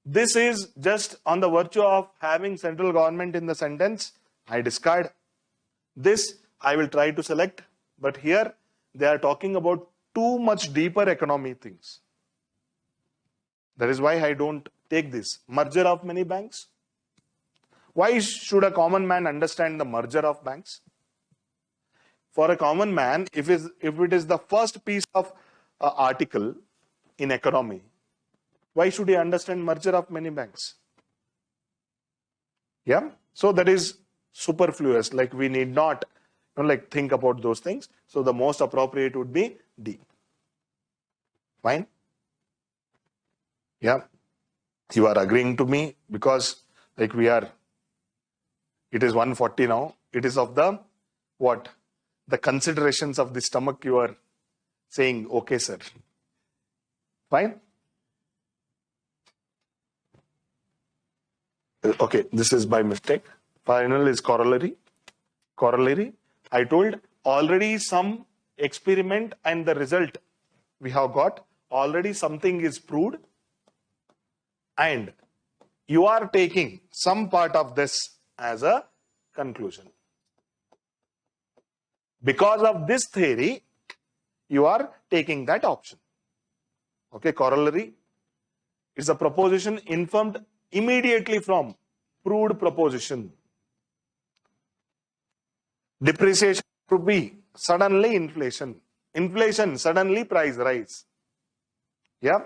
this is just on the virtue of having central government in the sentence. I discard. This I will try to select. But here they are talking about too much deeper economy things. That is why I don't take this. Merger of many banks. Why should a common man understand the merger of banks? For a common man, if it is the first piece of article in economy, why should he understand merger of many banks? Yeah. So that is superfluous. Like we need not think about those things. So the most appropriate would be D. Fine. Yeah. You are agreeing to me because it is 1:40 now. It is of the what? The considerations of the stomach you are saying, okay, sir. Fine. Okay, this is by mistake. Final is corollary. Corollary. I told already some experiment and the result we have got. Already something is proved. And you are taking some part of this as a conclusion. Because of this theory, you are taking that option. Okay, corollary is a proposition inferred immediately from proved proposition. Depreciation could be suddenly inflation. Inflation, suddenly price rise. Yeah,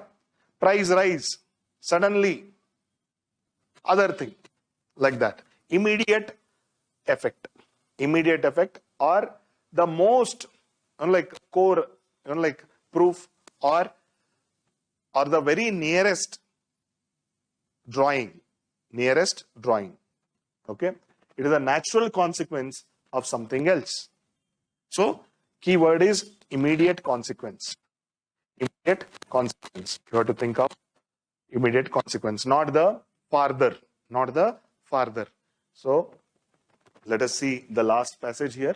price rise, suddenly other thing like that. Immediate effect. Immediate effect or the most like core like proof or the very nearest drawing. Okay, it is a natural consequence of something else. So keyword is immediate consequence. Immediate consequence. You have to think of immediate consequence, not the farther. So let us see the last passage here.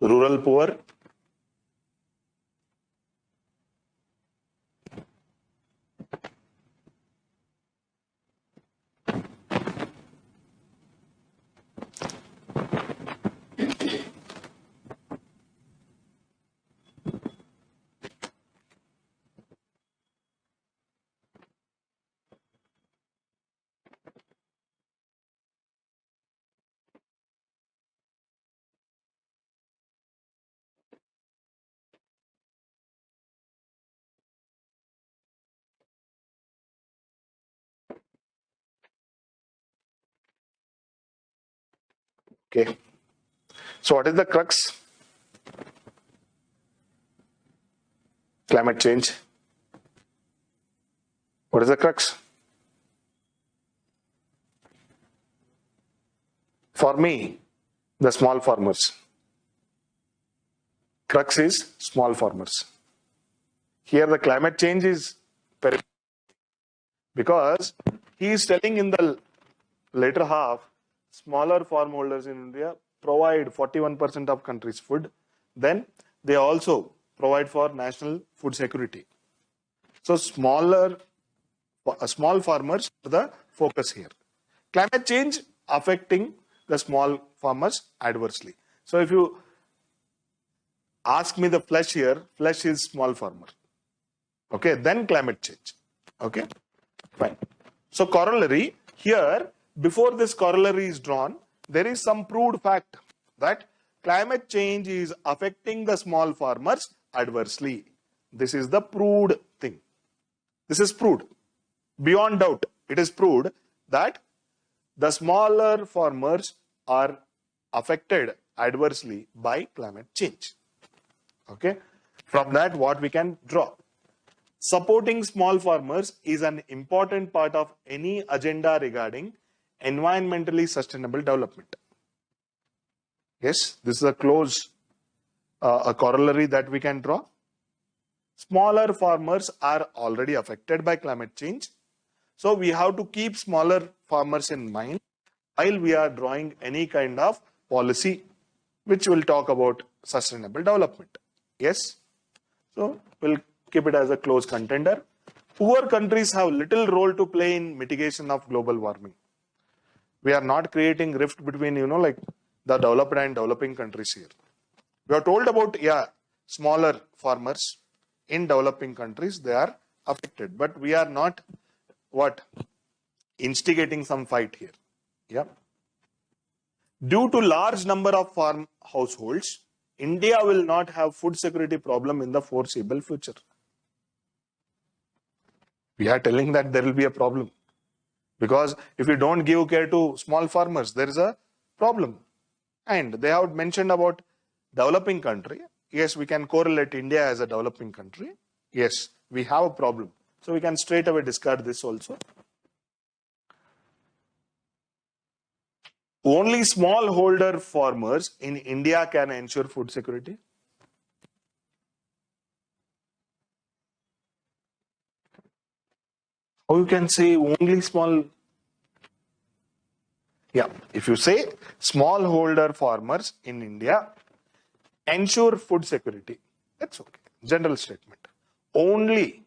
Rural poor. Okay. So what is the crux? Climate change. What is the crux? For me, the small farmers. Crux is small farmers. Here the climate change is because he is telling in the later half, smaller farm holders in India provide 41% of country's food. Then they also provide for national food security. So small farmers are the focus here. Climate change affecting the small farmers adversely. So if you ask me the flesh here, flesh is small farmer. Okay, then climate change. Okay, fine. So corollary here, before this corollary is drawn, there is some proved fact that climate change is affecting the small farmers adversely. This is the proved thing. This is proved. Beyond doubt, it is proved that the smaller farmers are affected adversely by climate change. Okay, from that what we can draw? Supporting small farmers is an important part of any agenda regarding environmentally sustainable development. Yes, this is a close a corollary that we can draw. Smaller farmers are already affected by climate change. So we have to keep smaller farmers in mind while we are drawing any kind of policy which will talk about sustainable development. Yes, so we'll keep it as a close contender. Poor countries have little role to play in mitigation of global warming. We are not creating rift between, like the developed and developing countries here. We are told about, smaller farmers in developing countries, they are affected. But we are not, instigating some fight here. Yeah. Due to large number of farm households, India will not have food security problem in the foreseeable future. We are telling that there will be a problem. Because if you don't give care to small farmers, there is a problem. And they have mentioned about developing country. Yes, we can correlate India as a developing country. Yes, we have a problem. So we can straight away discard this also. Only smallholder farmers in India can ensure food security. Or you can say only small. Yeah, if you say smallholder farmers in India ensure food security, that's okay. General statement. Only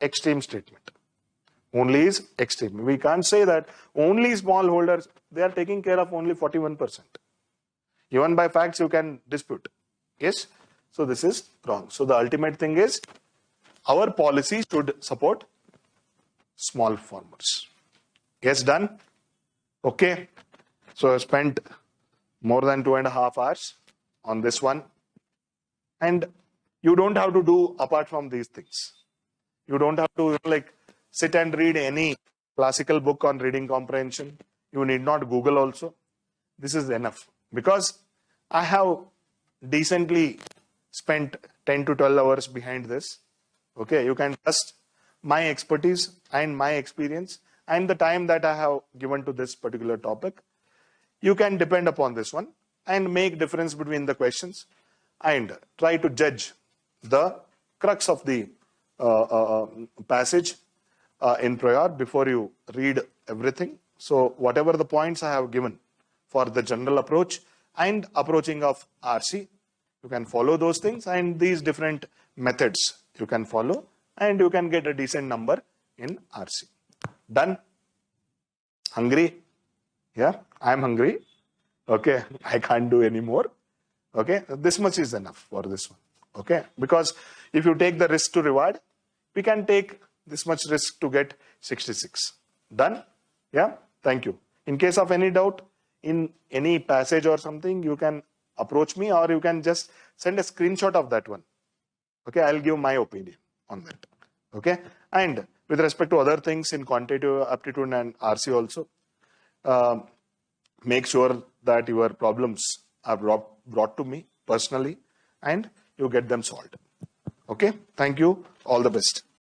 extreme statement. Only is extreme. We can't say that only smallholders, they are taking care of only 41%. Even by facts, you can dispute. Yes? So this is wrong. So the ultimate thing is our policy should support small farmers. Yes, done? Okay. So I spent more than 2.5 hours on this one. And you don't have to do apart from these things. You don't have to like sit and read any classical book on reading comprehension. You need not Google also. This is enough because I have decently spent 10 to 12 hours behind this. Okay, you can trust my expertise and my experience and the time that I have given to this particular topic. You can depend upon this one and make difference between the questions and try to judge the crux of the passage in prior before you read everything. So whatever the points I have given for the general approach and approaching of RC, you can follow those things and these different methods you can follow and you can get a decent number in RC. Done? Hungry? Yeah, I'm hungry. Okay, I can't do any more. Okay, this much is enough for this one. Okay, because if you take the risk to reward, we can take this much risk to get 66. Done? Yeah, thank you. In case of any doubt in any passage or something, you can approach me or you can just send a screenshot of that one. Okay, I'll give my opinion on that. Okay, and with respect to other things in quantitative aptitude and RC also, make sure that your problems are brought to me personally and you get them solved. Okay, thank you. All the best.